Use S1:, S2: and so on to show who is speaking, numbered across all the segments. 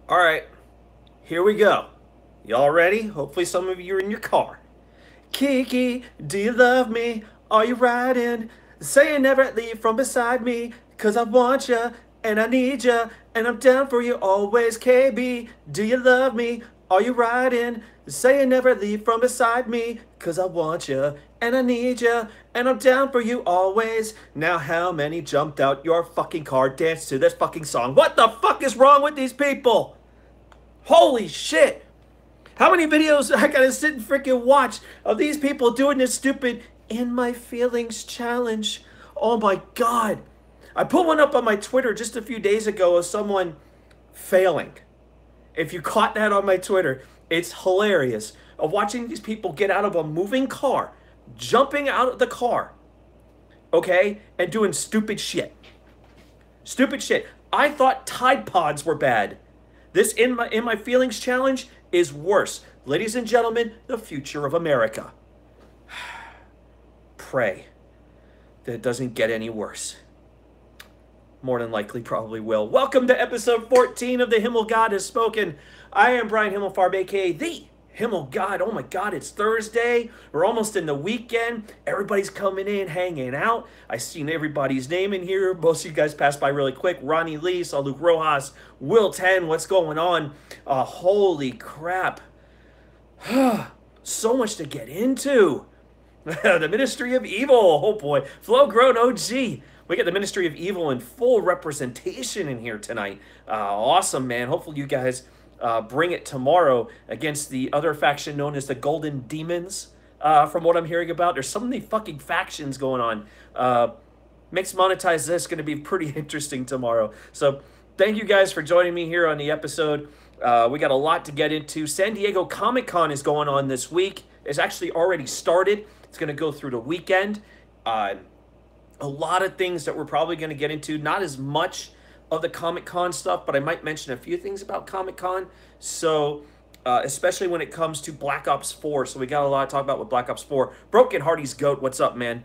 S1: All right, here we go. Y'all ready? Hopefully, some of you are in your car. Kiki, do you love me? Are you riding? Say you never leave from beside me. Cause I want you and I need you and I'm down for you always. KB, do you love me? Are you riding? Say you never leave from beside me. Cause I want you and I need you and I'm down for you always. Now, how many jumped out your fucking car, danced to this fucking song? What the fuck is wrong with these people? Holy shit! How many videos I gotta sit and freaking watch of these people doing this stupid In My Feelings challenge? Oh my god. I put one up on my Twitter just a few days ago of someone failing. If you caught that on my Twitter, it's hilarious. Of watching these people get out of a moving car, jumping out of the car, okay, and doing stupid shit. Stupid shit. I thought Tide Pods were bad. This In My Feelings challenge is worse. Ladies and gentlemen, the future of America. Pray that it doesn't get any worse. More than likely probably will. Welcome to episode 14 of the Himmelgod Has Spoken. I am Brian Himmelfarb, aka the Himmelgod. Oh my god, it's Thursday. We're almost in the weekend. Everybody's coming in, hanging out. I've seen everybody's name in here. Most of you guys passed by really quick. Ronnie Lee, saw Luke Rojas, Will 10. What's going on? Holy crap. So much to get into. The Ministry of Evil. Oh boy. Flow Grown OG. We got the Ministry of Evil in full representation in here tonight. Awesome, man. Hopefully you guys bring it tomorrow against the other faction known as the Golden Demons. From what I'm hearing about, there's so many fucking factions going on. Mixed Monetize This going to be pretty interesting tomorrow. So thank you guys for joining me here on the episode. We got a lot to get into. San Diego Comic-Con is going on this week. It's actually already started. It's going to go through the weekend. A lot of things that we're probably going to get into. Not as much of the Comic-Con stuff, but I might mention a few things about Comic-Con. So, especially when it comes to Black Ops 4. So we got a lot to talk about with Black Ops 4. Broken Hardy's Goat, what's up, man?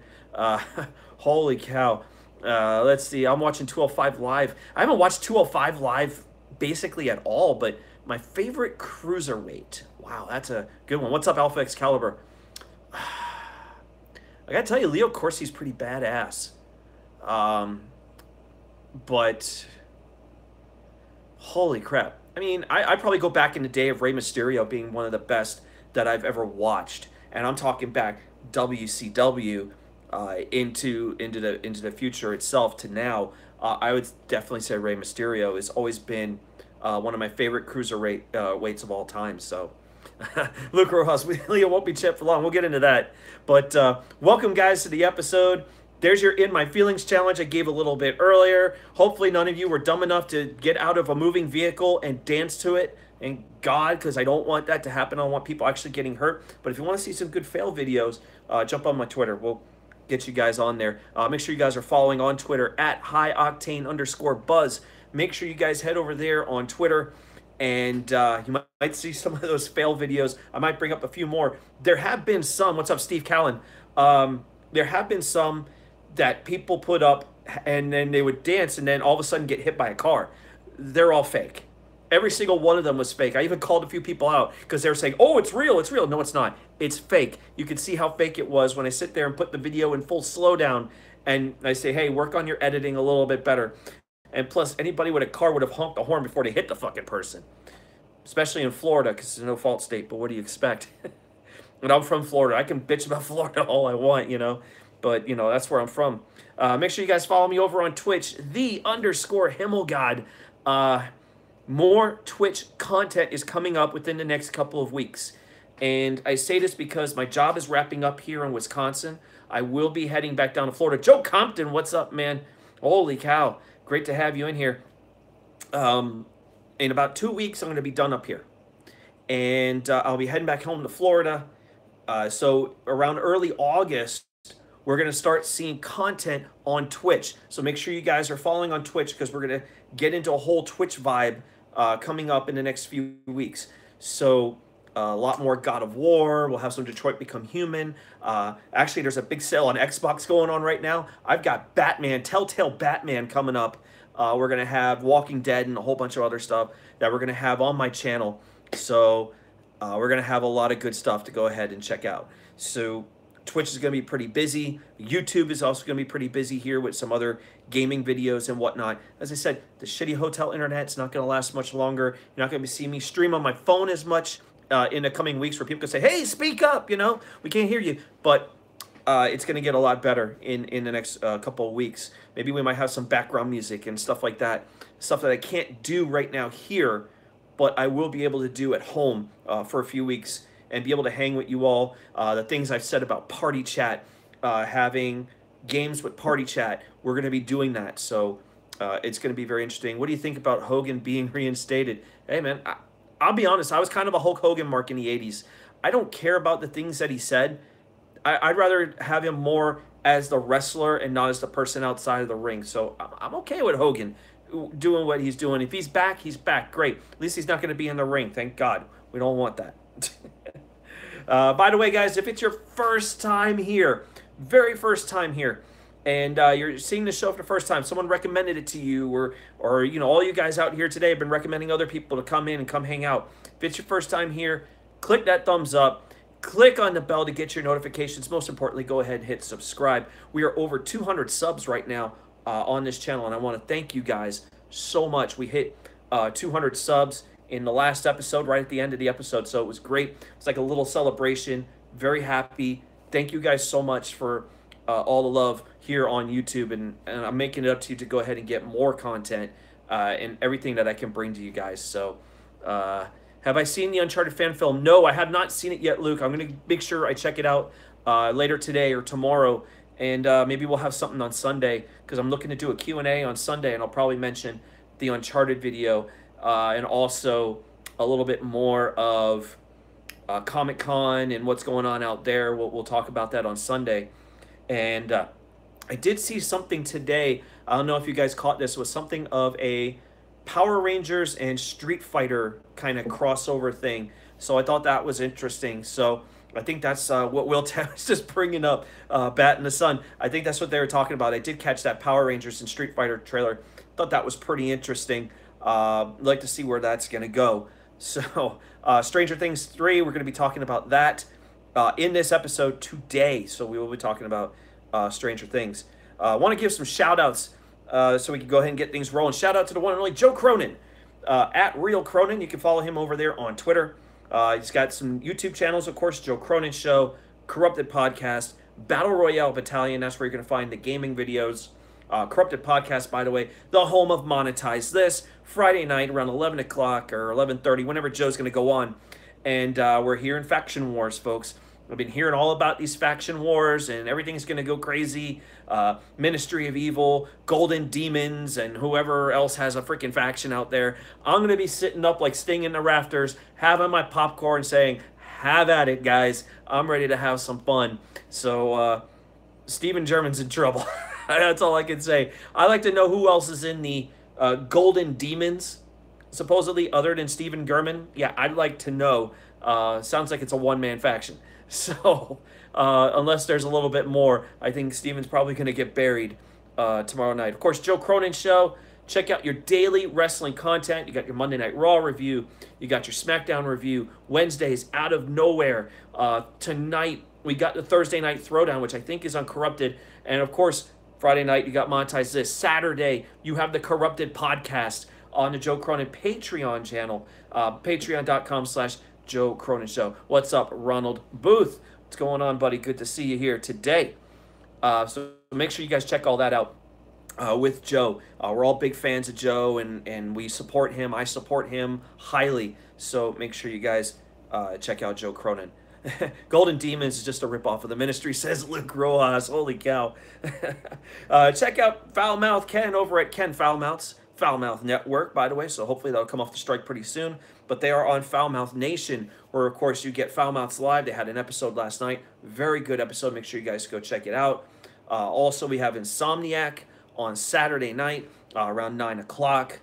S1: Holy cow. Let's see, I'm watching 205 Live. I haven't watched 205 Live basically at all, but my favorite cruiserweight. Wow, that's a good one. What's up, Alpha Excalibur? I gotta tell you, Leo Corsi's pretty badass. But holy crap. I mean, I'd probably go back in the day of Rey Mysterio being one of the best that I've ever watched. And I'm talking back WCW into the future itself to now. I would definitely say Rey Mysterio has always been one of my favorite cruiserweight weights of all time. So Luke Rojas, Leo won't be chipped for long. We'll get into that. But welcome, guys, to the episode. There's your In My Feelings challenge I gave a little bit earlier. Hopefully none of you were dumb enough to get out of a moving vehicle and dance to it. And God, because I don't want that to happen. I don't want people actually getting hurt. But if you want to see some good fail videos, jump on my Twitter. We'll get you guys on there. Make sure you guys are following on Twitter at @highoctane_buzz. Make sure you guys head over there on Twitter. And you might see some of those fail videos. I might bring up a few more. There have been some. What's up, Steve Callan? There have been some that people put up and then they would dance and then all of a sudden get hit by a car. They're all fake. Every single one of them was fake. I even called a few people out because they were saying, oh, it's real, it's real. No, it's not. It's fake. You can see how fake it was when I sit there and put the video in full slowdown and I say, hey, work on your editing a little bit better. And plus, anybody with a car would have honked the horn before they hit the fucking person. Especially in Florida, because it's a no-fault state, but what do you expect? And I'm from Florida. I can bitch about Florida all I want, you know. But, you know, that's where I'm from. Make sure you guys follow me over on Twitch, _Himmelgod. More Twitch content is coming up within the next couple of weeks. And I say this because my job is wrapping up here in Wisconsin. I will be heading back down to Florida. Joe Compton, what's up, man? Holy cow. Great to have you in here. In about 2 weeks, I'm going to be done up here. And I'll be heading back home to Florida. So around early August, we're going to start seeing content on Twitch. So make sure you guys are following on Twitch because we're going to get into a whole Twitch vibe coming up in the next few weeks. So a lot more God of War. We'll have some Detroit Become Human. Actually, there's a big sale on Xbox going on right now. I've got Batman, Telltale Batman coming up We're going to have Walking Dead and a whole bunch of other stuff that we're going to have on my channel. So we're going to have a lot of good stuff to go ahead and check out. So Twitch is going to be pretty busy. YouTube is also going to be pretty busy here with some other gaming videos and whatnot. As I said, the shitty hotel internet's not going to last much longer. You're not going to see me stream on my phone as much in the coming weeks where people can say, hey, speak up, you know, we can't hear you. But it's going to get a lot better in the next couple of weeks. Maybe we might have some background music and stuff like that. Stuff that I can't do right now here, but I will be able to do at home for a few weeks and be able to hang with you all. The things I've said about party chat, having games with party chat, we're going to be doing that. So it's going to be very interesting. What do you think about Hogan being reinstated? Hey, man, I'll be honest. I was kind of a Hulk Hogan mark in the 80s. I don't care about the things that he said. I'd rather have him more as the wrestler and not as the person outside of the ring. So I'm okay with Hogan doing what he's doing. If he's back, he's back. Great. At least he's not going to be in the ring. Thank God. We don't want that. By the way, guys, if it's your first time here, very first time here, and you're seeing the show for the first time, someone recommended it to you, or you know, all you guys out here today have been recommending other people to come in and come hang out. If it's your first time here, click that thumbs up. Click on the bell to get your notifications. Most importantly, go ahead and hit subscribe. We are over 200 subs right now on this channel, and I want to thank you guys so much. We hit 200 subs in the last episode, right at the end of the episode, so it was great. It's like a little celebration. Very happy. Thank you guys so much for all the love here on YouTube, and I'm making it up to you to go ahead and get more content and everything that I can bring to you guys. So, have I seen the Uncharted fan film? No, I have not seen it yet, Luke. I'm going to make sure I check it out later today or tomorrow, and maybe we'll have something on Sunday, because I'm looking to do a Q&A on Sunday, and I'll probably mention the Uncharted video and also a little bit more of Comic-Con and what's going on out there. We'll talk about that on Sunday. And I did see something today. I don't know if you guys caught this. It was something of a Power Rangers and Street Fighter kind of crossover thing. So I thought that was interesting. So I think that's what Will Tam is just bringing up, Bat in the Sun. I think that's what they were talking about. I did catch that Power Rangers and Street Fighter trailer. Thought that was pretty interesting. Like to see where that's going to go. So Stranger Things 3, we're going to be talking about that in this episode today. So we will be talking about Stranger Things. I want to give some shout outs so we can go ahead and get things rolling. Shout out to the one and only Joe Cronin at Real Cronin. You can follow him over there on Twitter. He's got some YouTube channels, of course, Joe Cronin Show, Corrupted Podcast, Battle Royale Battalion. That's where you're going to find the gaming videos. Corrupted Podcast, by the way, the home of Monetize This, Friday night around 11 o'clock or 11:30, whenever Joe's going to go on. And we're here in Faction Wars, folks. I've been hearing all about these faction wars, and everything's going to go crazy. Ministry of Evil, Golden Demons, and whoever else has a freaking faction out there. I'm going to be sitting up like Sting in the rafters, having my popcorn saying, have at it, guys. I'm ready to have some fun. So, Stephen German's in trouble. That's all I can say. I like to know who else is in the Golden Demons, supposedly, other than Stephen German. Yeah, I'd like to know. Sounds like it's a one-man faction. So, unless there's a little bit more, I think Steven's probably going to get buried tomorrow night. Of course, Joe Cronin Show. Check out your daily wrestling content. You got your Monday Night Raw review. You got your SmackDown review. Wednesdays, Out of Nowhere. Tonight, we got the Thursday Night Throwdown, which I think is Uncorrupted. And, of course, Friday night, you got Monetize This. Saturday, you have the Corrupted Podcast on the Joe Cronin Patreon channel. Patreon.com/Joe Cronin Show. What's up, Ronald Booth? What's going on, buddy? Good to see you here today. So make sure you guys check all that out with Joe. We're all big fans of Joe, and we support him. I support him highly. So make sure you guys check out Joe Cronin. Golden Demons is just a ripoff of the Ministry, says Luke Rojas. Holy cow. Check out Foulmouth Ken over at Ken Foulmouth's Foulmouth Network, by the way, so hopefully that'll come off the strike pretty soon. But they are on Foulmouth Nation, where, of course, you get Foulmouths Live. They had an episode last night. Very good episode. Make sure you guys go check it out. Also, we have Insomniac on Saturday night around 9 o'clock.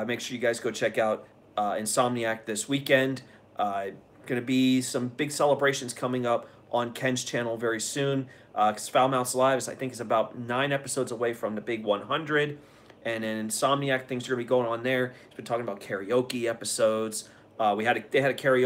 S1: Make sure you guys go check out Insomniac this weekend. Going to be some big celebrations coming up on Ken's channel very soon. Because Foulmouths Live, I think, is about 9 episodes away from the big 100. And then Insomniac, things are going to be going on there. He's been talking about karaoke episodes. They had a karaoke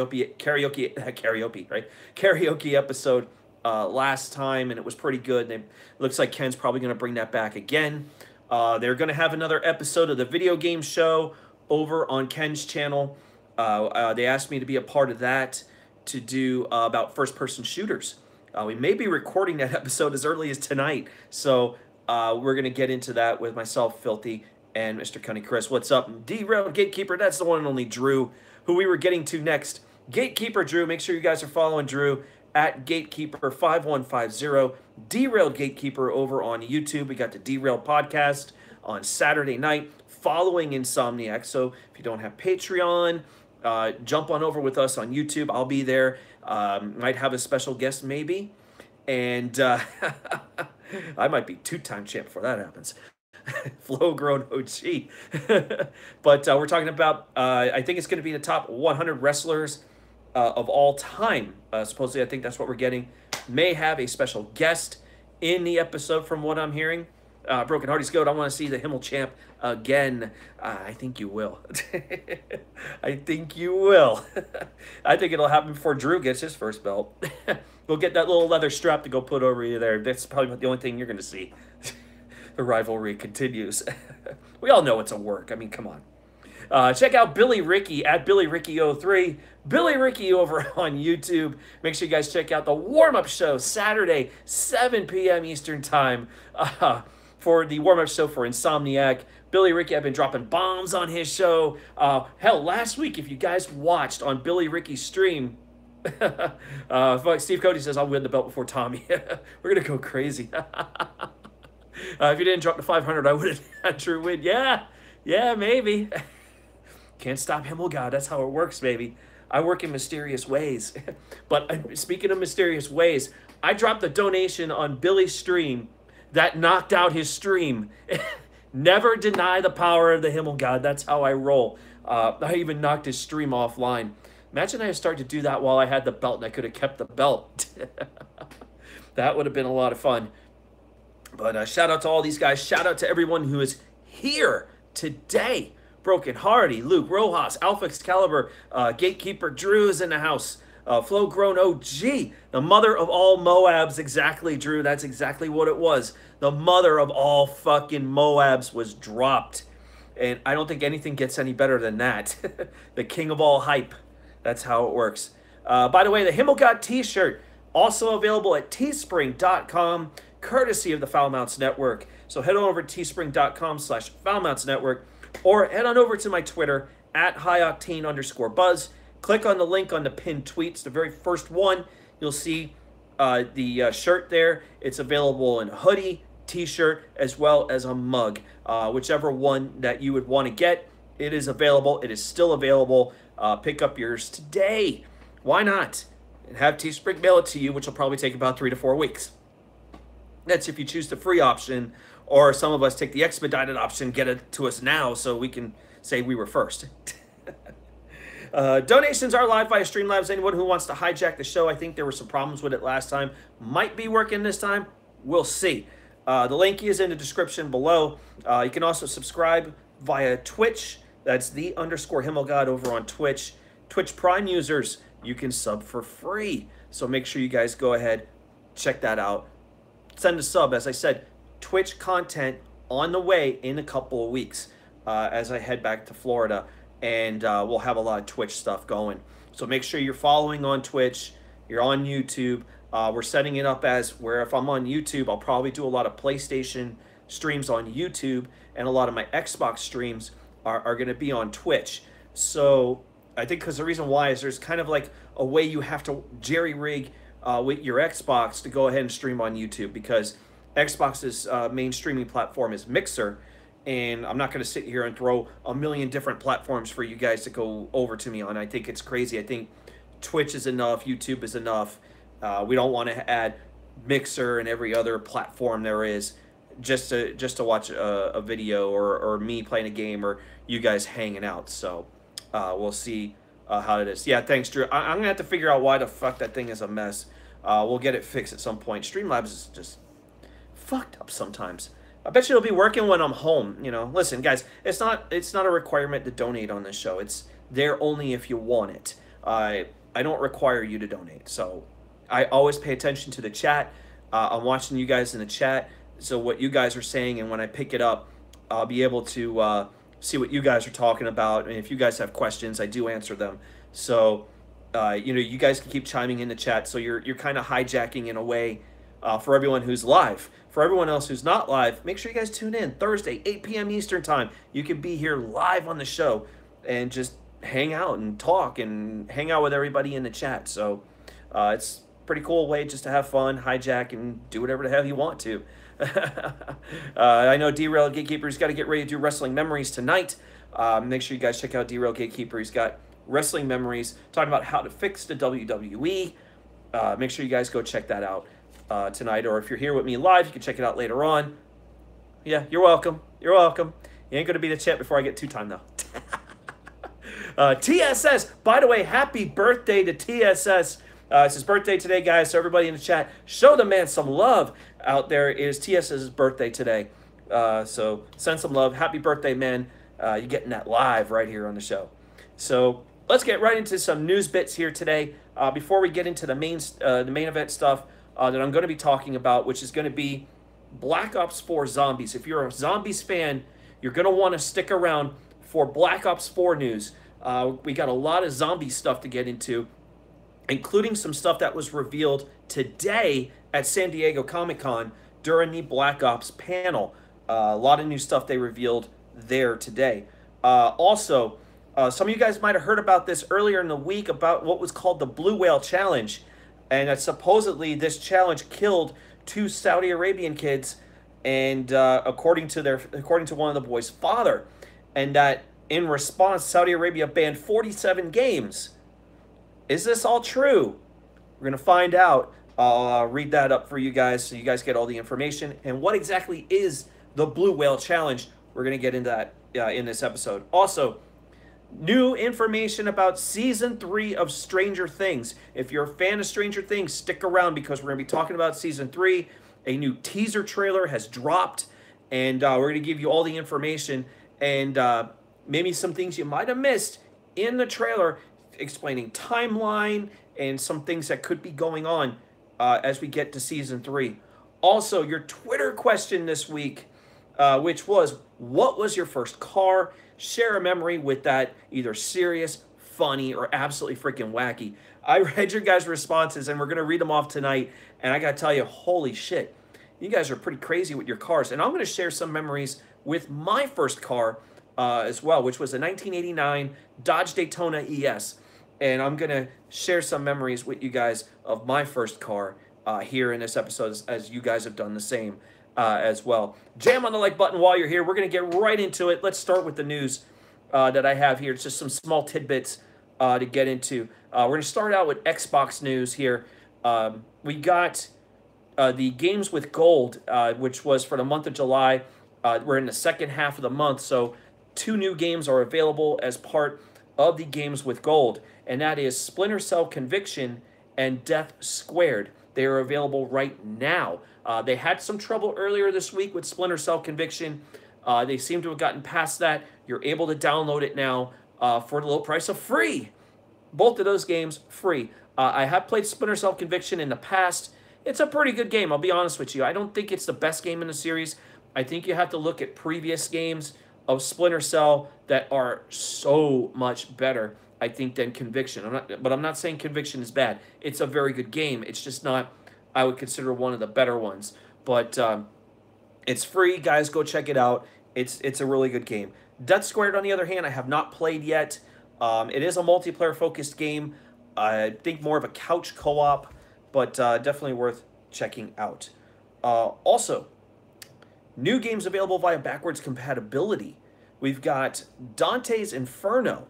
S1: episode last time, and it was pretty good. It looks like Ken's probably going to bring that back again. They're going to have another episode of the video game show over on Ken's channel. They asked me to be a part of that to do about first-person shooters. We may be recording that episode as early as tonight, so we're going to get into that with myself, Filthy, and Mr. Cunny Chris. What's up? Derailed Gatekeeper, that's the one and only Drew, who we were getting to next. Gatekeeper Drew, make sure you guys are following Drew at Gatekeeper5150. Derailed Gatekeeper over on YouTube. We got the Derailed podcast on Saturday night following Insomniac. So if you don't have Patreon, jump on over with us on YouTube. I'll be there. Might have a special guest maybe. And I might be two-time champ before that happens. Flow grown OG. But we're talking about, I think it's going to be the top 100 wrestlers of all time. Supposedly, I think that's what we're getting. May have a special guest in the episode from what I'm hearing. Broken Hardy's Goat, I want to see the Himmel champ again. I think you will. I think you will. I think it'll happen before Drew gets his first belt. We'll get that little leather strap to go put over you there. That's probably the only thing you're going to see. The rivalry continues. We all know it's a work. I mean, come on. Check out Billy Ricky at BillyRicky03. Billy Ricky over on YouTube. Make sure you guys check out the warm-up show Saturday, 7 p.m. Eastern Time for the warm-up show for Insomniac. Billy Ricky, I've been dropping bombs on his show. Hell, last week, if you guys watched on Billy Ricky's stream, Steve Cody says, I'll win the belt before Tommy. We're going to go crazy. If you didn't drop to 500, I would have had Drew win. Yeah, maybe. Can't stop Himmelgod. That's how it works, baby. I work in mysterious ways. But speaking of mysterious ways, I dropped a donation on Billy's stream that knocked out his stream. Never deny the power of the Himmelgod. That's how I roll. I even knocked his stream offline. Imagine I started to do that while I had the belt and I could have kept the belt. That would have been a lot of fun. But shout out to all these guys. Shout out to everyone who is here today. Broken Hardy, Luke Rojas, Alpha Excalibur, Gatekeeper Drew is in the house. Flow Grown OG, the mother of all Moabs. Exactly, Drew. That's exactly what it was. The mother of all fucking Moabs was dropped. And I don't think anything gets any better than that. The king of all hype. That's how it works. By the way, the Himmelgod t-shirt, also available at teespring.com. Courtesy of the Foul Mounts Network. So head on over to teespring.com/Foul Mounts Network or head on over to my Twitter at @HighOctane_Buzz. Click on the link on the pinned tweets, the very first one. You'll see the shirt there. It's available in a hoodie, t-shirt, as well as a mug. Whichever one that you would want to get, it is available. It is still available. Pick up yours today. Why not? And have Teespring mail it to you, which will probably take about 3 to 4 weeks. That's if you choose the free option, or some of us take the expedited option, get it to us now so we can say we were first. Donations are live via Streamlabs. Anyone who wants to hijack the show, I think there were some problems with it last time. Might be working this time. We'll see. The link is in the description below. You can also subscribe via Twitch. That's _Himmelgod over on Twitch. Twitch Prime users, you can sub for free. So make sure you guys go ahead, check that out. Send a sub. As I said, Twitch content on the way in a couple of weeks as I head back to Florida. And we'll have a lot of Twitch stuff going. So make sure you're following on Twitch. You're on YouTube. We're setting it up as where if I'm on YouTube, I'll probably do a lot of PlayStation streams on YouTube. And a lot of my Xbox streams are going to be on Twitch. So I think because the reason why is there's kind of like a way you have to jerry-rig with your Xbox to go ahead and stream on YouTube, because Xbox's main streaming platform is Mixer, and I'm not going to sit here and throw a million different platforms for you guys to go over to me on. I think it's crazy. I think Twitch is enough, YouTube is enough. We don't want to add Mixer and every other platform there is just to watch a video or me playing a game or you guys hanging out. So we'll see how it is. Yeah, thanks, Drew. I'm going to have to figure out why the fuck that thing is a mess. We'll get it fixed at some point. Streamlabs is just fucked up sometimes. I bet you it'll be working when I'm home. You know, listen, guys, it's not a requirement to donate on this show. It's there only if you want it. I don't require you to donate. So I always pay attention to the chat. I'm watching you guys in the chat. So what you guys are saying, and when I pick it up, I'll be able to see what you guys are talking about. And if you guys have questions, I do answer them. So you know, you guys can keep chiming in the chat. So you're kind of hijacking in a way for everyone who's live. For everyone else who's not live, make sure you guys tune in Thursday, 8 p.m. Eastern time. You can be here live on the show and just hang out and talk and hang out with everybody in the chat. So it's a pretty cool way just to have fun, hijack, and do whatever the hell you want to. I know Derail Gatekeeper's got to get ready to do Wrestling Memories tonight. Make sure you guys check out Derail Gatekeeper. He's got Wrestling Memories talking about how to fix the WWE. Make sure you guys go check that out tonight. Or if you're here with me live, you can check it out later on. Yeah, you're welcome. You're welcome. You ain't going to be the chat before I get two time, though. TSS, by the way, happy birthday to TSS. It's his birthday today, guys, so everybody in the chat, show the man some love out there. It is TSS's birthday today. So send some love. Happy birthday, man. You're getting that live right here on the show. So let's get right into some news bits here today. Before we get into the main event stuff that I'm going to be talking about, which is going to be Black Ops 4 Zombies. If you're a Zombies fan, you're going to want to stick around for Black Ops 4 news. We got a lot of zombie stuff to get into, including some stuff that was revealed today at San Diego Comic-Con during the Black Ops panel. A lot of new stuff they revealed there today. Also, some of you guys might have heard about this earlier in the week about what was called the Blue Whale Challenge, and that supposedly this challenge killed 2 Saudi Arabian kids, and according to one of the boys' father, and that in response, Saudi Arabia banned 47 games. Is this all true? We're going to find out. I'll read that up for you guys so you guys get all the information. And what exactly is the Blue Whale Challenge? We're going to get into that in this episode. Also, new information about Season 3 of Stranger Things. If you're a fan of Stranger Things, stick around because we're going to be talking about Season 3. A new teaser trailer has dropped, and we're going to give you all the information and maybe some things you might have missed in the trailer, explaining timeline and some things that could be going on as we get to Season 3. Also, your Twitter question this week, which was, what was your first car? Share a memory with that, either serious, funny, or absolutely freaking wacky. I read your guys' responses, and we're going to read them off tonight, and I got to tell you, holy shit, you guys are pretty crazy with your cars. And I'm going to share some memories with my first car as well, which was a 1989 Dodge Daytona ES. And I'm going to share some memories with you guys of my first car here in this episode, as you guys have done the same as well. Jam on the like button while you're here. We're going to get right into it. Let's start with the news that I have here. It's just some small tidbits to get into. We're going to start out with Xbox news here. We got the Games with Gold, which was for the month of July. We're in the second half of the month, so 2 new games are available as part of the Games with Gold, and that is Splinter Cell Conviction and Death Squared. They are available right now. They had some trouble earlier this week with Splinter Cell Conviction. They seem to have gotten past that. You're able to download it now for the low price of free. Both of those games free. I have played Splinter Cell Conviction in the past. It's a pretty good game, I'll be honest with you. I don't think it's the best game in the series. I think you have to look at previous games of Splinter Cell that are so much better, I think, than Conviction. I'm not saying Conviction is bad. It's a very good game. It's just not, I would consider, one of the better ones. But it's free, guys. Go check it out. It's a really good game. Death Squared, on the other hand, I have not played yet. It is a multiplayer-focused game. I think more of a couch co-op, but definitely worth checking out. Also, new games available via backwards compatibility. We've got Dante's Inferno,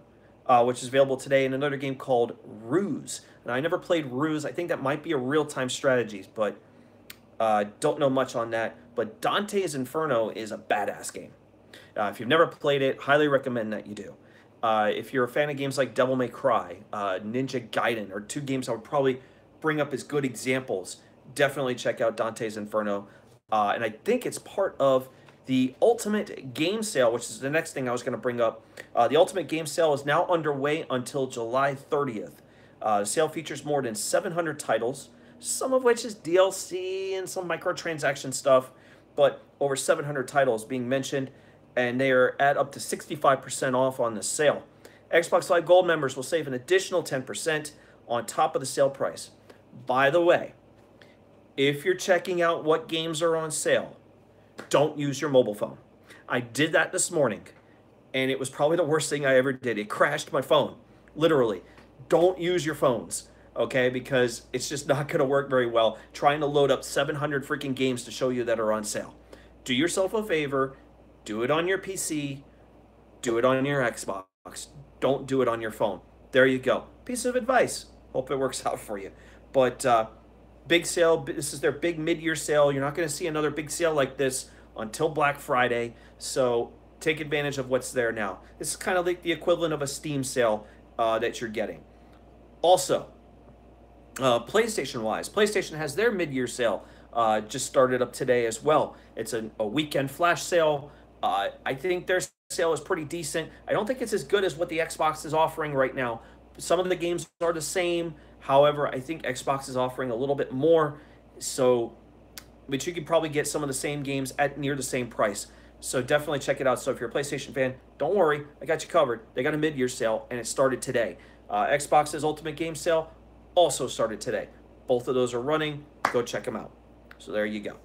S1: which is available today, and another game called Ruse. And I never played Ruse. I think that might be a real-time strategy, but don't know much on that. But Dante's Inferno is a badass game. If you've never played it, highly recommend that you do. If you're a fan of games like Devil May Cry, Ninja Gaiden, or 2 games I would probably bring up as good examples, definitely check out Dante's Inferno. And I think it's part of The Ultimate Game Sale, which is the next thing I was going to bring up, the Ultimate Game Sale is now underway until July 30th. The sale features more than 700 titles, some of which is DLC and some microtransaction stuff, but over 700 titles being mentioned, and they are at up to 65% off on the sale. Xbox Live Gold members will save an additional 10% on top of the sale price. By the way, if you're checking out what games are on sale, don't use your mobile phone. I did that this morning, and it was probably the worst thing I ever did. It crashed my phone, literally. Don't use your phones, okay? Because it's just not going to work very well trying to load up 700 freaking games to show you that are on sale. Do yourself a favor. Do it on your PC. Do it on your Xbox. Don't do it on your phone. There you go. Piece of advice. Hope it works out for you. But big sale. This is their big mid-year sale. You're not going to see another big sale like this until Black Friday. So take advantage of what's there now. This is kind of like the equivalent of a Steam sale that you're getting. Also, PlayStation-wise, PlayStation has their mid-year sale just started up today as well. It's a weekend flash sale. I think their sale is pretty decent. I don't think it's as good as what the Xbox is offering right now. Some of the games are the same. However, I think Xbox is offering a little bit more. So, but you could probably get some of the same games at near the same price. So definitely check it out. So if you're a PlayStation fan, don't worry. I got you covered. They got a mid-year sale, and it started today. Xbox's Ultimate Game Sale also started today. Both of those are running. Go check them out. So there you go.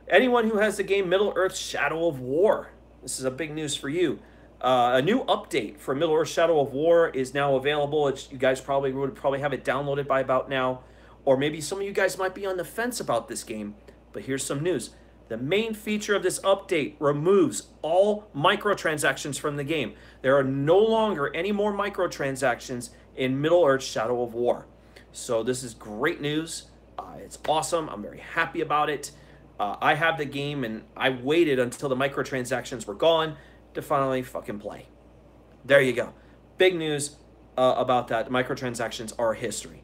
S1: Anyone who has the game Middle-earth Shadow of War, this is a big news for you. A new update for Middle-earth Shadow of War is now available. You guys would probably have it downloaded by about now. Or maybe some of you guys might be on the fence about this game. But here's some news. The main feature of this update removes all microtransactions from the game. There are no longer any more microtransactions in Middle-earth Shadow of War. So this is great news. It's awesome. I'm very happy about it. I have the game, and I waited until the microtransactions were gone to finally fucking play. There you go. Big news about that. Microtransactions are history.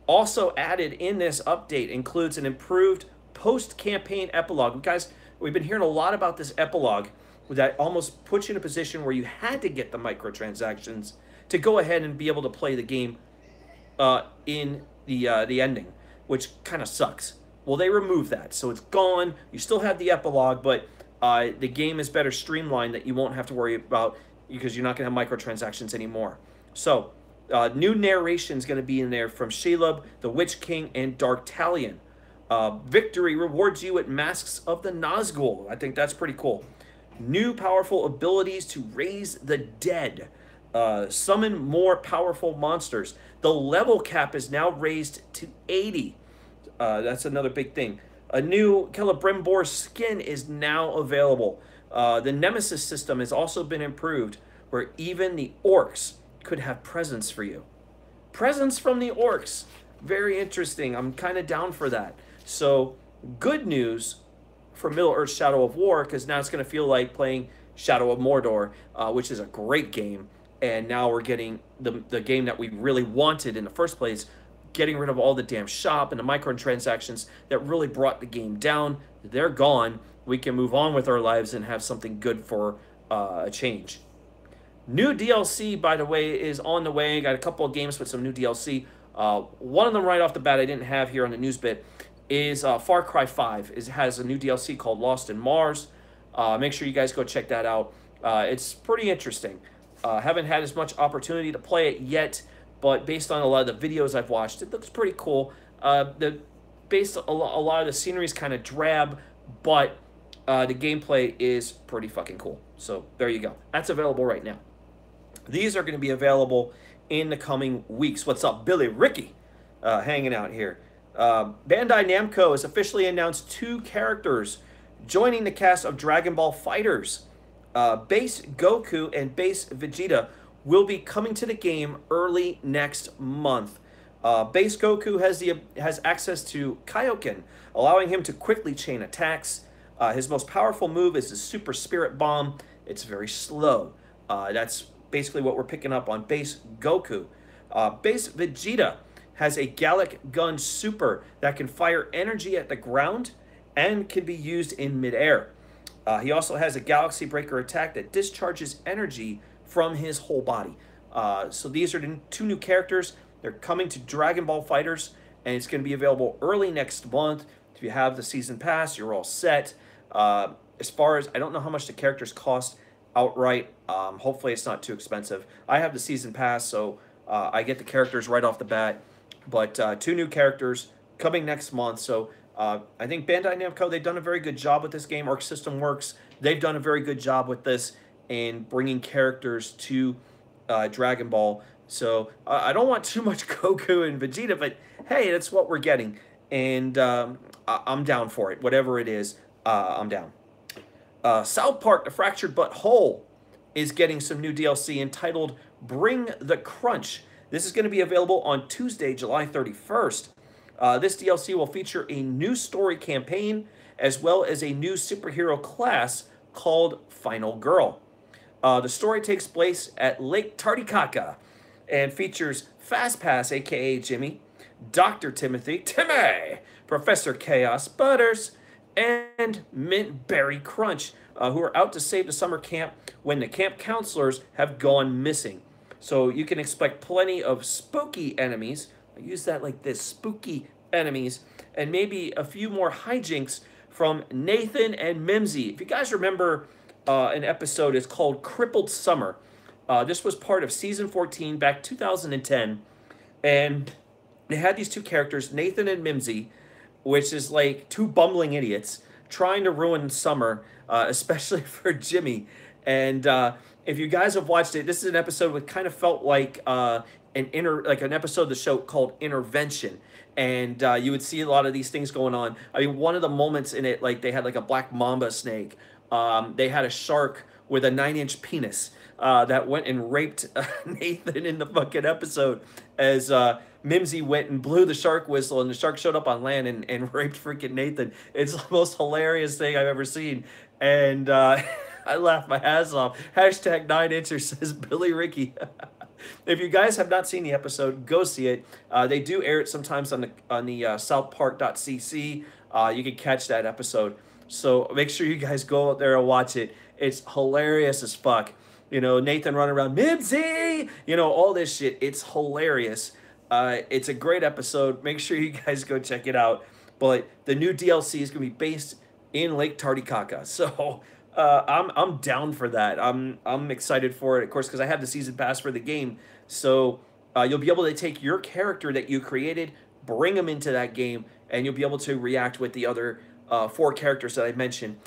S1: Also added in this update includes an improved post-campaign epilogue. Guys, we've been hearing a lot about this epilogue that almost puts you in a position where you had to get the microtransactions to go ahead and be able to play the game in the ending, which kind of sucks. Well, they removed that, so it's gone. You still have the epilogue, but the game is better streamlined that you won't have to worry about because you're not going to have microtransactions anymore. So, new narration is going to be in there from Shelob, the Witch King, and Dark Talion. Victory rewards you at Masks of the Nazgul. I think that's pretty cool. New powerful abilities to raise the dead. Summon more powerful monsters. The level cap is now raised to 80. That's another big thing. A new Celebrimbor skin is now available. The Nemesis system has also been improved, where even the orcs could have presents for you. Presents from the orcs. Very interesting. I'm kind of down for that. So, good news for Middle-earth Shadow of War, because now it's going to feel like playing Shadow of Mordor, which is a great game. And now we're getting the game that we really wanted in the first place, getting rid of all the damn shop and the microtransactions that really brought the game down. They're gone. We can move on with our lives and have something good for a change. New DLC, by the way, is on the way. Got a couple of games with some new DLC. One of them right off the bat I didn't have here on the news bit is Far Cry 5. It has a new DLC called Lost in Mars. Make sure you guys go check that out. It's pretty interesting. Haven't had as much opportunity to play it yet, but based on a lot of the videos I've watched, it looks pretty cool. A lot of the scenery is kind of drab, but the gameplay is pretty fucking cool. So there you go. That's available right now. These are going to be available in the coming weeks. What's up, Billy Ricky? Hanging out here. Bandai Namco has officially announced 2 characters joining the cast of Dragon Ball FighterZ. Base Goku and Base Vegeta will be coming to the game early next month. Base Goku has access to Kaioken, allowing him to quickly chain attacks. His most powerful move is his Super Spirit Bomb. It's very slow. That's basically what we're picking up on Base Goku. Base Vegeta has a Gallic Gun Super that can fire energy at the ground and can be used in midair. He also has a Galaxy Breaker attack that discharges energy from his whole body. So these are the two new characters. They're coming to Dragon Ball Fighters, and it's going to be available early next month. If you have the season pass, you're all set. As far as, I don't know how much the characters cost outright. Hopefully it's not too expensive. I have the season pass, so I get the characters right off the bat. But two new characters coming next month. So I think Bandai Namco, they've done a very good job with this game. Arc System Works, they've done a very good job with this in bringing characters to Dragon Ball. So I don't want too much Goku and Vegeta, but hey, that's what we're getting. And I'm down for it. Whatever it is, I'm down. South Park, The Fractured But Whole, is getting some new DLC entitled Bring the Crunch. This is going to be available on Tuesday, July 31st. This DLC will feature a new story campaign as well as a new superhero class called Final Girl. The story takes place at Lake Titicaca and features Fast Pass, aka Jimmy, Dr. Timothy, Professor Chaos, Butters, and Mint Berry Crunch, who are out to save the summer camp when the camp counselors have gone missing. So you can expect plenty of spooky enemies. I use that like this, spooky enemies, and maybe a few more hijinks from Nathan and Mimsy. If you guys remember an episode, it's called Crippled Summer. This was part of Season 14 back 2010, and they had these two characters, Nathan and Mimsy, which is like two bumbling idiots trying to ruin summer, especially for Jimmy. And if you guys have watched it, this is an episode that kind of felt like an episode of the show called Intervention. And you would see a lot of these things going on. I mean, one of the moments in it, like they had like a black mamba snake. They had a shark with a 9-inch penis that went and raped Nathan in the fucking episode as Mimsy went and blew the shark whistle, and the shark showed up on land and raped freaking Nathan. It's the most hilarious thing I've ever seen. And I laughed my ass off. Hashtag 9-incher, says Billy Ricky. If you guys have not seen the episode, go see it. They do air it sometimes on the southpark.cc. You can catch that episode. So make sure you guys go out there and watch it. It's hilarious as fuck. You know, Nathan running around, Mimsy! You know, all this shit. It's hilarious. It's a great episode. Make sure you guys go check it out. But the new DLC is going to be based in Lake Titicaca. So I'm down for that. I'm excited for it, of course, because I have the season pass for the game. So you'll be able to take your character that you created, bring them into that game, and you'll be able to react with the other 4 characters that I mentioned,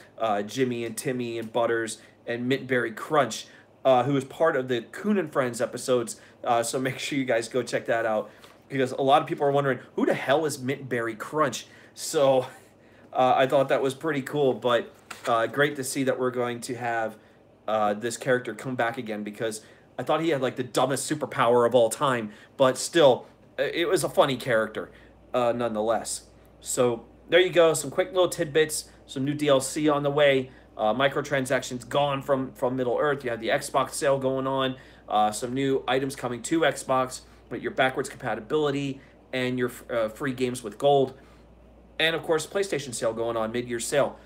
S1: Jimmy and Timmy and Butters and Mint Berry Crunch, who is part of the Coon and Friends episodes. So make sure you guys go check that out, because a lot of people are wondering, who the hell is Mint Berry Crunch? So I thought that was pretty cool, but great to see that we're going to have this character come back again, because I thought he had like the dumbest superpower of all time, but still, it was a funny character nonetheless. So there you go, some quick little tidbits, some new DLC on the way. Microtransactions gone from Middle-earth. You have the Xbox sale going on, some new items coming to Xbox, but your backwards compatibility and your free games with gold. And of course, PlayStation sale going on, mid-year sale.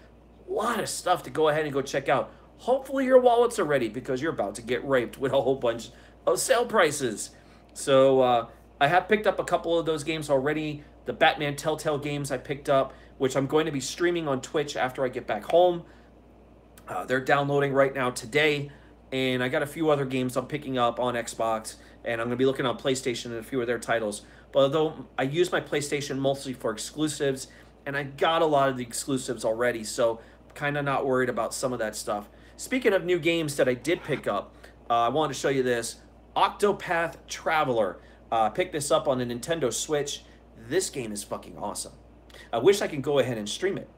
S1: A lot of stuff to go ahead and go check out. Hopefully your wallets are ready, because you're about to get raped with a whole bunch of sale prices. So I have picked up a couple of those games already. The Batman Telltale games I picked up, which I'm going to be streaming on Twitch after I get back home. They're downloading right now today. And I got a few other games I'm picking up on Xbox. And I'm going to be looking on PlayStation and a few of their titles. But although I use my PlayStation mostly for exclusives, and I got a lot of the exclusives already, so I'm kind of not worried about some of that stuff. Speaking of new games that I did pick up, I wanted to show you this. Octopath Traveler. Picked this up on the Nintendo Switch. This game is fucking awesome. I wish I could go ahead and stream it,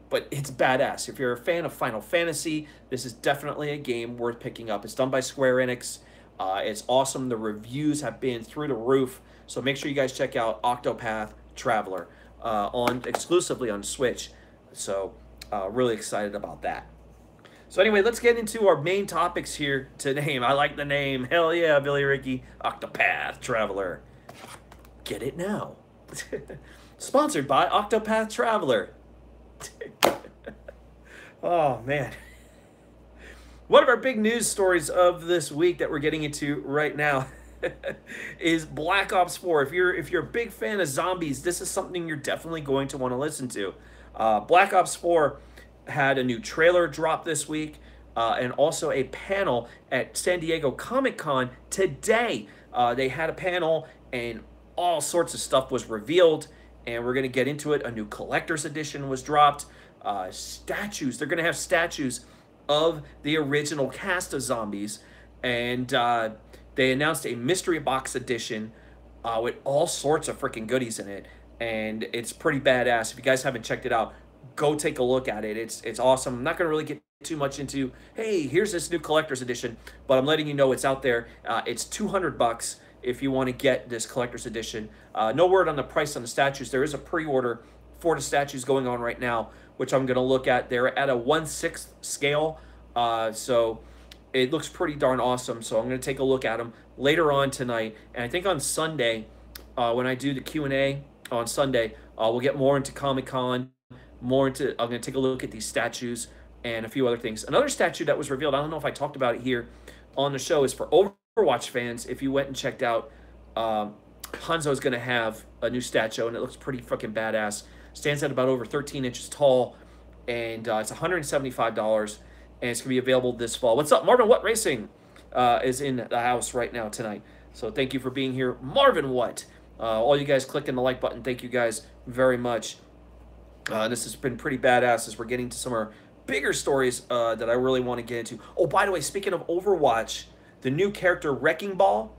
S1: but it's badass. If you're a fan of Final Fantasy, this is definitely a game worth picking up. It's done by Square Enix. It's awesome. The reviews have been through the roof. So make sure you guys check out Octopath Traveler exclusively on Switch. So really excited about that. So anyway, let's get into our main topics here today. I like the name. Hell yeah, Billy Ricky. Octopath Traveler. Get it now. Sponsored by Octopath Traveler. Oh, man. One of our big news stories of this week that we're getting into right now is Black Ops 4. If you're a big fan of zombies, this is something you're definitely going to want to listen to. Black Ops 4 had a new trailer drop this week, and also a panel at San Diego Comic-Con today. They had a panel, and all sorts of stuff was revealed, and we're going to get into it. A new collector's edition was dropped. Statues. They're going to have statues of the original cast of zombies, and they announced a mystery box edition with all sorts of freaking goodies in it, and it's pretty badass. If you guys haven't checked it out, go take a look at it. It's awesome. I'm not going to really get too much into, hey, here's this new collector's edition, but I'm letting you know it's out there. It's $200 if you want to get this collector's edition. No word on the price on the statues. There is a pre-order for the statues going on right now, which I'm going to look at. They're at a 1/6 scale, so it looks pretty darn awesome. So I'm going to take a look at them later on tonight. And I think on Sunday, when I do the Q&A on Sunday, we'll get more into Comic-Con, I'm going to take a look at these statues and a few other things. Another statue that was revealed, I don't know if I talked about it here on the show, is for Overwatch fans. If you went and checked out, Hanzo's going to have a new statue, and it looks pretty fucking badass. Stands at about over 13 inches tall, and it's $175, and it's going to be available this fall. What's up? Marvin What Racing is in the house right now tonight. So thank you for being here. Marvin What. All you guys clicking the like button, thank you guys very much. This has been pretty badass as we're getting to some of our bigger stories that I really want to get into. Oh, by the way, speaking of Overwatch, the new character Wrecking Ball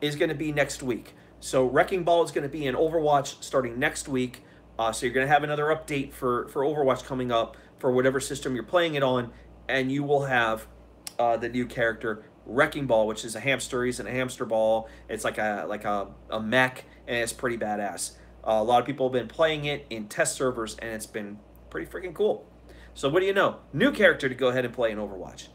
S1: is going to be next week. So Wrecking Ball is going to be in Overwatch starting next week. So you're going to have another update for Overwatch coming up for whatever system you're playing it on, and you will have the new character Wrecking Ball, which is a hamster. He's in a hamster ball. It's like a mech, and it's pretty badass. A lot of people have been playing it in test servers, and it's been pretty freaking cool. So what do you know? New character to go ahead and play in Overwatch.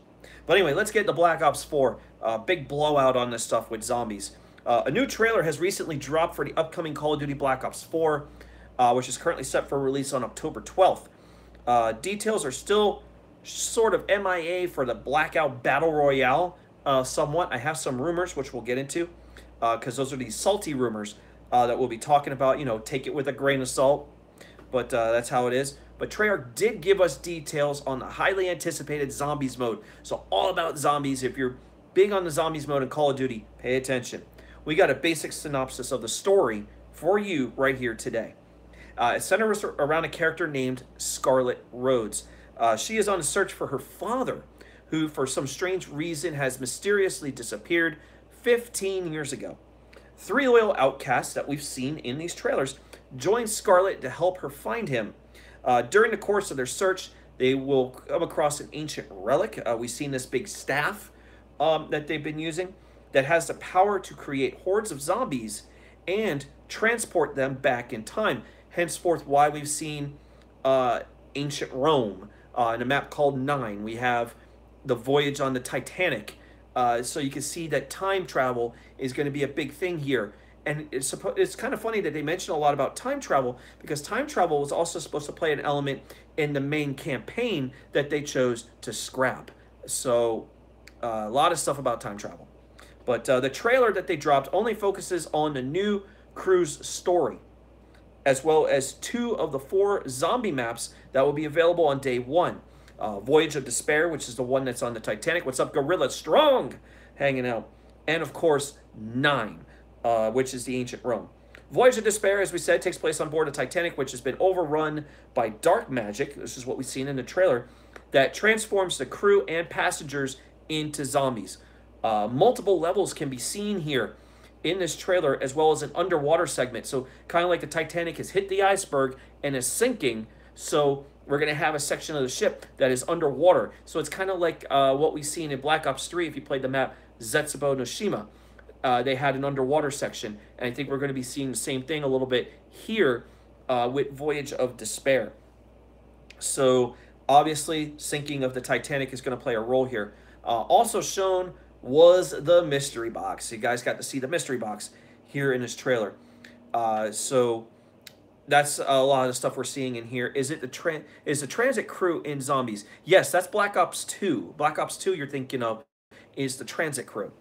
S1: But anyway, let's get to Black Ops 4. Big blowout on this stuff with zombies. A new trailer has recently dropped for the upcoming Call of Duty Black Ops 4, which is currently set for release on October 12th. Details are still sort of MIA for the Blackout Battle Royale somewhat. I have some rumors, which we'll get into, because those are these salty rumors that we'll be talking about. You know, take it with a grain of salt, but that's how it is. But Treyarch did give us details on the highly anticipated Zombies mode. So all about zombies. If you're big on the Zombies mode in Call of Duty, pay attention. We got a basic synopsis of the story for you right here today. It centers around a character named Scarlet Rhodes. She is on a search for her father, who for some strange reason has mysteriously disappeared 15 years ago. 3 loyal outcasts that we've seen in these trailers join Scarlet to help her find him. During the course of their search, they will come across an ancient relic. We've seen this big staff that they've been using that has the power to create hordes of zombies and transport them back in time. Henceforth, why we've seen ancient Rome in a map called 9. We have the voyage on the Titanic. So you can see that time travel is going to be a big thing here. And it's kind of funny that they mention a lot about time travel, because time travel was also supposed to play an element in the main campaign that they chose to scrap. So a lot of stuff about time travel. But the trailer that they dropped only focuses on the new crew's story, as well as 2 of the 4 zombie maps that will be available on day 1. Voyage of Despair, which is the one that's on the Titanic. What's up, Gorilla Strong? Hanging out. And, of course, 9, which is the ancient Rome. Voyage of Despair, as we said, takes place on board the Titanic, which has been overrun by dark magic. This is what we've seen in the trailer, that transforms the crew and passengers into zombies. Multiple levels can be seen here in this trailer, as well as an underwater segment. So kind of like the Titanic has hit the iceberg and is sinking, so we're going to have a section of the ship that is underwater. So it's kind of like what we've seen in Black Ops 3 if you played the map Zetsubo no Shima. They had an underwater section, and I think we're going to be seeing the same thing a little bit here with Voyage of Despair. So obviously sinking of the Titanic is going to play a role here. Also shown was the mystery box. You guys got to see the mystery box here in this trailer. So That's a lot of the stuff we're seeing in here. Is it is the transit crew in Zombies? Yes, that's Black Ops 2. Black Ops 2 you're thinking of is the transit crew.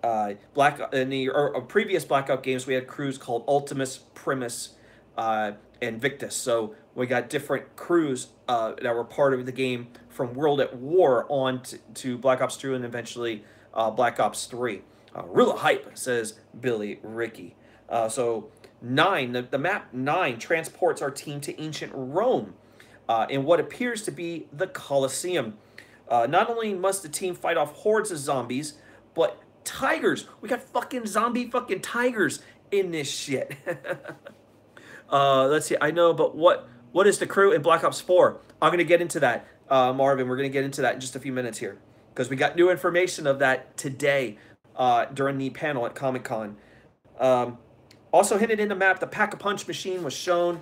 S1: In the previous Black Ops games, we had crews called Ultimus, Primus, and Victus. So we got different crews that were part of the game from World at War on to Black Ops 2 and eventually Black Ops 3. Real hype, says Billy Ricky. So 9, the map 9 transports our team to ancient Rome in what appears to be the Colosseum. Not only must the team fight off hordes of zombies, but tigers. We got fucking zombie fucking tigers in this shit. Let's see. I know, but what is the crew in Black Ops 4? I'm going to get into that, Marvin. We're going to get into that in just a few minutes here because we got new information of that today during the panel at Comic-Con. Also hinted in the map, the Pack-a-Punch machine was shown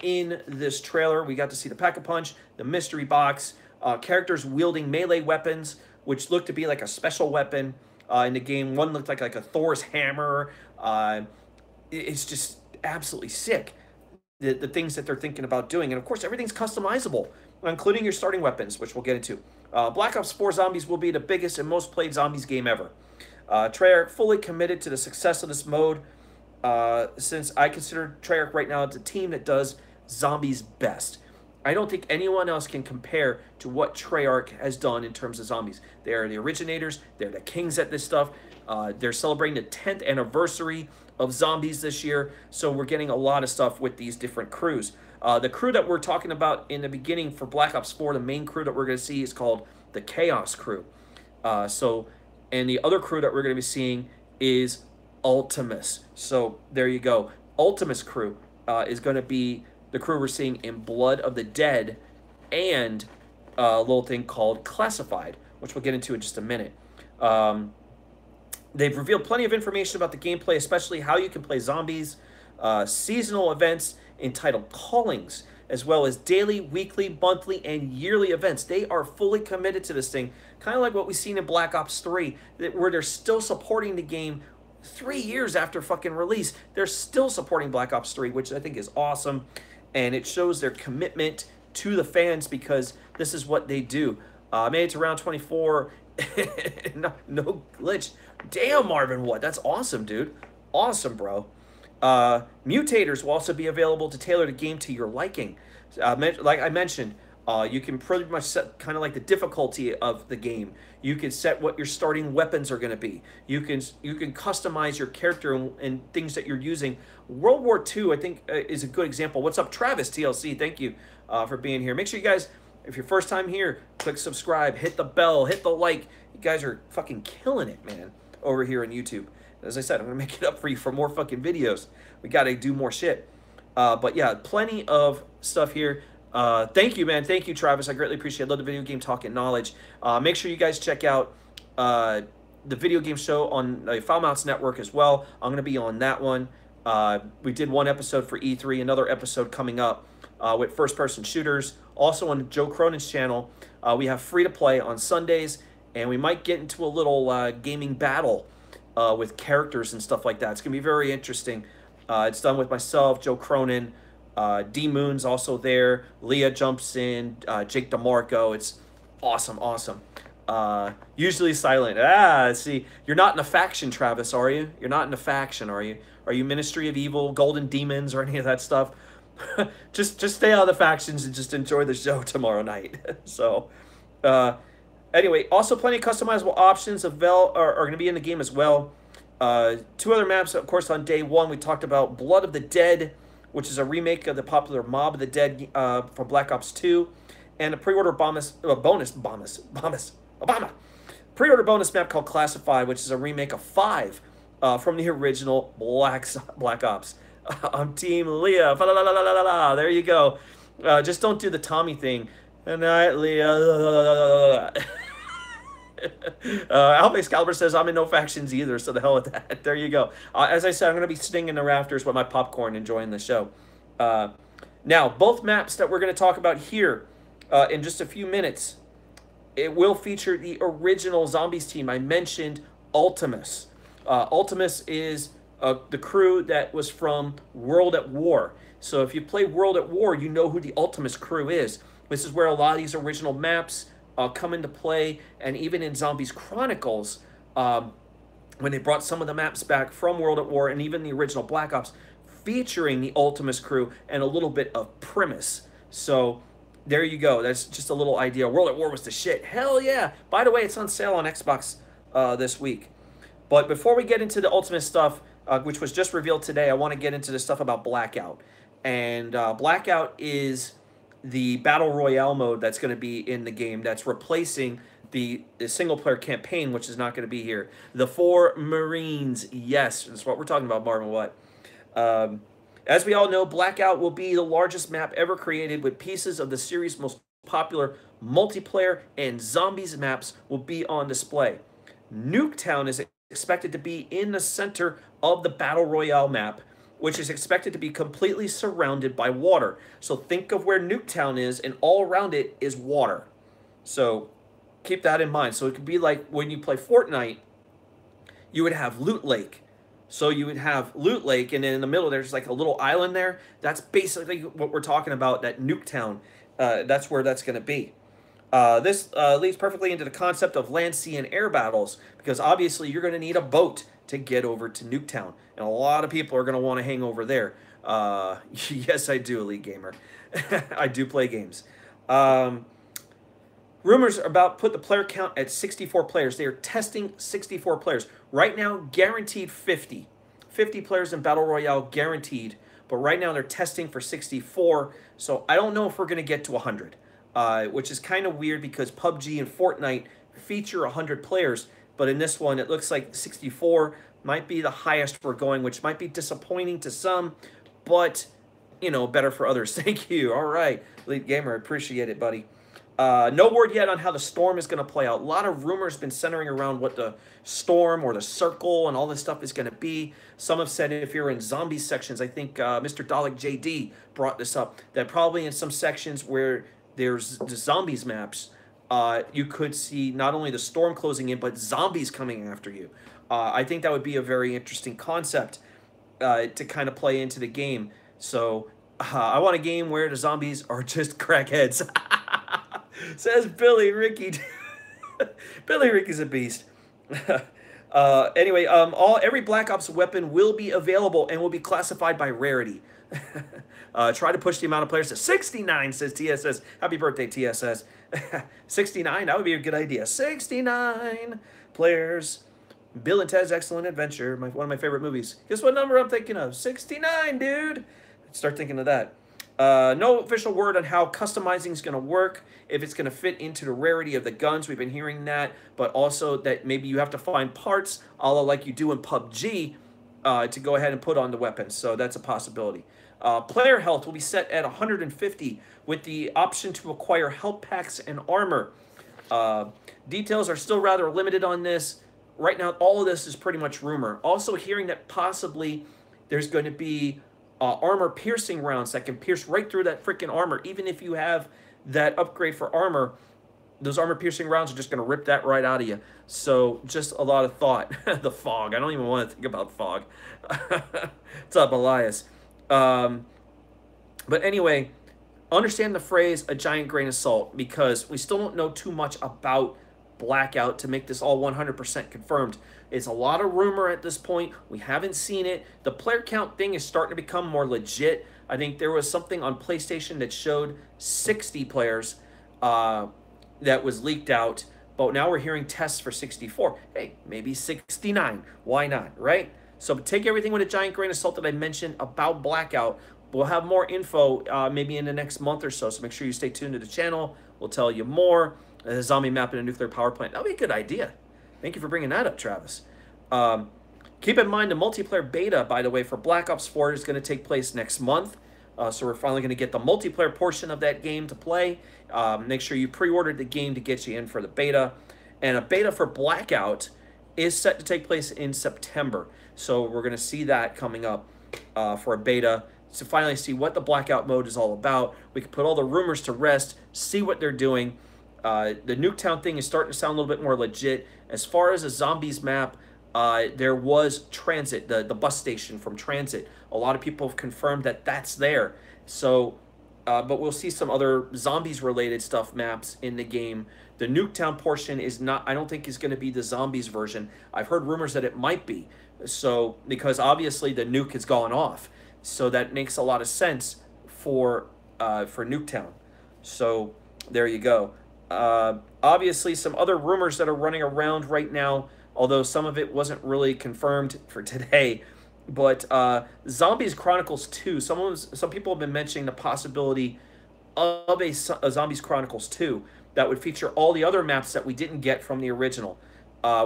S1: in this trailer. We got to see the Pack-a-Punch, the mystery box, characters wielding melee weapons, which looked to be like a special weapon in the game. One looked like a Thor's hammer. It's just absolutely sick, the things that they're thinking about doing. And, of course, everything's customizable, including your starting weapons, which we'll get into. Black Ops 4 Zombies will be the biggest and most played Zombies game ever. Treyarch fully committed to the success of this mode. Since I consider Treyarch right now as a team that does zombies best. I don't think anyone else can compare to what Treyarch has done in terms of zombies. They are the originators. They're the kings at this stuff. They're celebrating the 10th anniversary of zombies this year, so we're getting a lot of stuff with these different crews. The crew that we're talking about in the beginning for Black Ops 4, the main crew that we're going to see is called the Chaos Crew. And the other crew that we're going to be seeing is Ultimus. So there you go. Ultimus crew is going to be the crew we're seeing in Blood of the Dead and a little thing called Classified, which we'll get into in just a minute. They've revealed plenty of information about the gameplay, especially how you can play zombies, seasonal events entitled Callings, as well as daily, weekly, monthly, and yearly events. They are fully committed to this thing, kind of like what we've seen in Black Ops 3, where they're still supporting the game 3 years after fucking release. They're still supporting Black Ops 3, which I think is awesome. And it shows their commitment to the fans because this is what they do. Made it to round 24. no glitch. Damn, Marvin Wood. That's awesome, dude. Awesome, bro. Mutators will also be available to tailor the game to your liking. Like I mentioned, you can pretty much set kind of like the difficulty of the game. You can set what your starting weapons are going to be. You can customize your character and things that you're using. World War II, I think, is a good example. What's up, Travis TLC? Thank you for being here. Make sure you guys, if you're first time here, click subscribe, hit the bell, hit the like. You guys are fucking killing it, man, over here on YouTube. As I said, I'm going to make it up for you for more fucking videos. We got to do more shit. But yeah, plenty of stuff here. Thank you, man. Thank you, Travis. I greatly appreciate it. I love the video game talk and knowledge. Make sure you guys check out the video game show on the Foul Mounts Network as well. I'm going to be on that one. We did one episode for E3, another episode coming up with first-person shooters. Also on Joe Cronin's channel, we have free-to-play on Sundays, and we might get into a little gaming battle with characters and stuff like that. It's going to be very interesting. It's done with myself, Joe Cronin, D-Moon's also there, Leah jumps in, Jake DeMarco. It's awesome, awesome. Usually silent. See, you're not in a faction, Travis, are you? You're not in a faction, are you? Are you Ministry of Evil, Golden Demons, or any of that stuff? just stay out of the factions and just enjoy the show tomorrow night. So, anyway, also plenty of customizable options are going to be in the game as well. 2 other maps, of course, on day 1, we talked about Blood of the Dead, which is a remake of the popular Mob of the Dead from Black Ops 2, and a pre-order bonus pre-order bonus map called Classified, which is a remake of 5 from the original Black Ops. I'm Team Leah. There you go. Just don't do the Tommy thing. Good night, Leah. Alpha Excalibur says, I'm in no factions either, so the hell with that. There you go. As I said, I'm going to be sitting in the rafters with my popcorn enjoying the show. Now, both maps that we're going to talk about here in just a few minutes, it will feature the original Zombies team. I mentioned Ultimus. Ultimus is the crew that was from World at War. So if you play World at War, you know who the Ultimus crew is. This is where a lot of these original maps come into play, and even in Zombies Chronicles, when they brought some of the maps back from World at War and even the original Black Ops, featuring the Ultimus crew and a little bit of Primus. So there you go. That's just a little idea. World at War was the shit. Hell yeah. By the way, it's on sale on Xbox this week. But before we get into the Ultimate stuff, which was just revealed today, I want to get into the stuff about Blackout. And Blackout is the Battle Royale mode that's going to be in the game that's replacing the single-player campaign, which is not going to be here. The 4 Marines, yes, that's what we're talking about, Marvin. What? As we all know, Blackout will be the largest map ever created, with pieces of the series' most popular multiplayer and zombies maps will be on display. Nuketown is expected to be in the center of the Battle Royale map, which is expected to be completely surrounded by water. So think of where Nuketown is, and all around it is water. So keep that in mind. So it could be like when you play Fortnite, you would have Loot Lake. So you would have Loot Lake, and then in the middle there's like a little island there. That's basically what we're talking about, that Nuketown. That's where that's going to be. This leads perfectly into the concept of land, sea, and air battles, because obviously you're going to need a boat to get over to Nuketown, and a lot of people are going to want to hang over there. Yes, I do, Elite Gamer. I do play games. Rumors about put the player count at 64 players. They are testing 64 players. Right now, guaranteed 50. 50 players in Battle Royale, guaranteed. But right now, they're testing for 64. So I don't know if we're going to get to 100. Which is kind of weird because PUBG and Fortnite feature 100 players. But in this one, it looks like 64 might be the highest we're going, which might be disappointing to some. But, you know, better for others. Thank you. All right. Elite Gamer, appreciate it, buddy. No word yet on how the storm is going to play out. A lot of rumors been centering around what the storm or the circle and all this stuff is going to be. Some have said if you're in zombie sections, I think Mr. Dalek JD brought this up, that probably in some sections where there's the zombies maps, you could see not only the storm closing in, but zombies coming after you. I think that would be a very interesting concept to kind of play into the game. So I want a game where the zombies are just crackheads. Says Billy Ricky. Billy Ricky's a beast. Anyway, every Black Ops weapon will be available and will be classified by rarity. Try to push the amount of players to 69, says TSS. Happy birthday, TSS. 69, that would be a good idea. 69 players. Bill and Ted's Excellent Adventure, one of my favorite movies. Guess what number I'm thinking of? 69, dude. Start thinking of that. No official word on how customizing is going to work, if it's going to fit into the rarity of the guns. We've been hearing that, but also that maybe you have to find parts, a la like you do in PUBG, to go ahead and put on the weapons. So that's a possibility. Player health will be set at 150 with the option to acquire health packs and armor. Details are still rather limited on this. Right now, all of this is pretty much rumor. Also hearing that possibly there's going to be armor piercing rounds that can pierce right through that freaking armor. Even if you have that upgrade for armor, those armor piercing rounds are just going to rip that right out of you. So just a lot of thought. The fog. I don't even want to think about fog. What's up, Elias? But anyway, understand the phrase a giant grain of salt, because we still don't know too much about Blackout to make this all 100% confirmed. It's a lot of rumor at this point. We haven't seen it. The player count thing is starting to become more legit. I think there was something on PlayStation that showed 60 players that was leaked out, but now we're hearing tests for 64. Hey, maybe 69. Why not, right? So take everything with a giant grain of salt that I mentioned about Blackout. We'll have more info maybe in the next month or so, so make sure you stay tuned to the channel. We'll tell you more. A zombie map in a nuclear power plant. That would be a good idea. Thank you for bringing that up, Travis. Keep in mind the multiplayer beta, by the way, for Black Ops 4 is going to take place next month. So we're finally going to get the multiplayer portion of that game to play. Make sure you pre-ordered the game to get you in for the beta. And a beta for Blackout is set to take place in September. So we're going to see that coming up for a beta to finally see what the Blackout mode is all about. We can put all the rumors to rest, see what they're doing. The Nuketown thing is starting to sound a little bit more legit. As far as a zombies map, there was Transit, the bus station from Transit. A lot of people have confirmed that that's there. So, but we'll see some other zombies-related stuff maps in the game. The Nuketown portion is not, I don't think is going to be the zombies version. I've heard rumors that it might be. So, because obviously the nuke has gone off. So that makes a lot of sense for Nuketown. So, there you go. Obviously, some other rumors that are running around right now, although some of it wasn't really confirmed for today. But Zombies Chronicles 2, some people have been mentioning the possibility of a Zombies Chronicles 2 that would feature all the other maps that we didn't get from the original,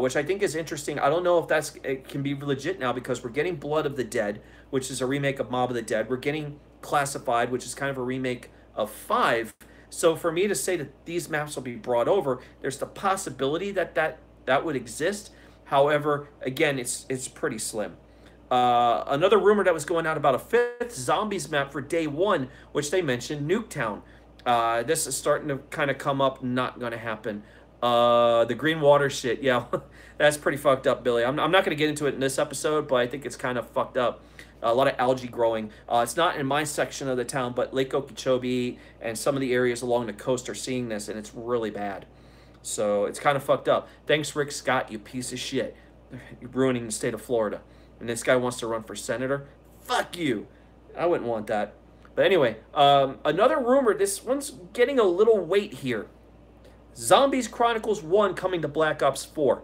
S1: which I think is interesting. I don't know if it can be legit now, because we're getting Blood of the Dead, which is a remake of Mob of the Dead. We're getting Classified, which is kind of a remake of 5. So for me to say that these maps will be brought over, there's the possibility that would exist. However, again, it's pretty slim. Another rumor that was going out about a 5th Zombies map for day 1, which they mentioned, Nuketown. This is starting to kind of come up, not going to happen. The green water shit, yeah, that's pretty fucked up, Billy. I'm not going to get into it in this episode, but I think it's kind of fucked up. A lot of algae growing. It's not in my section of the town, but Lake Okeechobee and some of the areas along the coast are seeing this, and it's really bad. So it's kind of fucked up. Thanks, Rick Scott, you piece of shit. You're ruining the state of Florida. And this guy wants to run for senator? Fuck you. I wouldn't want that. But anyway, another rumor, this one's getting a little weight here. Zombies Chronicles 1 coming to Black Ops 4.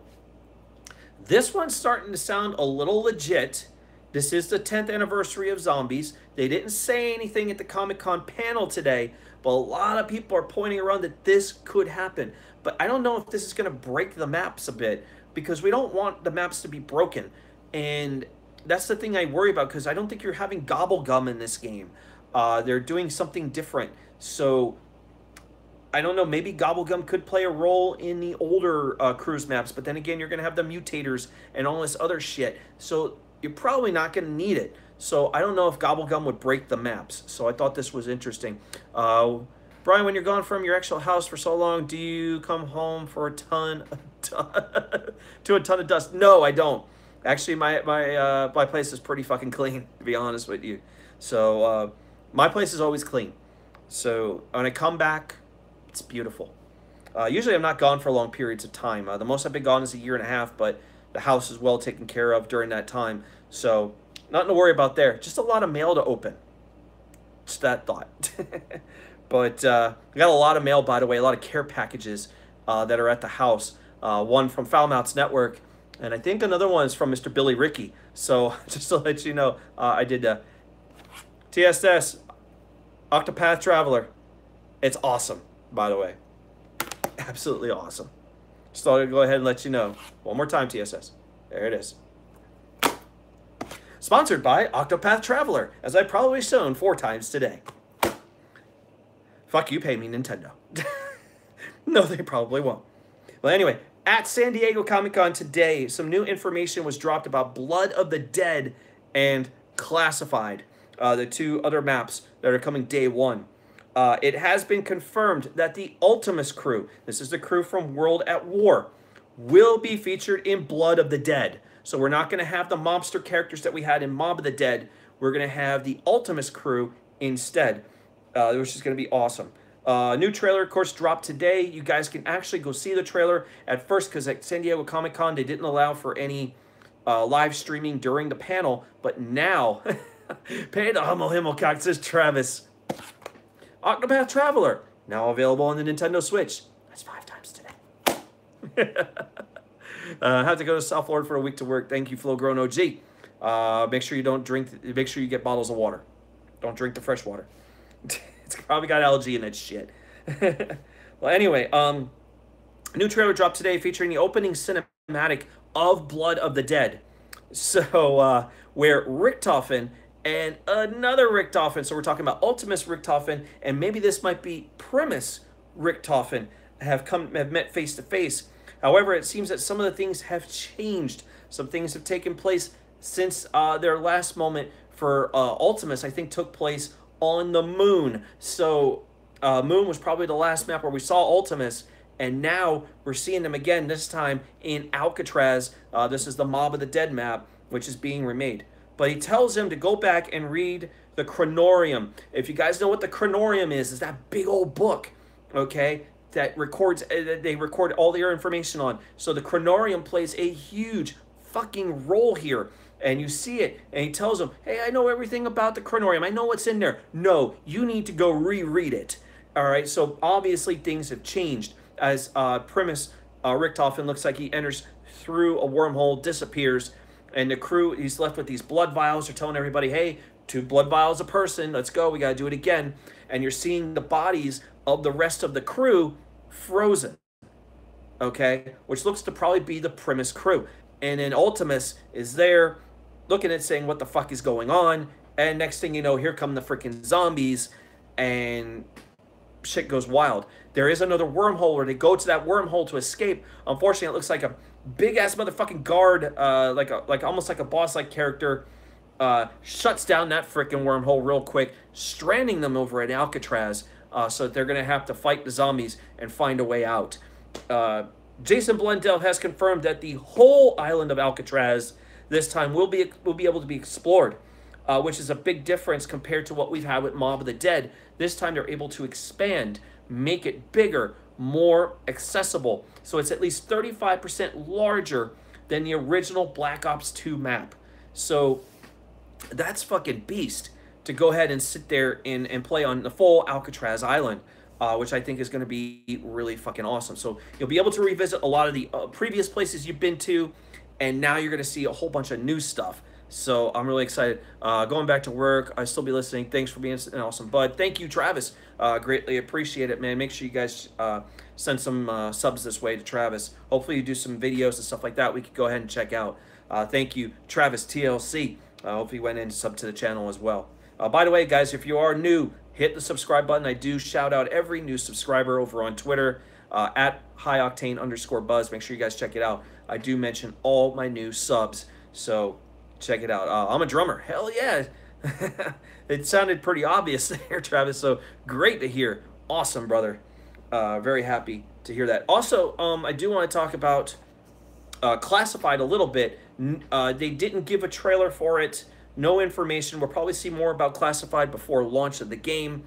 S1: This one's starting to sound a little legit. This is the 10th anniversary of Zombies. They didn't say anything at the Comic-Con panel today, but a lot of people are pointing around that this could happen. But I don't know if this is going to break the maps a bit, because we don't want the maps to be broken. And that's the thing I worry about, because I don't think you're having Gobblegum in this game. They're doing something different. So, I don't know, maybe Gobblegum could play a role in the older cruise maps, but then again, you're going to have the mutators and all this other shit. So, you're probably not going to need it. So, I don't know if Gobblegum would break the maps. So, I thought this was interesting. Brian, when you're gone from your actual house for so long, do you come home for a ton of dust? No, I don't. Actually, my place is pretty fucking clean, to be honest with you. So, my place is always clean. So, when I come back, it's beautiful. Usually, I'm not gone for long periods of time. The most I've been gone is a year and a half, but the house is well taken care of during that time. So, nothing to worry about there. Just a lot of mail to open. Just that thought. But I got a lot of mail, by the way, a lot of care packages that are at the house. One from Foulmouth's Network, and I think another one is from Mr. Billy Ricky. So just to let you know, I did TSS, Octopath Traveler. It's awesome, by the way. Absolutely awesome. Just thought I'd go ahead and let you know. One more time, TSS. There it is. Sponsored by Octopath Traveler, as I've probably shown 4 times today. Fuck you, pay me, Nintendo. No, they probably won't. Well, anyway, at San Diego Comic-Con today, some new information was dropped about Blood of the Dead and Classified, the 2 other maps that are coming day 1. It has been confirmed that the Ultimus crew, this is the crew from World at War, will be featured in Blood of the Dead. So we're not going to have the mobster characters that we had in Mob of the Dead. We're going to have the Ultimus crew instead. Which is going to be awesome. New trailer, of course, dropped today. You guys can actually go see the trailer at first, because at San Diego Comic-Con, they didn't allow for any live streaming during the panel. But now, pay the Himmelgod, says Travis. Octopath Traveler, now available on the Nintendo Switch. That's 5 times today. Have to go to South Florida for a week to work. Thank you, Flo Grown OG. Make sure you don't drink, make sure you get bottles of water. Don't drink the fresh water. It's probably got algae in that shit. Well, anyway, new trailer dropped today featuring the opening cinematic of Blood of the Dead. So, where Richtofen and another Richtofen, so we're talking about Ultimus Richtofen, and maybe this might be Primus Richtofen, have met face to face. However, it seems that some of the things have changed. Some things have taken place since their last moment for Ultimus, I think, took place on the moon. So Moon was probably the last map where we saw Ultimus, And now we're seeing them again, this time in Alcatraz. This is the Mob of the Dead map, which is being remade. But he tells him to go back and read the Chronorium. If you guys know what the Chronorium is that big old book, okay, that records, they record all their information on. So the Chronorium plays a huge fucking role here. And you see it, and he tells him, hey, I know everything about the Chronorium. I know what's in there. No, you need to go reread it. All right, so obviously things have changed as Primus Richtofen looks like he enters through a wormhole, disappears, and the crew, he's left with these blood vials. They're telling everybody, hey, 2 blood vials a person. Let's go. We got to do it again. And you're seeing the bodies of the rest of the crew frozen, okay, which looks to probably be the Primus crew. And then Ultimus is there looking at saying, what the fuck is going on? And next thing you know, here come the freaking zombies, and shit goes wild. There is another wormhole where they go to that wormhole to escape. Unfortunately, it looks like a big-ass motherfucking guard, like almost like a boss-like character, shuts down that freaking wormhole real quick, stranding them over at Alcatraz, so that they're going to have to fight the zombies and find a way out. Jason Blundell has confirmed that the whole island of Alcatraz this time will be able to be explored, which is a big difference compared to what we've had with Mob of the Dead. This time they're able to expand, make it bigger, more accessible. So it's at least 35% larger than the original Black Ops 2 map. So that's fucking beast to go ahead and sit there and play on the full Alcatraz island. Which I think is going to be really fucking awesome. So you'll be able to revisit a lot of the previous places you've been to, and now you're going to see a whole bunch of new stuff. So I'm really excited. Going back to work, I'll still be listening. Thanks for being an awesome bud. Thank you, Travis. Greatly appreciate it, man. Make sure you guys send some subs this way to Travis. Hopefully you do some videos and stuff like that we could go ahead and check out. Thank you, Travis TLC. Hopefully you went in and sub to the channel as well. By the way, guys, if you are new, hit the subscribe button. I do shout out every new subscriber over on Twitter, at highoctane_buzz. Make sure you guys check it out. I do mention all my new subs, so check it out. I'm a drummer. Hell yeah. It sounded pretty obvious there, Travis, so great to hear. Awesome, brother. Very happy to hear that. Also, I do want to talk about Classified a little bit. They didn't give a trailer for it. No information. We'll probably see more about Classified before launch of the game.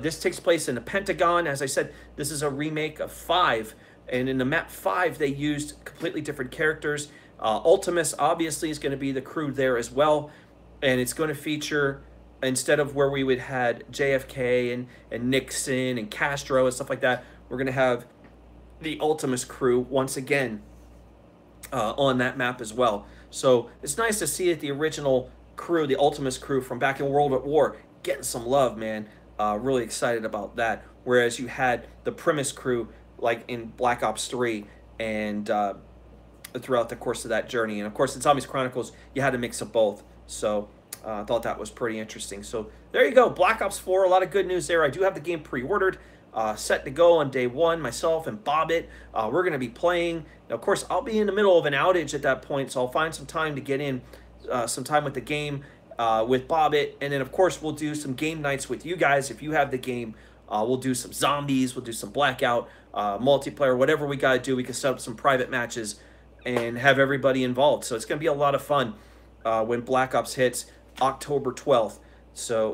S1: This takes place in the Pentagon. As I said, this is a remake of 5. And in the map 5, they used completely different characters. Ultimus, obviously, is going to be the crew there as well. And it's going to feature, instead of where we would had JFK and Nixon and Castro and stuff like that, we're going to have the Ultimus crew once again on that map as well. So it's nice to see that the original crew, the Ultimus crew from back in World at War, getting some love, man. Really excited about that. Whereas you had the Primus crew like in Black Ops 3 and throughout the course of that journey. And of course in Zombies Chronicles, you had a mix of both. So I thought that was pretty interesting. So there you go, Black Ops 4, a lot of good news there. I do have the game pre-ordered, set to go on day 1, myself and Bobbit. We're going to be playing. Now, of course, I'll be in the middle of an outage at that point, so I'll find some time to get in some time with the game with Bobbit. And then, of course, we'll do some game nights with you guys. If you have the game, we'll do some zombies, we'll do some Blackout, multiplayer, whatever we got to do. We can set up some private matches and have everybody involved. So it's going to be a lot of fun when Black Ops hits October 12th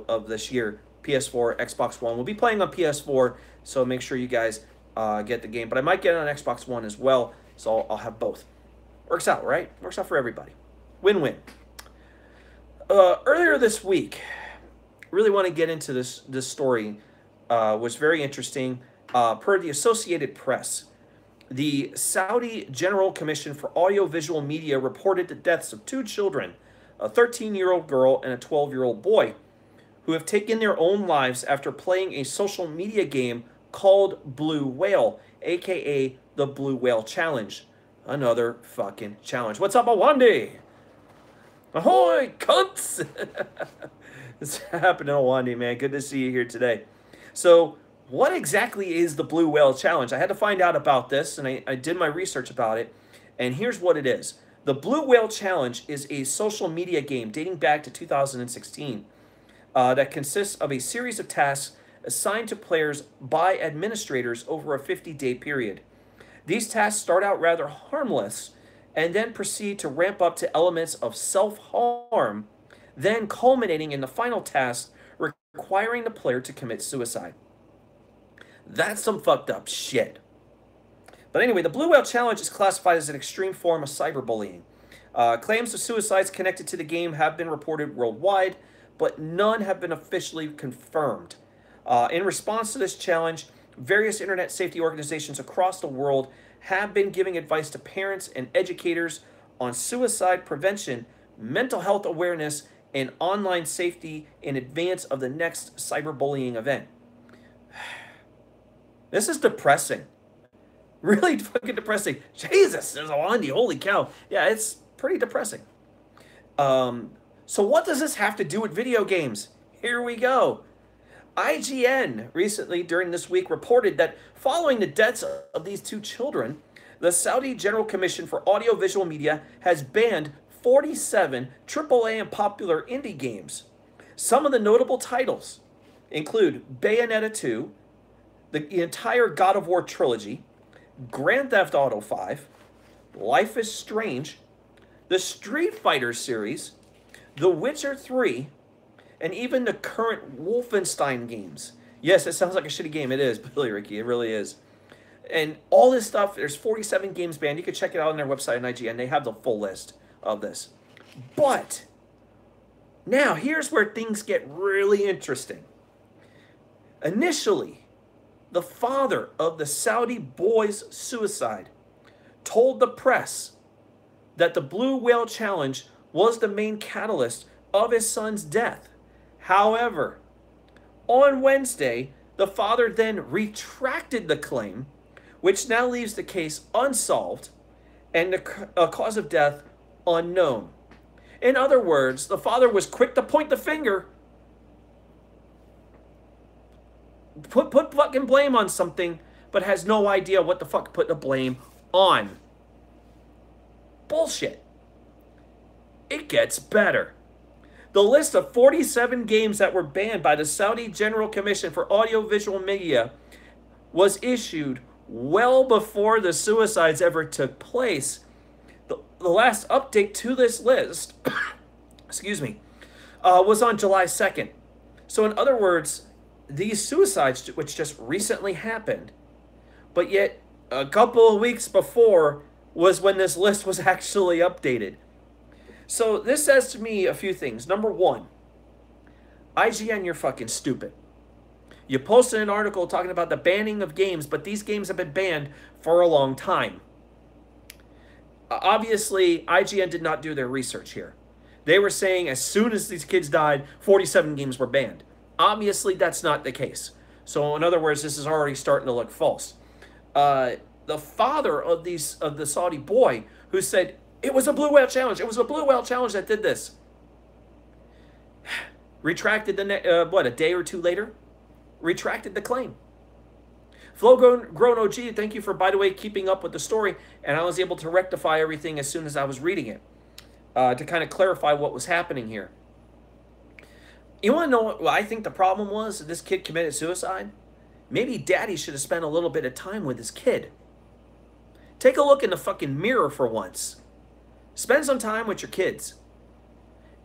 S1: of this year. PS4, Xbox One. We'll be playing on PS4, so make sure you guys get the game. But I might get it on Xbox One as well, so I'll have both. Works out, right? Works out for everybody. Win-win. Earlier this week, really want to get into this story. Was very interesting. Per the Associated Press, the Saudi General Commission for Audiovisual Media reported the deaths of 2 children, a 13-year-old girl and a 12-year-old boy, who have taken their own lives after playing a social media game called Blue Whale, a.k.a. the Blue Whale Challenge. Another fucking challenge. What's up, Awandi? Ahoy, cunts! It's happening, Awandi, man. Good to see you here today. So, what exactly is the Blue Whale Challenge? I had to find out about this, and I did my research about it, and here's what it is. The Blue Whale Challenge is a social media game dating back to 2016 that consists of a series of tasks assigned to players by administrators over a 50-day period. These tasks start out rather harmless and then proceed to ramp up to elements of self-harm, then culminating in the final task requiring the player to commit suicide. That's some fucked up shit. But anyway, the Blue Whale Challenge is classified as an extreme form of cyberbullying. Claims of suicides connected to the game have been reported worldwide, but none have been officially confirmed. In response to this challenge, various internet safety organizations across the world have been giving advice to parents and educators on suicide prevention, mental health awareness, and online safety in advance of the next cyberbullying event. This is depressing. Really fucking depressing. Jesus, there's a Wandy, holy cow. Yeah, it's pretty depressing. So what does this have to do with video games? Here we go. IGN recently, during this week, reported that following the deaths of these two children, the Saudi General Commission for Audiovisual Media has banned 47 AAA and popular indie games. Some of the notable titles include Bayonetta 2, the entire God of War trilogy, Grand Theft Auto 5, Life is Strange, the Street Fighter series, The Witcher 3, and even the current Wolfenstein games. Yes, it sounds like a shitty game. It is, Billy Ricky. It really is. And all this stuff, there's 47 games banned. You can check it out on their website on IGN. They have the full list of this. But now, here's where things get really interesting. Initially, the father of the Saudi boy's suicide told the press that the Blue Whale Challenge was the main catalyst of his son's death. However, on Wednesday, the father then retracted the claim, which now leaves the case unsolved and the cause of death unknown. In other words, the father was quick to point the finger, put fucking blame on something, but has no idea what the fuck to put the blame on. Bullshit. It gets better. The list of 47 games that were banned by the Saudi General Commission for Audiovisual Media was issued well before the suicides ever took place. The last update to this list, excuse me, was on July 2nd. So in other words, these suicides, which just recently happened, but yet a couple of weeks before was when this list was actually updated. So this says to me a few things. Number one, IGN, you're fucking stupid. You posted an article talking about the banning of games, but these games have been banned for a long time. Obviously, IGN did not do their research here. They were saying as soon as these kids died, 47 games were banned. Obviously, that's not the case. So in other words, this is already starting to look false. The father of the Saudi boy who said, it was a Blue Whale Challenge. It was a Blue Whale Challenge that did this. Retracted a day or two later? Retracted the claim. Flow Grown OG, thank you for, by the way, keeping up with the story. And I was able to rectify everything as soon as I was reading it. To kind of clarify what was happening here. You want to know what I think the problem was? This kid committed suicide? Maybe daddy should have spent a little bit of time with his kid. Take a look in the fucking mirror for once. Spend some time with your kids.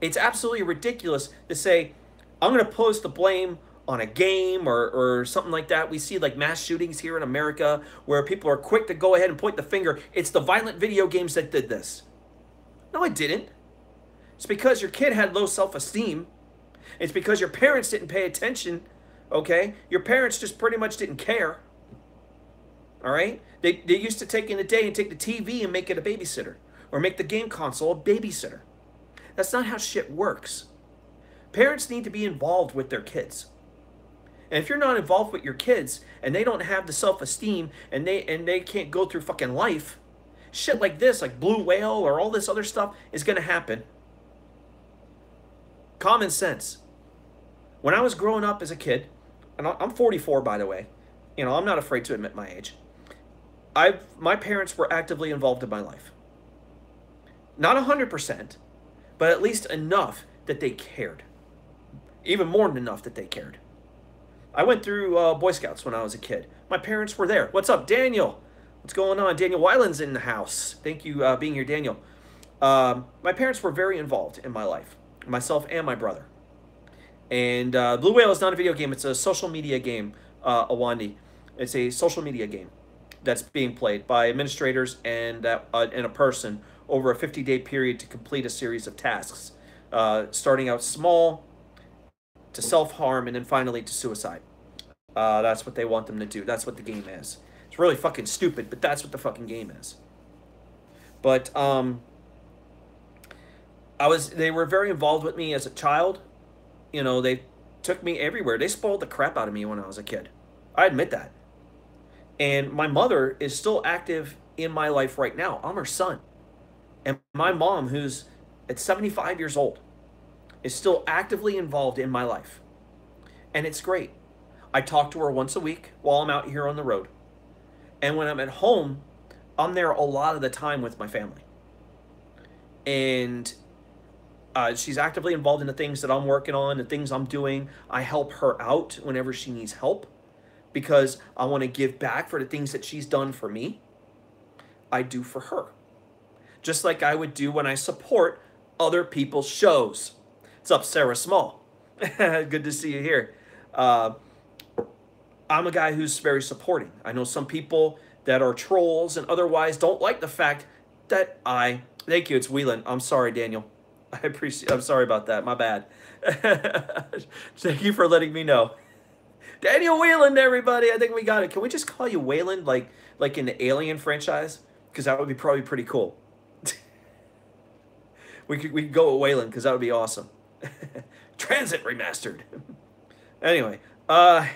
S1: It's absolutely ridiculous to say, I'm going to post the blame on a game or something like that. We see like mass shootings here in America where people are quick to go ahead and point the finger. It's the violent video games that did this. No, it didn't. It's because your kid had low self-esteem. It's because your parents didn't pay attention, okay? Your parents just pretty much didn't care, all right? They used to take in a day and take the TV and make it a babysitter or make the game console a babysitter. That's not how shit works. Parents need to be involved with their kids. And if you're not involved with your kids and they don't have the self-esteem and they can't go through fucking life, shit like this, like Blue Whale or all this other stuff is going to happen. Common sense. When I was growing up as a kid, and I'm 44 by the way, you know, I'm not afraid to admit my age. My parents were actively involved in my life. Not 100%, but at least enough that they cared. Even more than enough that they cared. I went through Boy Scouts when I was a kid. My parents were there. What's up, Daniel? What's going on? Daniel Weiland's in the house. Thank you being here, Daniel. My parents were very involved in my life, myself and my brother. And Blue Whale is not a video game. It's a social media game, Awandi. It's a social media game that's being played by administrators and a person over a 50-day period to complete a series of tasks, starting out small to self-harm and then finally to suicide. That's what they want them to do. That's what the game is. It's really fucking stupid, but that's what the fucking game is. But they were very involved with me as a child. You know, they took me everywhere. They spoiled the crap out of me when I was a kid. I admit that. And my mother is still active in my life right now. I'm her son. And my mom, who's at 75 years old, is still actively involved in my life. And it's great. I talk to her once a week while I'm out here on the road. And when I'm at home, I'm there a lot of the time with my family. And she's actively involved in the things that I'm working on, the things I'm doing. I help her out whenever she needs help because I want to give back for the things that she's done for me. I do for her. Just like I would do when I support other people's shows. What's up, Sarah Small? Good to see you here. I'm a guy who's very supporting. I know some people that are trolls and otherwise don't like the fact that thank you, it's Whelan. I'm sorry, Daniel. I'm sorry about that. My bad. Thank you for letting me know. Daniel Whelan, everybody. I think we got it. Can we just call you Whelan like in the Alien franchise? Because that would be probably pretty cool. we could go with Whelan because that would be awesome. Transit remastered. Anyway, the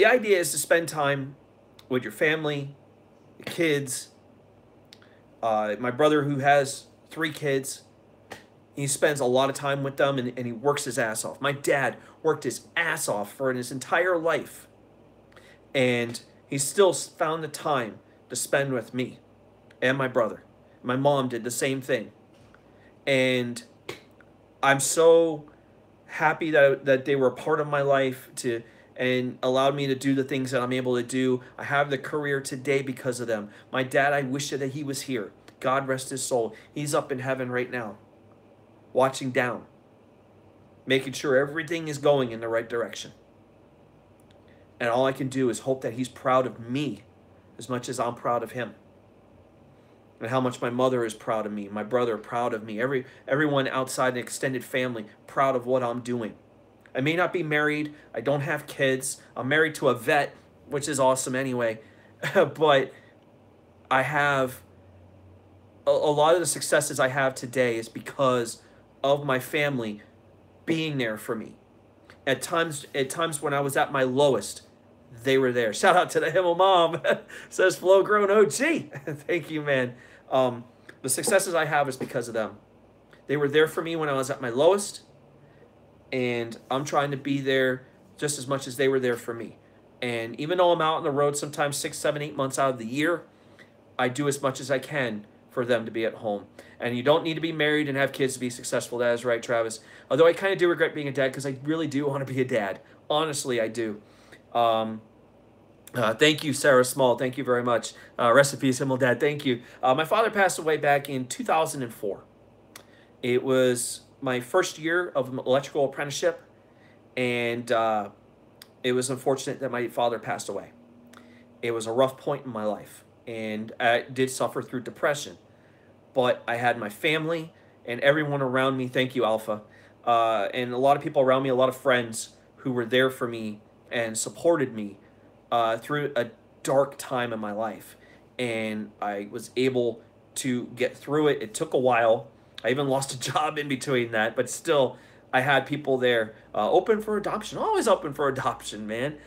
S1: idea is to spend time with your family, your kids. My brother, who has 3 kids, he spends a lot of time with them and he works his ass off. My dad worked his ass off for his entire life. And he still found the time to spend with me and my brother. My mom did the same thing. And I'm so happy that they were a part of my life and allowed me to do the things that I'm able to do. I have the career today because of them. My dad, I wish that he was here. God rest his soul. He's up in heaven right now, watching down, making sure everything is going in the right direction. And all I can do is hope that he's proud of me as much as I'm proud of him. And how much my mother is proud of me, my brother proud of me, everyone outside the extended family proud of what I'm doing. I may not be married. I don't have kids. I'm married to a vet, which is awesome anyway. But I have a lot of the successes I have today is because of my family being there for me. At times when I was at my lowest, they were there. Shout out to the Himmel Mom, says Flow Grown OG. Thank you, man. The successes I have is because of them. They were there for me when I was at my lowest, and I'm trying to be there just as much as they were there for me. And even though I'm out on the road sometimes 6, 7, 8 months out of the year, I do as much as I can for them to be at home. And you don't need to be married and have kids to be successful. That is right, Travis. Although I kind of do regret being a dad because I really do want to be a dad. Honestly, I do. Thank you, Sarah Small. Thank you very much. Rest in peace, Himmelgod. Thank you. My father passed away back in 2004. It was my first year of electrical apprenticeship, and it was unfortunate that my father passed away. It was a rough point in my life, and I did suffer through depression. But I had my family and everyone around me. Thank you, Alpha. And a lot of people around me, a lot of friends who were there for me and supported me through a dark time in my life. And I was able to get through it. It took a while. I even lost a job in between that, but still I had people there open for adoption. Always open for adoption, man.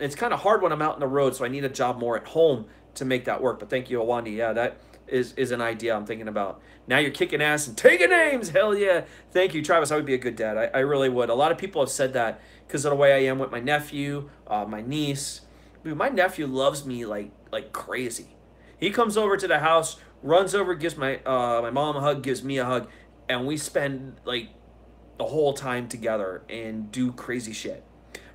S1: It's kind of hard when I'm out on the road, so I need a job more at home to make that work. But thank you, Awandi. Yeah, that is an idea I'm thinking about. Now you're kicking ass and taking names. Hell yeah. Thank you, Travis. I would be a good dad. I really would. A lot of people have said that because of the way I am with my nephew, my niece. Dude, my nephew loves me like crazy. He comes over to the house, runs over, gives my mom a hug, gives me a hug, and we spend like the whole time together and do crazy shit.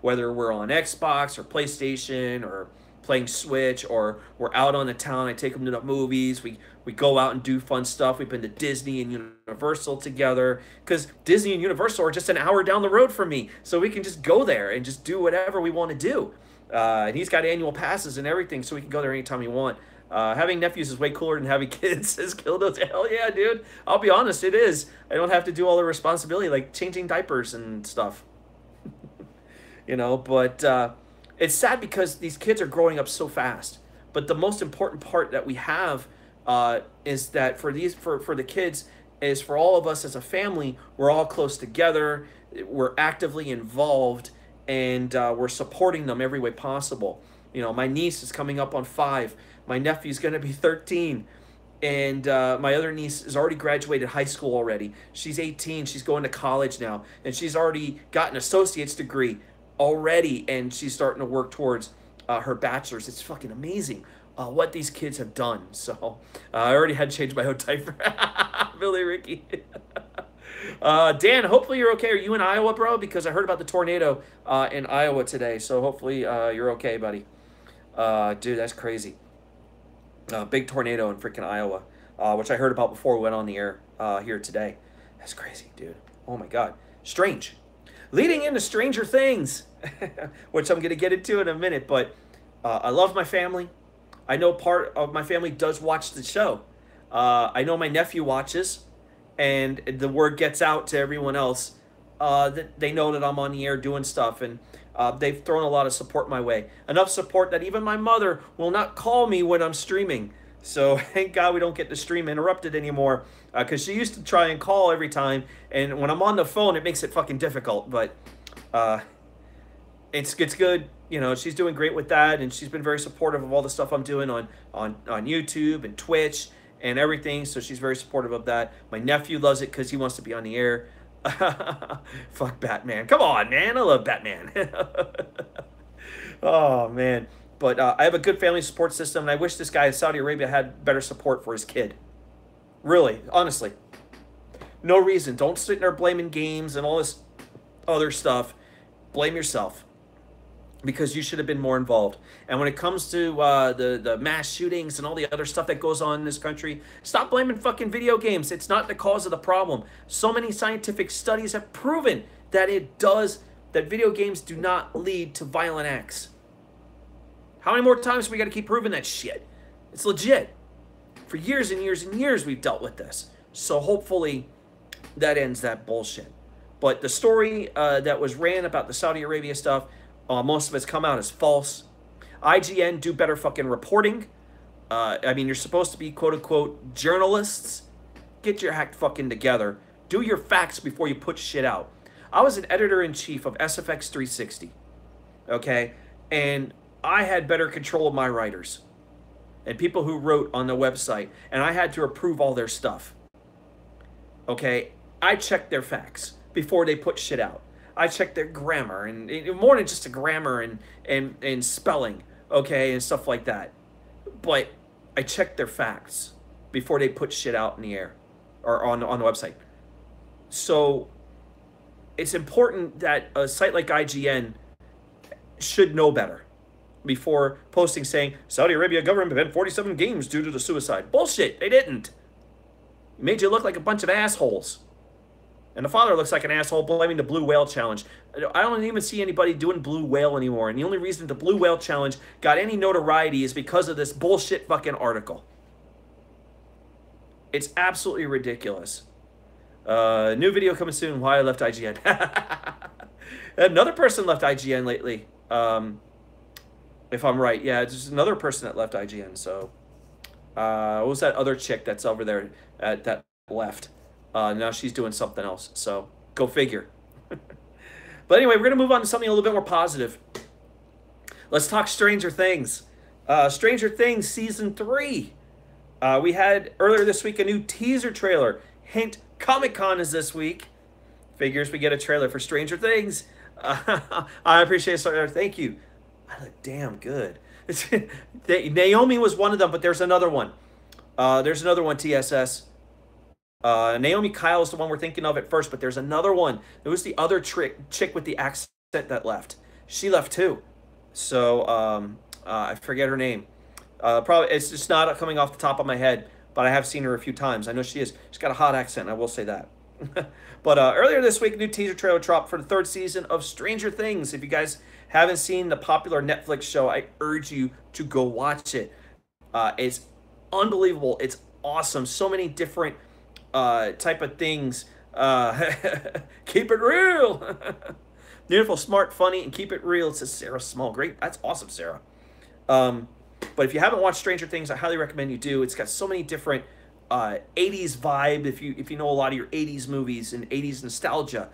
S1: whether we're on Xbox or PlayStation or playing Switch, or we're out on the town. I take them to the movies. We go out and do fun stuff. We've been to Disney and Universal together, because Disney and Universal are just an hour down the road from me, so we can just go there and just do whatever we want to do. And he's got annual passes and everything, so we can go there anytime we want. Having nephews is way cooler than having kids, says Kildos. Hell yeah, dude. I'll be honest, it is. I don't have to do all the responsibility, like changing diapers and stuff. You know, but it's sad because these kids are growing up so fast. But the most important part that we have is that for the kids, is for all of us as a family, we're all close together, we're actively involved, and we're supporting them every way possible. You know, my niece is coming up on 5. My nephew's going to be 13. And my other niece has already graduated high school already. She's 18. She's going to college now. And she's already got an associate's degree already. And she's starting to work towards her bachelor's. It's fucking amazing what these kids have done. So I already had to change my own diaper. Billy Ricky. Dan, hopefully you're okay. Are you in Iowa, bro? Because I heard about the tornado in Iowa today. So hopefully you're okay, buddy. Dude, that's crazy. Big tornado in freaking Iowa, which I heard about before we went on the air here today. That's crazy, dude. Oh my God. Strange. Leading into Stranger Things, which I'm going to get into in a minute, but I love my family. I know part of my family does watch the show. I know my nephew watches, and the word gets out to everyone else that they know that I'm on the air doing stuff, and they've thrown a lot of support my way. Enough support that even my mother will not call me when I'm streaming. So thank God we don't get the stream interrupted anymore, because she used to try and call every time, and when I'm on the phone, it makes it fucking difficult. But it's good. You know, she's doing great with that, and she's been very supportive of all the stuff I'm doing on YouTube and Twitch and everything. So she's very supportive of that. My nephew loves it because he wants to be on the air. Fuck Batman. Come on, man. I love Batman. Oh, man. But I have a good family support system, and I wish this guy in Saudi Arabia had better support for his kid. Really, honestly. No reason. Don't sit there blaming games and all this other stuff. Blame yourself, because you should have been more involved. And when it comes to the mass shootings and all the other stuff that goes on in this country, stop blaming fucking video games. It's not the cause of the problem. So many scientific studies have proven that that video games do not lead to violent acts. How many more times we got to keep proving that shit? It's legit. For years and years and years we've dealt with this. So hopefully that ends that bullshit. But the story that was ran about the Saudi Arabia stuff, most of it's come out as false. IGN, do better fucking reporting. I mean, you're supposed to be quote-unquote journalists. Get your act fucking together. Do your facts before you put shit out. I was an editor-in-chief of SFX 360. Okay? And I had better control of my writers and people who wrote on the website. And I had to approve all their stuff. Okay? I checked their facts before they put shit out. I checked their grammar, and more than just a grammar and spelling, okay, and stuff like that. But I checked their facts before they put shit out in the air or on the website. So it's important that a site like IGN should know better before posting saying, Saudi Arabia government banned 47 games due to the suicide. Bullshit, they didn't. It made you look like a bunch of assholes. And the father looks like an asshole blaming the Blue Whale Challenge. I don't even see anybody doing Blue Whale anymore. And the only reason the Blue Whale Challenge got any notoriety is because of this bullshit fucking article. It's absolutely ridiculous. New video coming soon. Why I left IGN. Another person left IGN lately. If I'm right. Yeah, there's another person that left IGN. So, what was that other chick that's over there that left? Now she's doing something else, so go figure. But anyway, we're going to move on to something a little bit more positive. Let's talk Stranger Things. Stranger Things Season 3. We had earlier this week a new teaser trailer. Hint, Comic-Con is this week. Figures we get a trailer for Stranger Things. I appreciate it. Thank you. I look damn good. Naomi was one of them, but there's another one. There's another one, TSS. Naomi Kyle is the one we're thinking of at first, but there's another one. It was the other chick with the accent that left. she left too. So I forget her name. Probably it's just not coming off the top of my head, but I have seen her a few times. I know she is. She's got a hot accent. I will say that. But earlier this week, a new teaser trailer dropped for the third season of Stranger Things. If you guys haven't seen the popular Netflix show, I urge you to go watch it. It's unbelievable. It's awesome. So many different type of things. Keep it real. Beautiful, smart, funny, and keep it real. It says Sarah Small. Great. That's awesome, Sarah. But if you haven't watched Stranger Things, I highly recommend you do. It's got so many different 80s vibe. If you know a lot of your 80s movies and 80s nostalgia,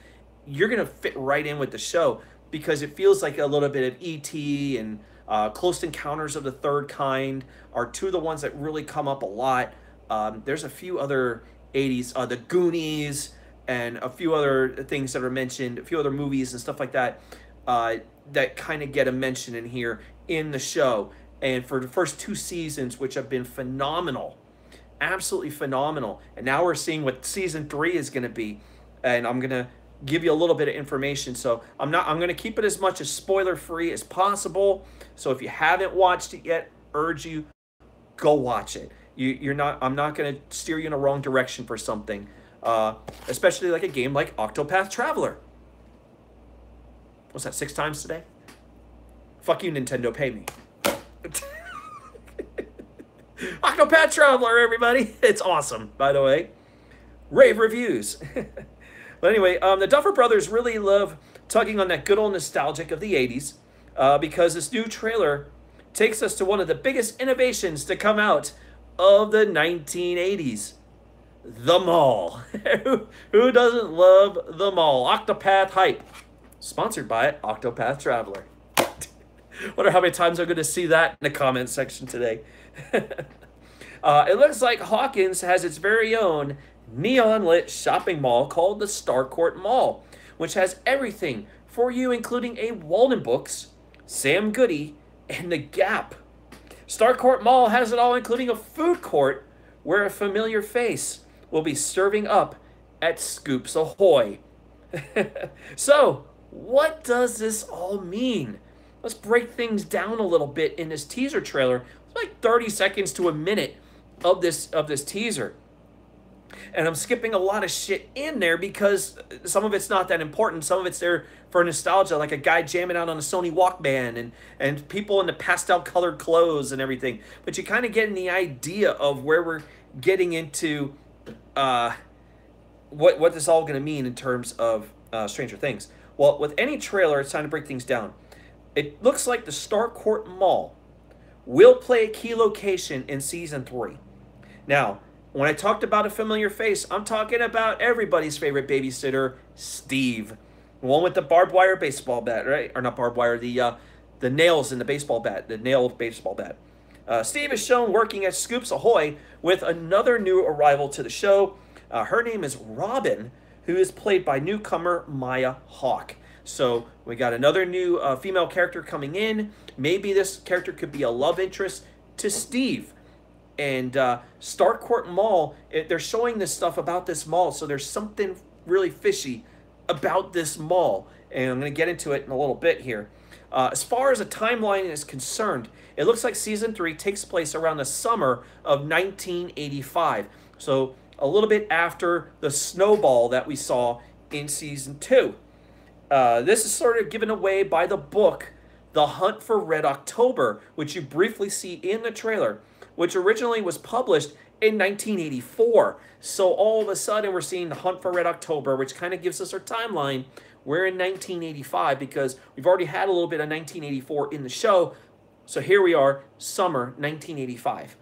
S1: you're going to fit right in with the show because it feels like a little bit of E.T. and Close Encounters of the Third Kind are two of the ones that really come up a lot. There's a few other 80s, the Goonies, and a few other things that are mentioned, a few other movies and stuff like that, that kind of get a mention in here in the show. And for the first 2 seasons, which have been phenomenal, absolutely phenomenal. And now we're seeing what season 3 is going to be. And I'm going to give you a little bit of information. So I'm going to keep it as much as spoiler free as possible. So if you haven't watched it yet, urge you, go watch it. I'm not going to steer you in a wrong direction for something. Especially like a game like Octopath Traveler. What's that, 6 times today? Fuck you, Nintendo, pay me. Octopath Traveler, everybody. It's awesome, by the way. Rave reviews. But anyway, the Duffer Brothers really love tugging on that good old nostalgic of the 80s because this new trailer takes us to one of the biggest innovations to come out of the 1980s. The Mall. Who doesn't love the Mall? Octopath Hype. Sponsored by Octopath Traveler. Wonder how many times I'm going to see that in the comment section today. It looks like Hawkins has its very own neon-lit shopping mall called the Starcourt Mall, which has everything for you, including a Walden Books, Sam Goody, and The Gap. Starcourt Mall has it all, including a food court where a familiar face will be serving up at Scoops Ahoy. So, what does this all mean? Let's break things down a little bit in this teaser trailer. It's like 30 seconds to a minute of this teaser. And I'm skipping a lot of shit in there because some of it's not that important. Some of it's there for nostalgia, like a guy jamming out on a Sony Walkman and people in the pastel colored clothes and everything. But you kind of get the idea of where we're getting into what this is all going to mean in terms of Stranger Things. Well, with any trailer, it's time to break things down. It looks like the Starcourt Mall will play a key location in Season 3. Now, when I talked about a familiar face, I'm talking about everybody's favorite babysitter, Steve. The one with the barbed wire baseball bat, right? Or not barbed wire, the nails in the baseball bat, the nailed baseball bat. Steve is shown working at Scoops Ahoy with another new arrival to the show. Her name is Robin, who is played by newcomer Maya Hawke. So we got another new female character coming in. Maybe this character could be a love interest to Steve. And Starcourt Mall, they're showing this stuff about this mall, so there's something really fishy about this mall. And I'm going to get into it in a little bit here. As far as a timeline is concerned, it looks like Season 3 takes place around the summer of 1985. So a little bit after the snowball that we saw in Season 2. This is sort of given away by the book, The Hunt for Red October, which you briefly see in the trailer, which originally was published in 1984. So all of a sudden we're seeing The Hunt for Red October, which kind of gives us our timeline. We're in 1985 because we've already had a little bit of 1984 in the show. So here we are, summer 1985.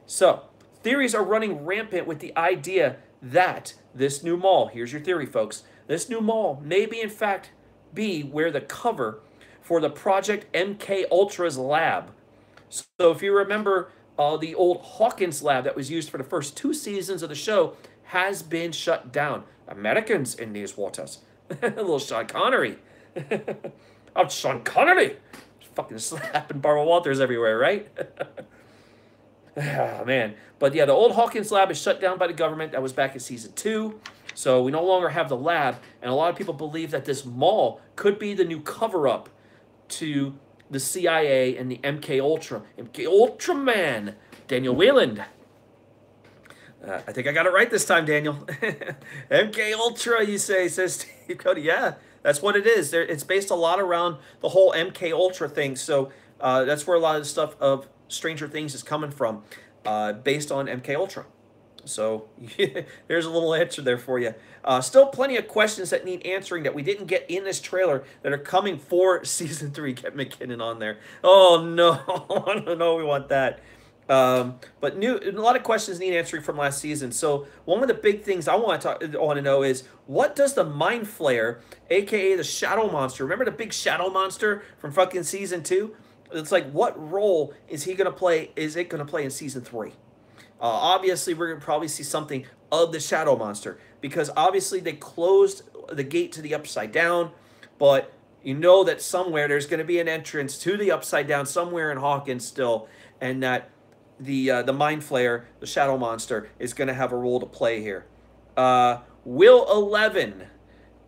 S1: So theories are running rampant with the idea that this new mall, here's your theory, folks, this new mall may be in fact be where the cover for the Project MK Ultra's lab. So if you remember, the old Hawkins lab that was used for the first 2 seasons of the show has been shut down. Americans in these waters. A little Sean Connery. I'm Sean Connery. Fucking slapping Barbara Walters everywhere, right? Oh, man. But yeah, the old Hawkins lab is shut down by the government. That was back in Season 2. So we no longer have the lab. And a lot of people believe that this mall could be the new cover-up to the CIA and the MK Ultra. MK Ultra man, Daniel Whelan. I think I got it right this time, Daniel. MK Ultra, you say, says Steve Cody. Yeah, that's what it is. It's based a lot around the whole MK Ultra thing. So that's where a lot of the stuff of Stranger Things is coming from, based on MK Ultra. So there's a little answer there for you. Still plenty of questions that need answering that we didn't get in this trailer that are coming for season 3. Get McKinnon on there. Oh no, no, we want that. But a lot of questions need answering from last season. So one of the big things I want to know is, what does the Mind Flayer, aka the Shadow Monster, remember the big Shadow Monster from fucking season 2? It's like, what role is he gonna play? Is it gonna play in season 3? Obviously, we're going to probably see something of the Shadow Monster, because obviously they closed the gate to the Upside Down, but you know that somewhere there's going to be an entrance to the Upside Down somewhere in Hawkins still, and that the Mind Flayer, the Shadow Monster, is going to have a role to play here. Will 11,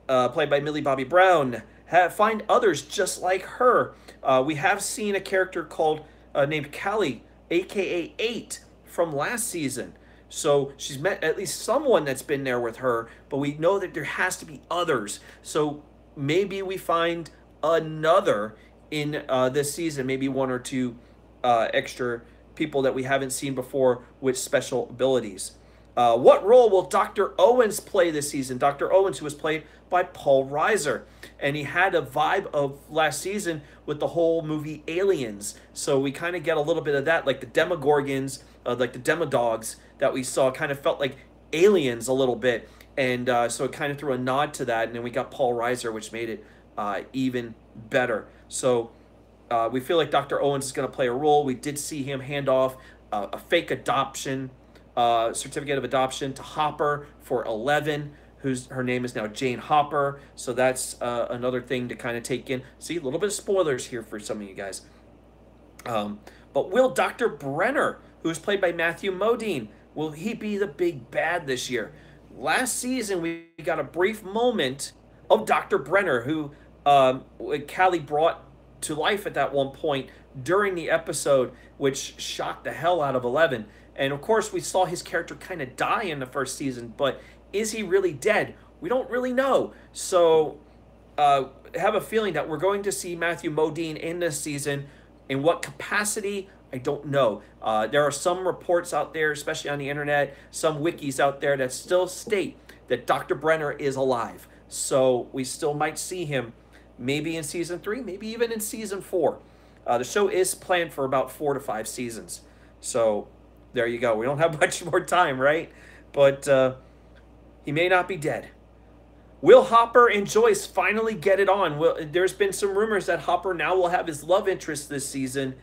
S1: played by Millie Bobby Brown, find others just like her? We have seen a character called named Callie, aka 8, from last season. So she's met at least someone that's been there with her, but we know that there has to be others. So maybe we find another in this season, maybe 1 or 2 extra people that we haven't seen before with special abilities. What role will Dr. Owens play this season? Dr. Owens, who was played by Paul Reiser, and he had a vibe of last season with the whole movie Aliens. So we kind of get a little bit of that, like the Demogorgons, like the Demodogs that we saw, kind of felt like aliens a little bit, and so it kind of threw a nod to that. And then we got Paul Reiser, which made it even better. So we feel like Dr. Owens is going to play a role. We did see him hand off a fake adoption certificate of adoption to Hopper for 11, her name is now Jane Hopper. So that's another thing to kind of take in. See, a little bit of spoilers here for some of you guys. But will Dr. Brenner, who's played by Matthew Modine, will he be the big bad this year? Last season, we got a brief moment of Dr. Brenner, who Callie brought to life at that one point during the episode, which shocked the hell out of 11. And of course, we saw his character kind of die in the first season, but is he really dead? We don't really know. So have a feeling that we're going to see Matthew Modine in this season. In what capacity, I don't know. There are some reports out there, especially on the internet, some wikis out there that still state that Dr. Brenner is alive. So we still might see him maybe in season 3, maybe even in season 4. The show is planned for about 4 to 5 seasons. So there you go. We don't have much more time, right? But he may not be dead. Will Hopper and Joyce finally get it on? There's been some rumors that Hopper now will have his love interest this season,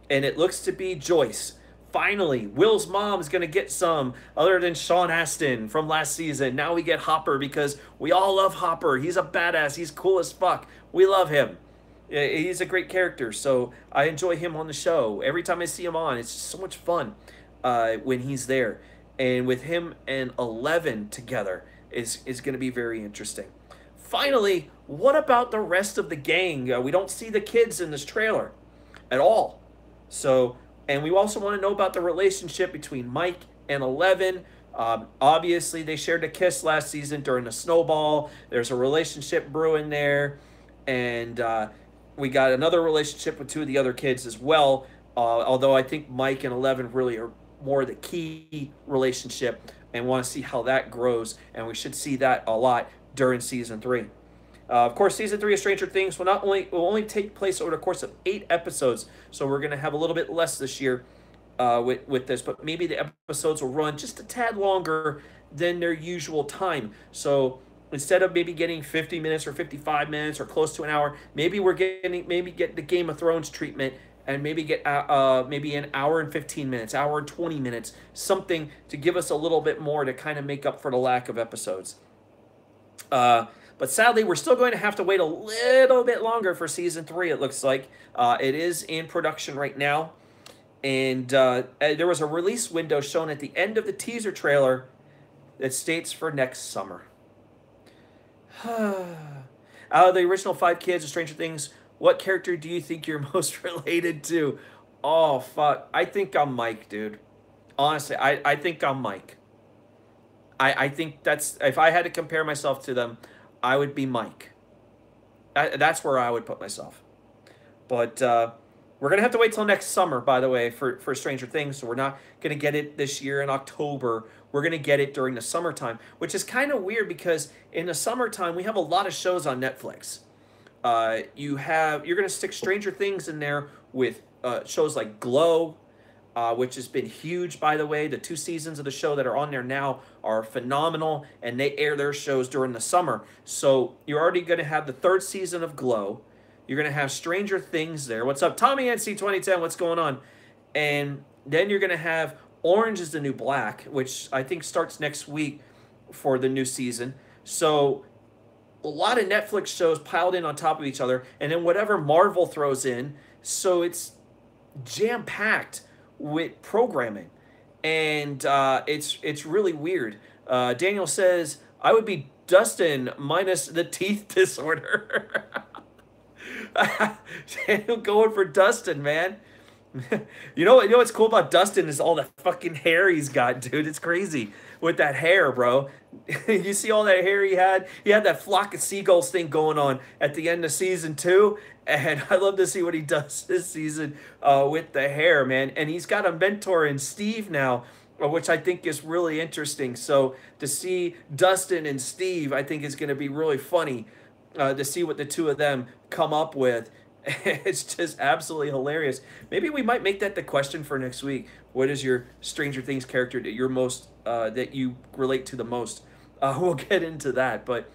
S1: and it looks to be Joyce. Finally, Will's mom is going to get some, other than Sean Astin from last season. Now we get Hopper because we all love Hopper. He's a badass. He's cool as fuck. We love him. He's a great character, so I enjoy him on the show. Every time I see him on, it's just so much fun when he's there. And with him and 11 together is going to be very interesting. Finally, what about the rest of the gang? We don't see the kids in this trailer at all. So, and we also want to know about the relationship between Mike and 11. Obviously, they shared a kiss last season during the snowball. There's a relationship brewing there. And we got another relationship with 2 of the other kids as well. Although I think Mike and 11 really are more the key relationship, and want to see how that grows, and we should see that a lot during season 3. Of course, season 3 of Stranger Things will only take place over the course of 8 episodes, so we're going to have a little bit less this year with this, but maybe the episodes will run just a tad longer than their usual time. So instead of maybe getting 50 minutes or 55 minutes or close to an hour, maybe we're getting the Game of Thrones treatment, and maybe get maybe an hour and 15 minutes, hour and 20 minutes, something to give us a little bit more to kind of make up for the lack of episodes. But sadly, we're still going to have to wait a little bit longer for season 3, it looks like. It is in production right now. And there was a release window shown at the end of the teaser trailer that states for next summer. Out of the original 5 kids of Stranger Things, What character do you think you're most related to? Oh, fuck. I think I'm Mike, dude. Honestly, I think I'm Mike. I think that's, if I had to compare myself to them, I would be Mike. That's where I would put myself. But we're going to have to wait till next summer, by the way, for Stranger Things. So we're not going to get it this year in October. We're going to get it during the summertime, which is kind of weird because in the summertime, we have a lot of shows on Netflix. You're going to stick Stranger Things in there with shows like Glow, which has been huge, by the way. The 2 seasons of the show that are on there now are phenomenal, and they air their shows during the summer. So you're already going to have the 3rd season of Glow. You're going to have Stranger Things there. What's up, Tommy NC 2010? What's going on? And then you're going to have Orange is the New Black, which I think starts next week for the new season. So a lot of Netflix shows piled in on top of each other, and then whatever Marvel throws in. So it's jam-packed with programming, and it's really weird. Daniel says, I would be Dustin minus the teeth disorder. Daniel going for Dustin, man. You know what's cool about Dustin is all the fucking hair he's got, dude. It's crazy with that hair, bro. You see all that hair he had? He had that flock of seagulls thing going on at the end of season 2. And I love to see what he does this season with the hair, man. And he's got a mentor in Steve now, which I think is really interesting. So to see Dustin and Steve, I think is going to be really funny to see what the two of them come up with. It's just absolutely hilarious. Maybe we might make that the question for next week. What is your Stranger Things character that you're most that you relate to the most? We'll get into that, but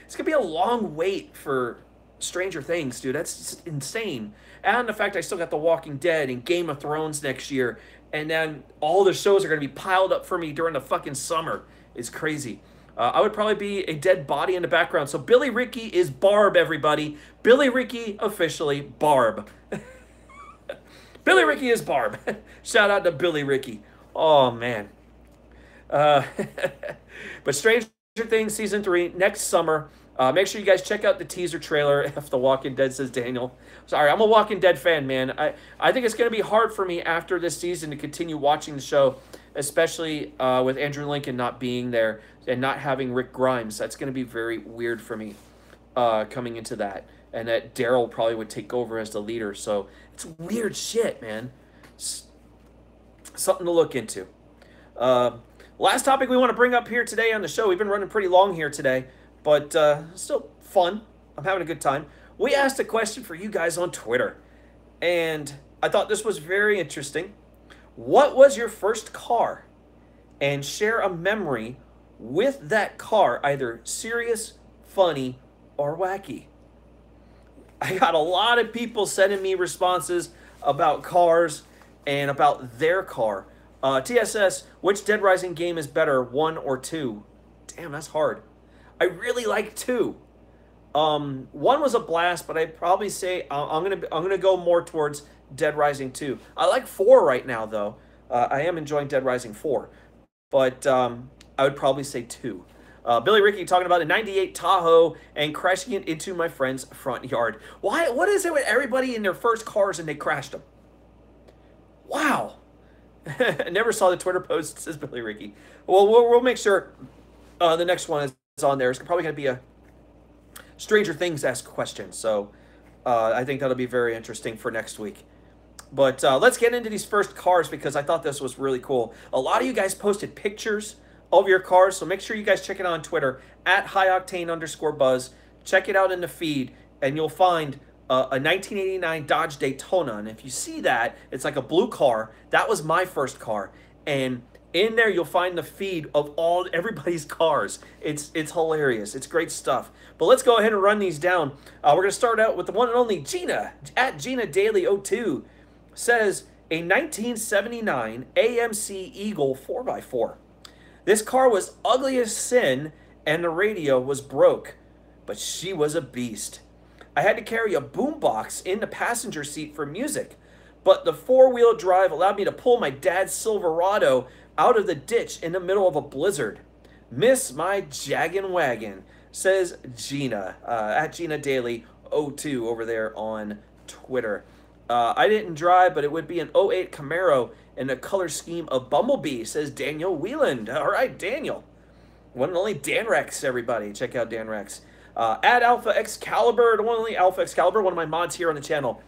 S1: it's gonna be a long wait for Stranger Things, dude. That's insane. And the fact I still got The Walking Dead and Game of Thrones next year, and then all the shows are gonna be piled up for me during the fucking summer. It's crazy. I would probably be a dead body in the background. So Billy Ricky is Barb, everybody. Billy Ricky, officially, Barb. Billy Ricky is Barb. Shout out to Billy Ricky. Oh, man. But Stranger Things Season 3, next summer. Make sure you guys check out the teaser trailer. If The Walking Dead, says Daniel. Sorry, I'm a Walking Dead fan, man. I think it's going to be hard for me after this season to continue watching the show, especially with Andrew Lincoln not being there and not having Rick Grimes. That's going to be very weird for me coming into that. And that Daryl probably would take over as the leader. So it's weird shit, man. It's something to look into. Last topic we want to bring up here today on the show. We've been running pretty long here today, but still fun. I'm having a good time. We asked a question for you guys on Twitter, and I thought this was very interesting. What was your first car? And share a memory with that car, either serious, funny, or wacky. I got a lot of people sending me responses about cars and about their car. TSS, which Dead Rising game is better, 1 or 2? Damn, that's hard. I really like 2. 1 was a blast, but I'd probably say I'm gonna go more towards Dead Rising 2. I like 4 right now, though. I am enjoying Dead Rising 4, but I would probably say 2. Billy Ricky talking about a 98 Tahoe and crashing it into my friend's front yard. Why? What is it with everybody in their first cars and they crashed them? Wow. I never saw the Twitter post, says Billy Ricky. Well, we'll make sure the next one is on there. It's probably going to be a Stranger Things-esque question. So I think that'll be very interesting for next week. But let's get into these first cars because I thought this was really cool. A lot of you guys posted pictures of your cars, so make sure you guys check it out on Twitter at @highoctane_buzz. Check it out in the feed, and you'll find a 1989 Dodge Daytona. And if you see that, it's like a blue car. That was my first car, and in there you'll find the feed of everybody's cars. It's hilarious. It's great stuff. But let's go ahead and run these down. We're gonna start out with the one and only Gina at Gina Daily 02 says a 1979 AMC Eagle 4x4. This car was ugly as sin, and the radio was broke, but she was a beast. I had to carry a boombox in the passenger seat for music, but the four-wheel drive allowed me to pull my dad's Silverado out of the ditch in the middle of a blizzard. Miss my jaggin' wagon, says Gina, at Gina Daily 02 over there on Twitter. I didn't drive, but it would be an '08 Camaro in the color scheme of Bumblebee, says Daniel Wieland. All right, Daniel. One and only Dan Rex, everybody. Check out Dan Rex. At Alpha Excalibur, the one and only Alpha Excalibur, one of my mods here on the channel,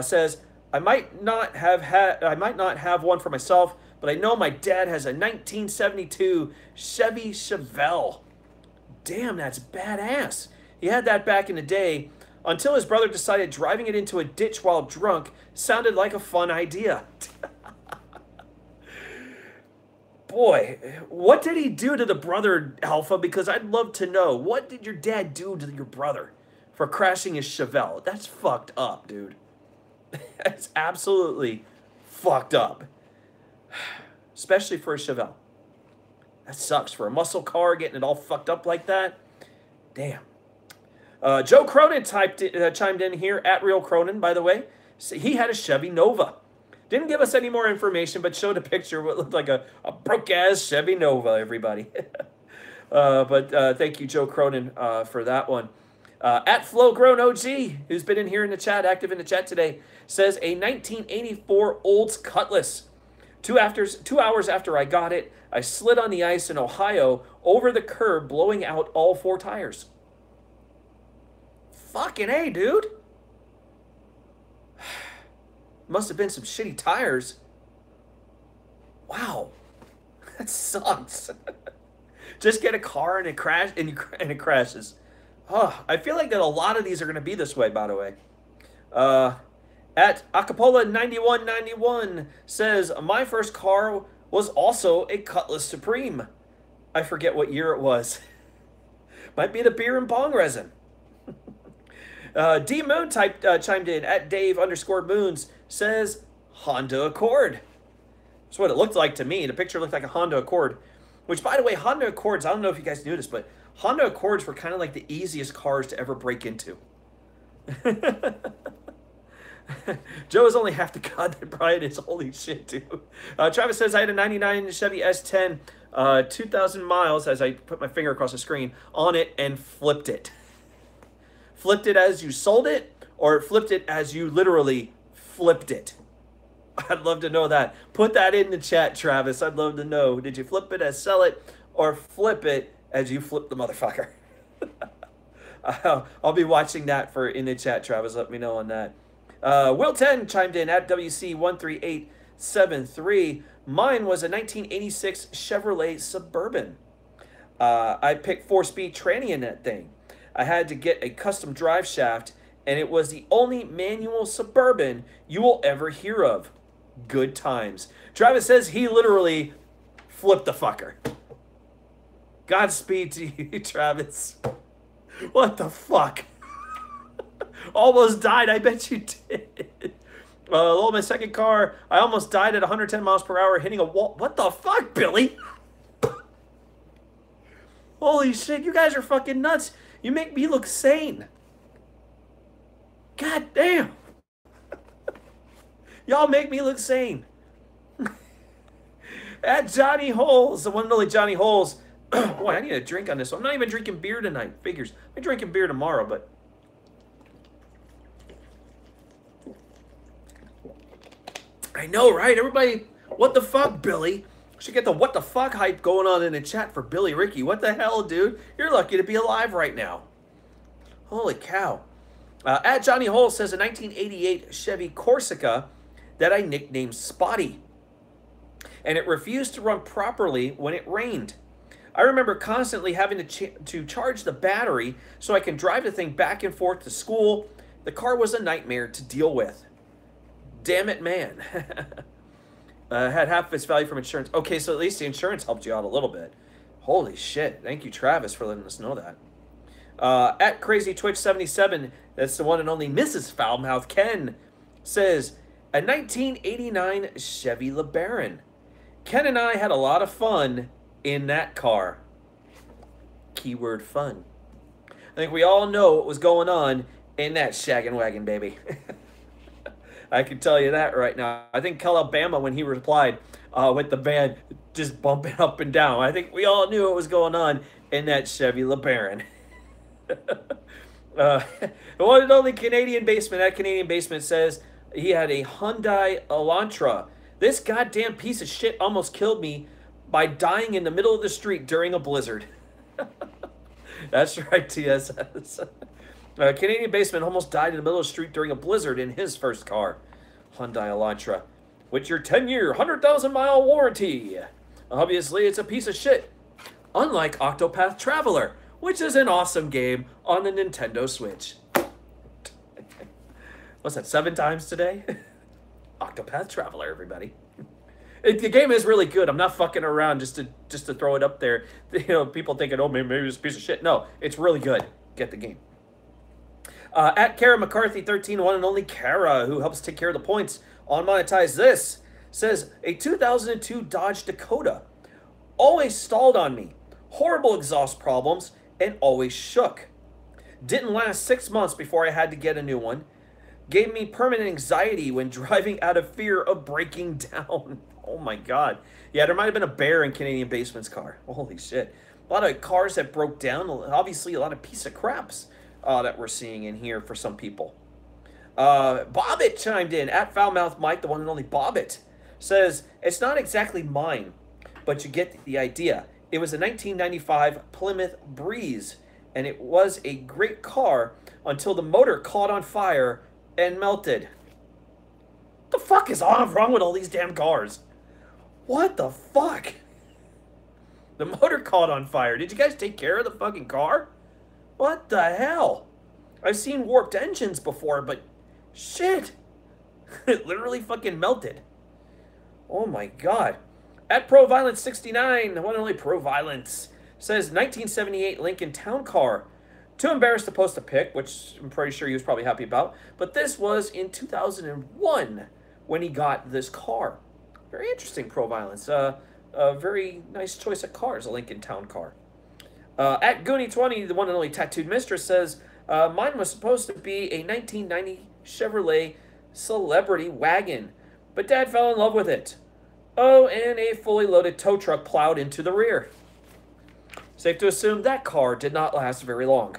S1: says, I might not have one for myself, but I know my dad has a 1972 Chevy Chevelle. Damn, that's badass. He had that back in the day until his brother decided driving it into a ditch while drunk sounded like a fun idea. Boy, what did he do to the brother, Alpha? Because I'd love to know. What did your dad do to your brother for crashing his Chevelle? That's fucked up, dude. That's absolutely fucked up. Especially for a Chevelle. That sucks. For a muscle car, getting it all fucked up like that. Damn. Joe Cronin chimed in here, at Real Cronin, by the way. He had a Chevy Nova. Didn't give us any more information, but showed a picture of what looked like a broke-ass Chevy Nova, everybody. Thank you, Joe Cronin, for that one. At FlowGrown OG, who's been in here in the chat, active in the chat today, says a 1984 Olds Cutlass. 2 hours after I got it, I slid on the ice in Ohio over the curb, blowing out all 4 tires. Fucking A, dude. Must have been some shitty tires. Wow. That sucks. Just get a car and it crashes. Oh, I feel like that a lot of these are going to be this way, by the way. At Acapola9191 says, my first car was also a Cutlass Supreme. I forget what year it was. Might be the beer and bong resin. D Moon chimed in at Dave_Moons says Honda Accord. That's what it looked like to me. The picture looked like a Honda Accord. Which, by the way, Honda Accords, I don't know if you guys knew this, but Honda Accords were kind of like the easiest cars to ever break into. Joe is only half the god that Brian is. Holy shit, dude. Travis says, I had a 99 Chevy S10, 2,000 miles, as I put my finger across the screen, on it and flipped it. Flipped it as you sold it, or flipped it as you literally flipped it? I'd love to know that. Put that in the chat, Travis. I'd love to know. Did you flip it as sell it, or flip it as you flip the motherfucker? I'll be watching that in the chat, Travis. Let me know on that. Will 10 chimed in at WC13873. Mine was a 1986 Chevrolet Suburban. I picked 4-speed tranny in that thing. I had to get a custom drive shaft, and it was the only manual Suburban you will ever hear of. Good times. Travis says he literally flipped the fucker. Godspeed to you, Travis. What the fuck? Almost died. I bet you did. My second car, I almost died at 110 miles per hour hitting a wall. What the fuck, Billy? Holy shit, you guys are fucking nuts. You make me look sane. God damn. Y'all make me look sane. At Johnny Holes, the one and only Johnny Holes. Boy, I need a drink on this one. I'm not even drinking beer tonight. Figures. I'm drinking beer tomorrow, but... I know, right? Everybody, what the fuck, Billy? Should get the what the fuck hype going on in the chat for Billy Ricky. What the hell, dude? You're lucky to be alive right now. Holy cow. At Johnny Hole says a 1988 Chevy Corsica that I nicknamed Spotty. And it refused to run properly when it rained. I remember constantly having to charge the battery so I can drive the thing back and forth to school. The car was a nightmare to deal with. Damn it, man. Had half of its value from insurance. Okay, so at least the insurance helped you out a little bit. Holy shit. Thank you, Travis, for letting us know that. At Crazy Twitch 77, that's the one and only Mrs. Foulmouth Ken, says, a 1989 Chevy LeBaron. Ken and I had a lot of fun in that car. Keyword fun. I think we all know what was going on in that shaggin' wagon, baby. I can tell you that right now. I think Kel Alabama, when he replied with the band just bumping up and down, I think we all knew what was going on in that Chevy LeBaron. Uh, the one and only Canadian Basement. That Canadian Basement says he had a Hyundai Elantra. This goddamn piece of shit almost killed me by dying in the middle of the street during a blizzard. That's right, TSS. Canadian Basement almost died in the middle of the street during a blizzard in his first car, Hyundai Elantra, with your 10-year, 100,000-mile warranty. Obviously, it's a piece of shit. Unlike Octopath Traveler, which is an awesome game on the Nintendo Switch. What's that, 7 times today? Octopath Traveler, everybody. The game is really good. I'm not fucking around just to throw it up there. You know, people thinking, oh, maybe it's a piece of shit. No, it's really good. Get the game. At Kara McCarthy 13, one and only Kara, who helps take care of the points on Monetize This, says a 2002 Dodge Dakota always stalled on me, horrible exhaust problems, and always shook. Didn't last 6 months before I had to get a new one. Gave me permanent anxiety when driving out of fear of breaking down. Oh my god. Yeah, there might have been a bear in Canadian Basement's car. Holy shit. A lot of cars that broke down. Obviously, a lot of piece of craps that we're seeing in here for some people. Bobbit chimed in. At Foulmouth Mike, the one and only Bobbit, says, it's not exactly mine, but you get the idea. It was a 1995 Plymouth Breeze, and it was a great car until the motor caught on fire and melted. What the fuck is wrong with all these damn cars? What the fuck? The motor caught on fire. Did you guys take care of the fucking car? What the hell? I've seen warped engines before, but shit. It literally fucking melted. Oh my god. At ProViolence69, the one and only ProViolence, says 1978 Lincoln Town Car. Too embarrassed to post a pic, which I'm pretty sure he was probably happy about. But this was in 2001 when he got this car. Very interesting, ProViolence. A very nice choice of cars, a Lincoln Town Car. At Goonie20, the one and only Tattooed Mistress, says, mine was supposed to be a 1990 Chevrolet Celebrity wagon, but Dad fell in love with it. Oh, and a fully loaded tow truck plowed into the rear. Safe to assume that car did not last very long.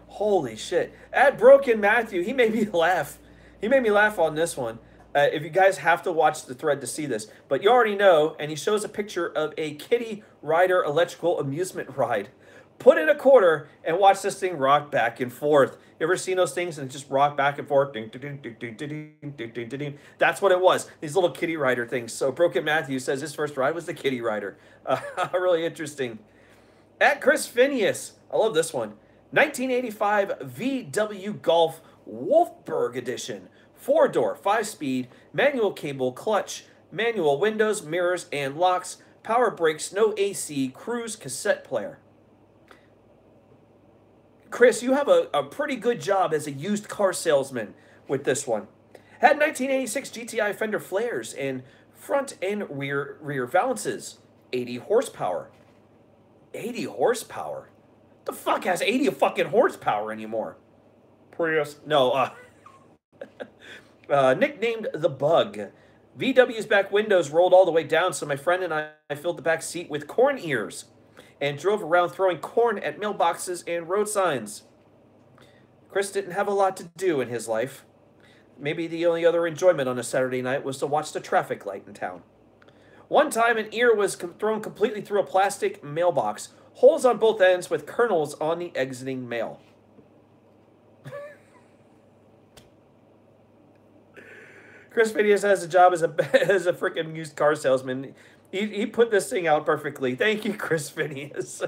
S1: Holy shit. At Broken Matthew, he made me laugh. He made me laugh on this one. If you guys have to watch the thread to see this, but you already know, and he shows a picture of a Kitty Rider electrical amusement ride. Put in a quarter and watch this thing rock back and forth. You ever seen those things and just rock back and forth? That's what it was. These little Kitty Rider things. So Broken Matthew says his first ride was the Kitty Rider. Really interesting. At Chris Phineas, I love this one. 1985 VW Golf Wolfsburg Edition. 4-door, 5-speed, manual cable, clutch, manual windows, mirrors, and locks, power brakes, no AC, cruise cassette player. Chris, you have a pretty good job as a used car salesman with this one. Had 1986 GTI fender flares and front and rear valances. 80 horsepower. 80 horsepower? The fuck has 80 fucking horsepower anymore? Prius. No, nicknamed the Bug. VW's back windows rolled all the way down, so my friend and I filled the back seat with corn ears and drove around throwing corn at mailboxes and road signs. Chris didn't have a lot to do in his life. Maybe the only other enjoyment on a Saturday night was to watch the traffic light in town. One time, an ear was thrown completely through a plastic mailbox, holes on both ends with kernels on the exiting mail. Chris Phineas has a job as a freaking used car salesman. He put this thing out perfectly. Thank you, Chris Phineas.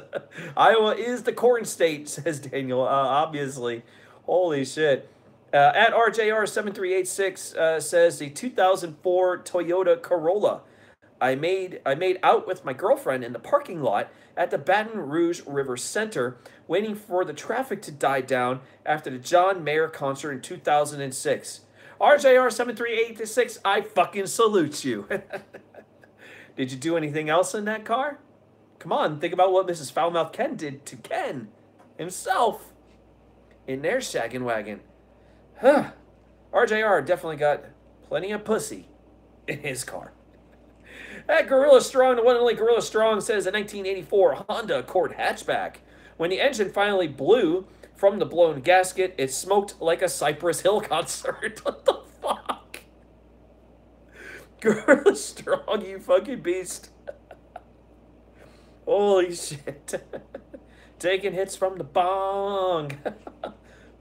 S1: Iowa is the corn state, says Daniel, obviously. Holy shit. At RJR7386 says the 2004 Toyota Corolla. I made out with my girlfriend in the parking lot at the Baton Rouge River Center, waiting for the traffic to die down after the John Mayer concert in 2006. RJR7386, I fucking salute you. Did you do anything else in that car? Come on, think about what Mrs. Foulmouth Ken did to Ken himself in their shaggin' wagon. Huh. RJR definitely got plenty of pussy in his car. At Gorilla Strong, the one and only Gorilla Strong, says a 1984 Honda Accord hatchback. When the engine finally blew from the blown gasket, it smoked like a Cypress Hill concert. What the fuck? Gorilla Strong, you fucking beast. Holy shit. Taking hits from the bong.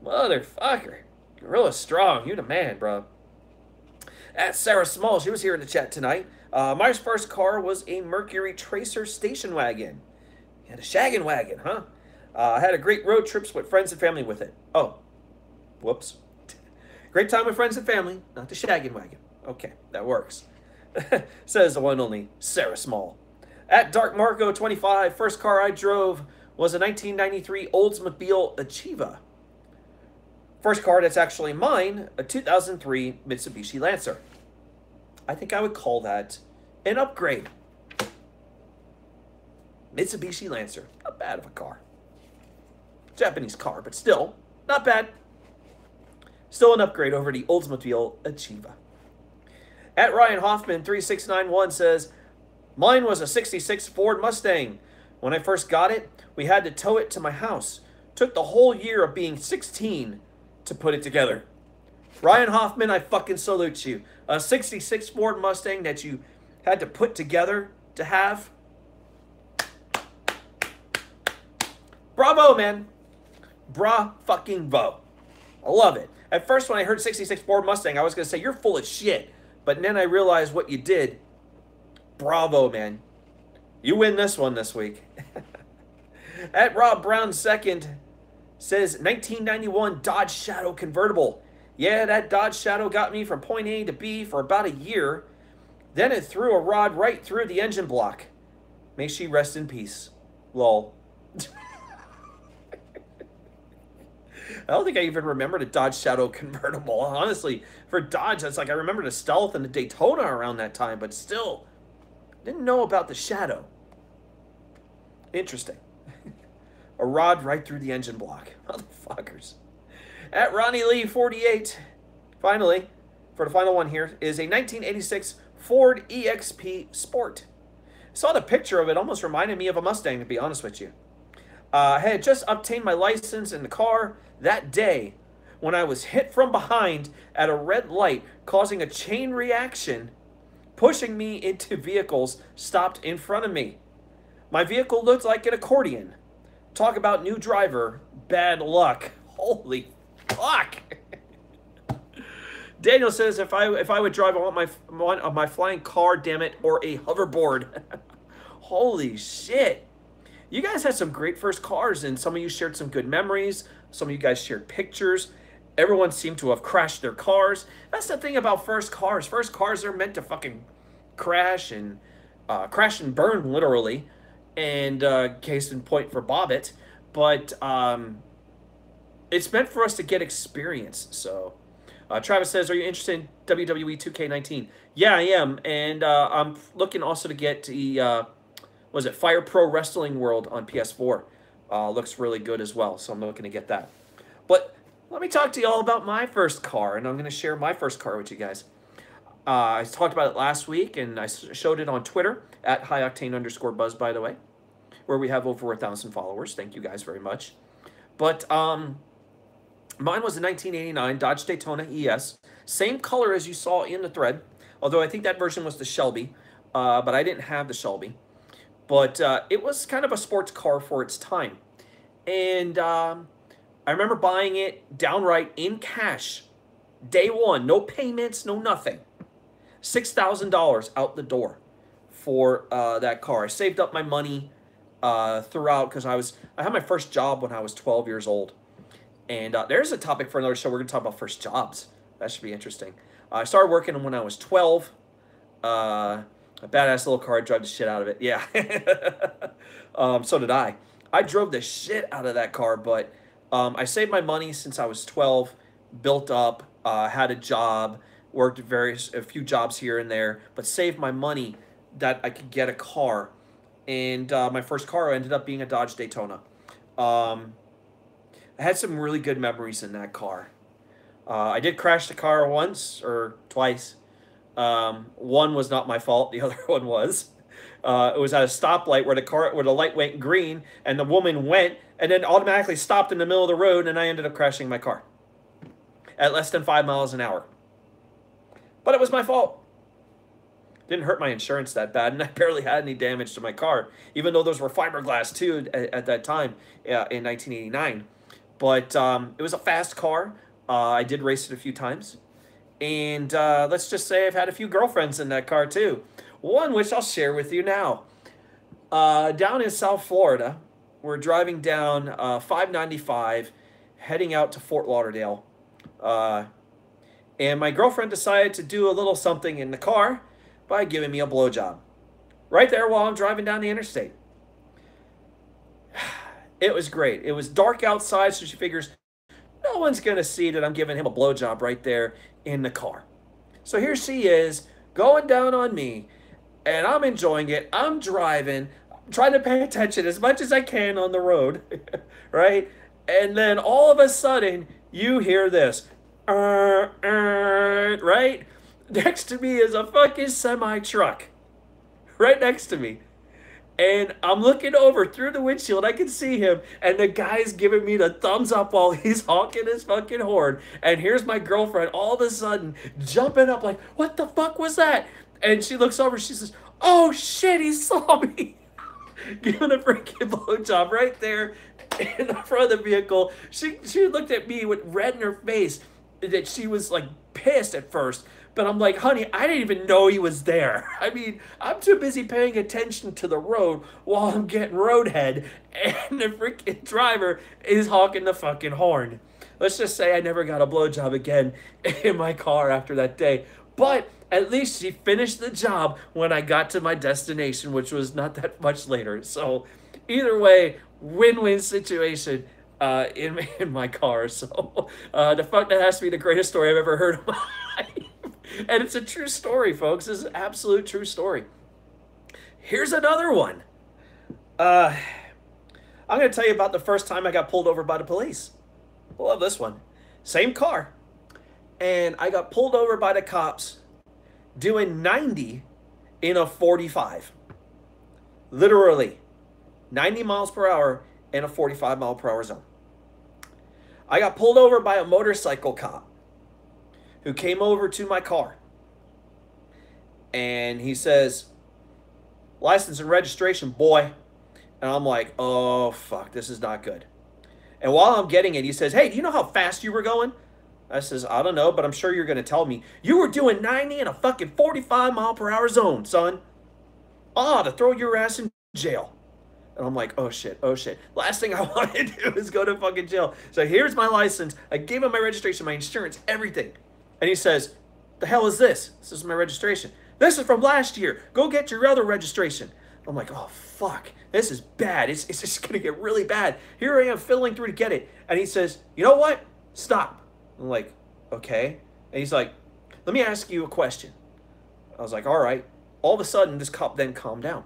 S1: Motherfucker. Gorilla Strong, you the man, bro. At Sarah Small, she was here in the chat tonight. My first car was a Mercury Tracer station wagon. You had a shaggin' wagon, huh? I had a great road trips with friends and family with it. Oh, whoops. Great time with friends and family, not the shaggin' wagon. Okay, that works. Says the one only Sarah Small. At Dark Marco 25, first car I drove was a 1993 Oldsmobile Achieva. First car that's actually mine, a 2003 Mitsubishi Lancer. I think I would call that an upgrade. Mitsubishi Lancer, not bad of a car. Japanese car, but still, not bad. Still an upgrade over the Oldsmobile Achieva. At Ryan Hoffman 3691 says, mine was a 66 Ford Mustang. When I first got it, we had to tow it to my house. Took the whole year of being 16 to put it together. Ryan Hoffman, I fucking salute you. A 66 Ford Mustang that you had to put together to have. Bravo, man. Bra fucking vo. I love it. At first, when I heard 66 Ford Mustang, I was going to say, you're full of shit. But then I realized what you did. Bravo, man. You win this one this week. At Rob Brown second says 1991 Dodge Shadow convertible. Yeah, that Dodge Shadow got me from point A to B for about a year. Then it threw a rod right through the engine block. May she rest in peace. Lol. I don't think I even remembered a Dodge Shadow convertible. Honestly, for Dodge, it's like I remember the Stealth and the Daytona around that time, but still, didn't know about the Shadow. Interesting. A rod right through the engine block. Motherfuckers. At Ronnie Lee 48, finally, for the final one here, is a 1986 Ford EXP Sport. I saw the picture of it, almost reminded me of a Mustang, to be honest with you. I had just obtained my license in the car that day when I was hit from behind at a red light, causing a chain reaction, pushing me into vehicles stopped in front of me. My vehicle looked like an accordion. Talk about new driver, bad luck. Holy fuck. Daniel says, if I would drive, I want my flying car, damn it, or a hoverboard. Holy shit. You guys had some great first cars, and some of you shared some good memories. Some of you guys shared pictures. Everyone seemed to have crashed their cars. That's the thing about first cars. First cars are meant to fucking crash and burn, literally. And case in point for Bobbitt. But it's meant for us to get experience. So Travis says, are you interested in WWE 2K19? Yeah, I am. And I'm looking also to get the, was it Fire Pro Wrestling World on PS4. Looks really good as well. So I'm looking to get that. But let me talk to you all about my first car. And I'm going to share my first car with you guys. I talked about it last week, and I showed it on Twitter at @highoctane_buzz, by the way, where we have over 1,000 followers. Thank you guys very much. But mine was a 1989 Dodge Daytona ES, same color as you saw in the thread, although I think that version was the Shelby, but I didn't have the Shelby. But it was kind of a sports car for its time. And I remember buying it downright in cash, day one, no payments, no nothing. $6,000 out the door for that car. I saved up my money throughout because I had my first job when I was 12 years old. And there's a topic for another show. We're going to talk about first jobs. That should be interesting. I started working when I was 12. A badass little car. I drove the shit out of it. Yeah. So did I. I drove the shit out of that car, but I saved my money since I was 12, built up, had a job, worked a few jobs here and there, but saved my money that I could get a car. And my first car ended up being a Dodge Daytona. I had some really good memories in that car. I did crash the car once or twice. One was not my fault. The other one was. It was at a stoplight where the light went green, and the woman went and then automatically stopped in the middle of the road, and I ended up crashing my car at less than 5 miles an hour. But it was my fault. Didn't hurt my insurance that bad, and I barely had any damage to my car, even though those were fiberglass too at that time in 1989. But it was a fast car. I did race it a few times. And let's just say I've had a few girlfriends in that car too. One which I'll share with you now. Down in South Florida, we're driving down 595, heading out to Fort Lauderdale. And my girlfriend decided to do a little something in the car by giving me a blowjob. Right there while I'm driving down the interstate. It was great. It was dark outside, so she figures no one's going to see that I'm giving him a blowjob right there in the car. So here she is, going down on me, and I'm enjoying it. I'm driving, trying to pay attention as much as I can on the road, right? And then all of a sudden, you hear this, right? Next to me is a fucking semi-truck, right next to me. And I'm looking over through the windshield. I can see him. And the guy's giving me the thumbs up while he's honking his fucking horn. And here's my girlfriend all of a sudden jumping up like, what the fuck was that? And she looks over. She says, oh shit, he saw me. Giving a freaking blowjob right there in the front of the vehicle. She looked at me with red in her face. That she was like pissed at first. But I'm like, honey, I didn't even know he was there. I mean, I'm too busy paying attention to the road while I'm getting roadhead, and the freaking driver is honking the fucking horn. Let's just say I never got a blowjob again in my car after that day. But at least she finished the job when I got to my destination, which was not that much later. So either way, win-win situation in my car. So the fuck, that has to be the greatest story I've ever heard of my life. And it's a true story, folks. This is an absolute true story. Here's another one. I'm going to tell you about the first time I got pulled over by the police. I love this one. Same car. And I got pulled over by the cops doing 90 in a 45. Literally. 90 miles per hour in a 45 mile per hour zone. I got pulled over by a motorcycle cop who came over to my car, and he says, license and registration, boy. And I'm like, oh fuck, this is not good. And while I'm getting it, he says, hey, do you know how fast you were going? I says, I don't know, but I'm sure you're going to tell me. You were doing 90 in a fucking 45 mile per hour zone, son. To throw your ass in jail. And I'm like, oh shit, oh shit. Last thing I want to do is go to fucking jail. So here's my license. I gave him my registration, my insurance, everything. And he says, the hell is this? This is my registration. This is from last year. Go get your other registration. I'm like, oh, fuck. This is bad. It's just going to get really bad. Here I am fiddling through to get it. And he says, you know what? Stop. I'm like, okay. And he's like, let me ask you a question. I was like, all right. All of a sudden, this cop then calmed down.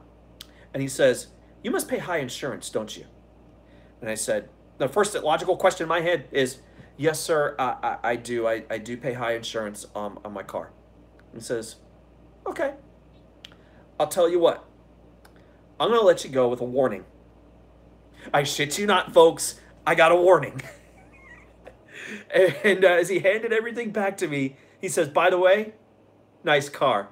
S1: And he says, you must pay high insurance, don't you? And I said, the first logical question in my head is, yes, sir, I do. I do pay high insurance on my car. And says, okay. I'll tell you what. I'm going to let you go with a warning. I shit you not, folks. I got a warning. And as he handed everything back to me, he says, by the way, nice car.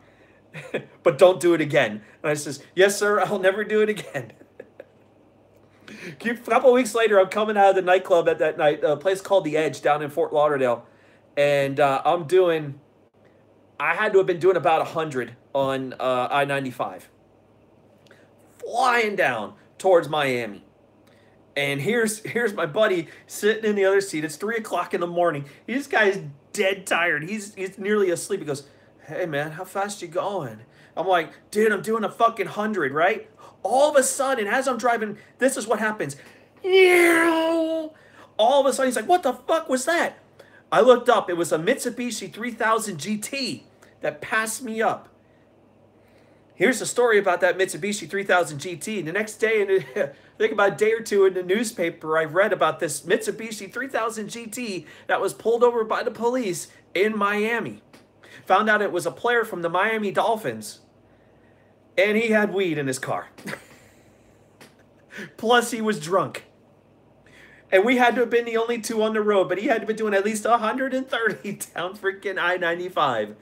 S1: But don't do it again. And I says, yes, sir, I'll never do it again. A couple of weeks later, I'm coming out of the nightclub at that night, a place called The Edge down in Fort Lauderdale. And I had to have been doing about 100 on I-95. Flying down towards Miami. And here's my buddy sitting in the other seat. It's 3 o'clock in the morning. This guy's dead tired. He's nearly asleep. He goes, hey, man, how fast you going? I'm like, dude, I'm doing a fucking 100, right? All of a sudden, as I'm driving, this is what happens. All of a sudden, he's like, what the fuck was that? I looked up. It was a Mitsubishi 3000 GT that passed me up. Here's the story about that Mitsubishi 3000 GT. The next day, I think about a day or two in the newspaper, I read about this Mitsubishi 3000 GT that was pulled over by the police in Miami. Found out it was a player from the Miami Dolphins And he had weed in his car. Plus, he was drunk. And we had to have been the only two on the road, but he had to be doing at least 130 down freaking I-95.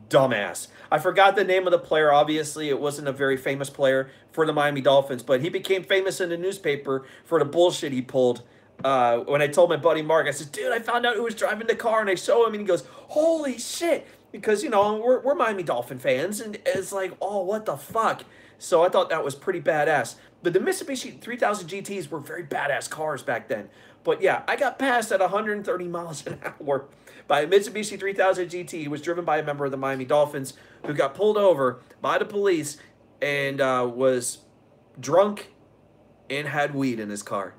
S1: Dumbass. I forgot the name of the player. Obviously, it wasn't a very famous player for the Miami Dolphins, but he became famous in the newspaper for the bullshit he pulled. When I told my buddy Mark, I said, dude, I found out who was driving the car, and I show him, and he goes, holy shit. Because, you know, we're Miami Dolphin fans, and it's like, oh, what the fuck? So I thought that was pretty badass. But the Mitsubishi 3000 GTs were very badass cars back then. But yeah, I got passed at 130 miles an hour by a Mitsubishi 3000 GT. It was driven by a member of the Miami Dolphins who got pulled over by the police and was drunk and had weed in his car.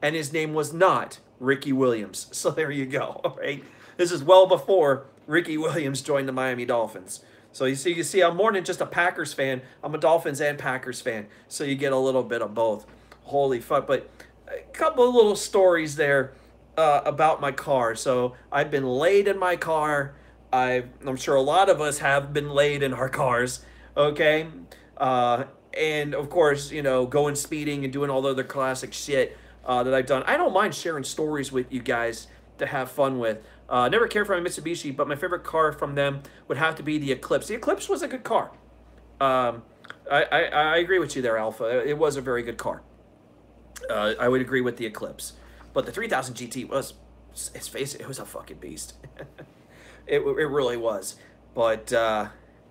S1: And his name was not Ricky Williams. So there you go, all right? This is well before Ricky Williams joined the Miami Dolphins. So you see, I'm more than just a Packers fan. I'm a Dolphins and Packers fan. So you get a little bit of both. Holy fuck. But a couple of little stories there about my car. So I've been laid in my car. I'm sure a lot of us have been laid in our cars. Okay? And of course, you know, going speeding and doing all the other classic shit that I've done. I don't mind sharing stories with you guys to have fun with. Never cared for my Mitsubishi, but my favorite car from them would have to be the Eclipse. The Eclipse was a good car. I agree with you there, Alpha. It was a very good car. I would agree with the Eclipse. But the 3000 GT was, let's face it, it was a fucking beast. it really was. But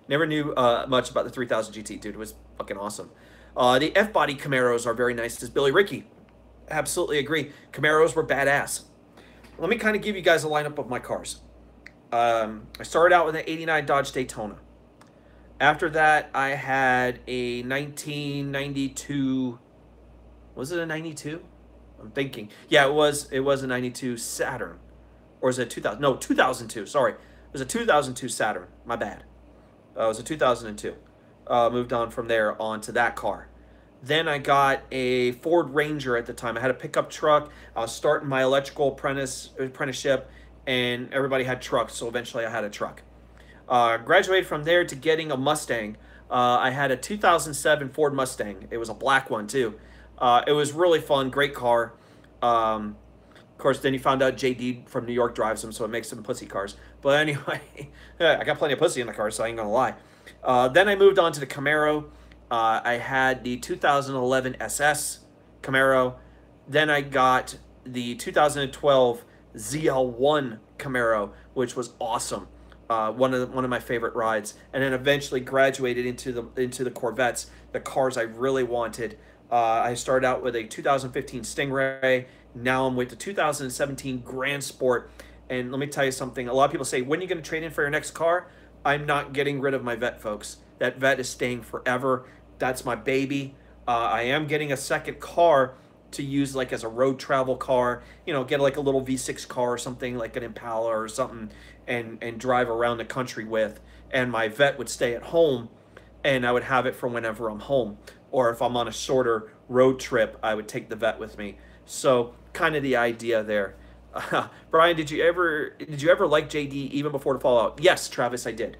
S1: never knew much about the 3000 GT, dude. It was fucking awesome. The F-body Camaros are very nice. As Billy Ricky. Absolutely agree. Camaros were badass. Let me kind of give you guys a lineup of my cars. I started out with an 89 Dodge Daytona. After that, I had a 1992... Was it a 92? I'm thinking. Yeah, it was a 92 Saturn. Or is it 2000? No, 2002. Sorry. It was a 2002 Saturn. My bad. It was a 2002. Moved on from there onto that car. Then I got a Ford Ranger at the time. I had a pickup truck. I was starting my electrical apprenticeship, and everybody had trucks, so eventually I had a truck. Graduated from there to getting a Mustang. I had a 2007 Ford Mustang. It was a black one, too. It was really fun, great car. Of course, then you found out JD from New York drives them, so it makes them pussy cars. But anyway, I got plenty of pussy in the car, so I ain't gonna lie. Then I moved on to the Camaro. I had the 2011 SS Camaro. Then I got the 2012 ZL1 Camaro, which was awesome. One of my favorite rides. And then eventually graduated into the Corvettes, the cars I really wanted. I started out with a 2015 Stingray. Now I'm with the 2017 Grand Sport. And let me tell you something. A lot of people say, when are you going to trade in for your next car? I'm not getting rid of my Vet, folks. That Vet is staying forever. That's my baby. I am getting a second car to use like as a road travel car. You know, get like a little V6 car or something, like an Impala or something, and drive around the country with. And my Vet would stay at home, and I would have it for whenever I'm home. Or if I'm on a shorter road trip, I would take the Vet with me. So kind of the idea there. Brian, did you ever like JD even before the fallout? Yes, Travis, I did.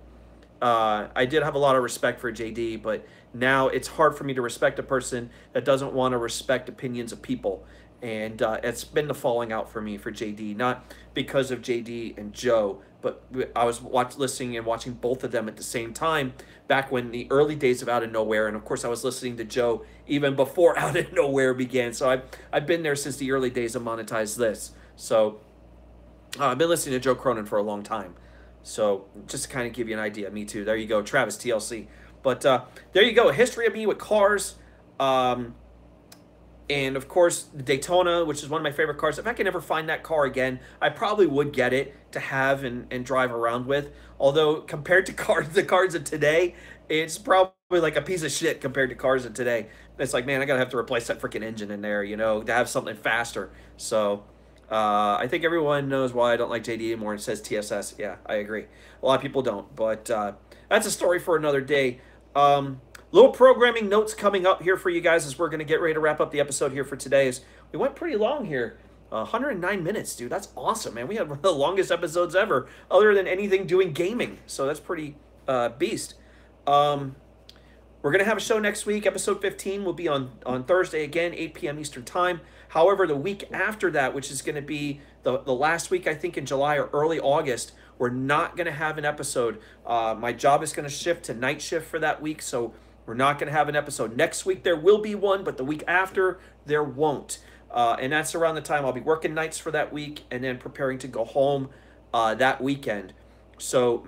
S1: I did have a lot of respect for JD, but now it's hard for me to respect a person that doesn't want to respect opinions of people. And it's been the falling out for me for JD, not because of JD and Joe, but I was listening and watching both of them at the same time back when the early days of Out of Nowhere. And of course, I was listening to Joe even before Out of Nowhere began. So I've been there since the early days of Monetize This. So I've been listening to Joe Cronin for a long time. So just to kind of give you an idea, me too. There you go, Travis TLC. But there you go, a history of me with cars. And of course, the Daytona, which is one of my favorite cars. If I can ever find that car again, I probably would get it to have and drive around with. Although compared to the cars of today, it's probably like a piece of shit compared to cars of today. It's like, man, I gotta have to replace that freaking engine in there, you know, to have something faster. So I think everyone knows why I don't like JD anymore. It says TSS. Yeah, I agree. A lot of people don't, but that's a story for another day. Little programming notes coming up here for you guys as we're going to get ready to wrap up the episode here for today. We went pretty long here. 109 minutes, dude. That's awesome, man. We had one of the longest episodes ever, other than anything doing gaming. So that's pretty beast. We're going to have a show next week. Episode 15 will be on Thursday again, 8 p.m. Eastern Time. However, the week after that, which is going to be the last week, I think, in July or early August, we're not going to have an episode. My job is going to shift to night shift for that week, so we're not going to have an episode. Next week, there will be one, but the week after, there won't. And that's around the time I'll be working nights for that week and then preparing to go home that weekend. So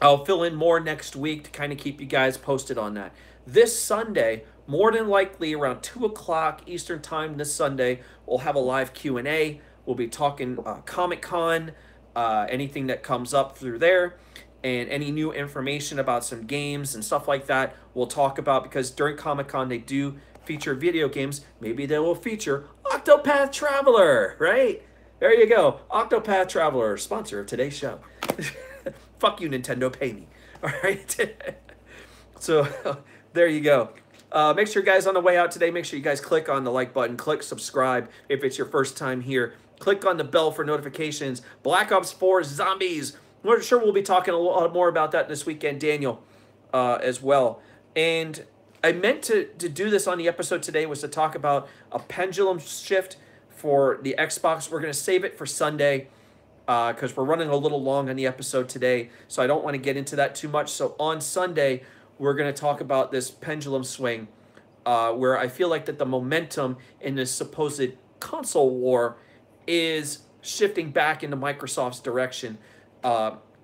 S1: I'll fill in more next week to kind of keep you guys posted on that. This Sunday, more than likely around 2 o'clock Eastern Time this Sunday, we'll have a live Q&A. We'll be talking Comic-Con, anything that comes up through there, and any new information about some games and stuff like that we'll talk about, because during Comic-Con they do feature video games. Maybe they will feature Octopath Traveler, right? There you go. Octopath Traveler, sponsor of today's show. Fuck you, Nintendo, pay me. All right? So there you go. Make sure you guys on the way out today, make sure you guys click on the like button, click subscribe if it's your first time here. Click on the bell for notifications. Black Ops 4 Zombies. We're sure we'll be talking a lot more about that this weekend, Daniel, as well. And I meant to do this on the episode today, was to talk about a pendulum shift for the Xbox. We're going to save it for Sunday because we're running a little long on the episode today, so I don't want to get into that too much. So on Sunday, we're going to talk about this pendulum swing where I feel like that the momentum in this supposed console war is shifting back into Microsoft's direction,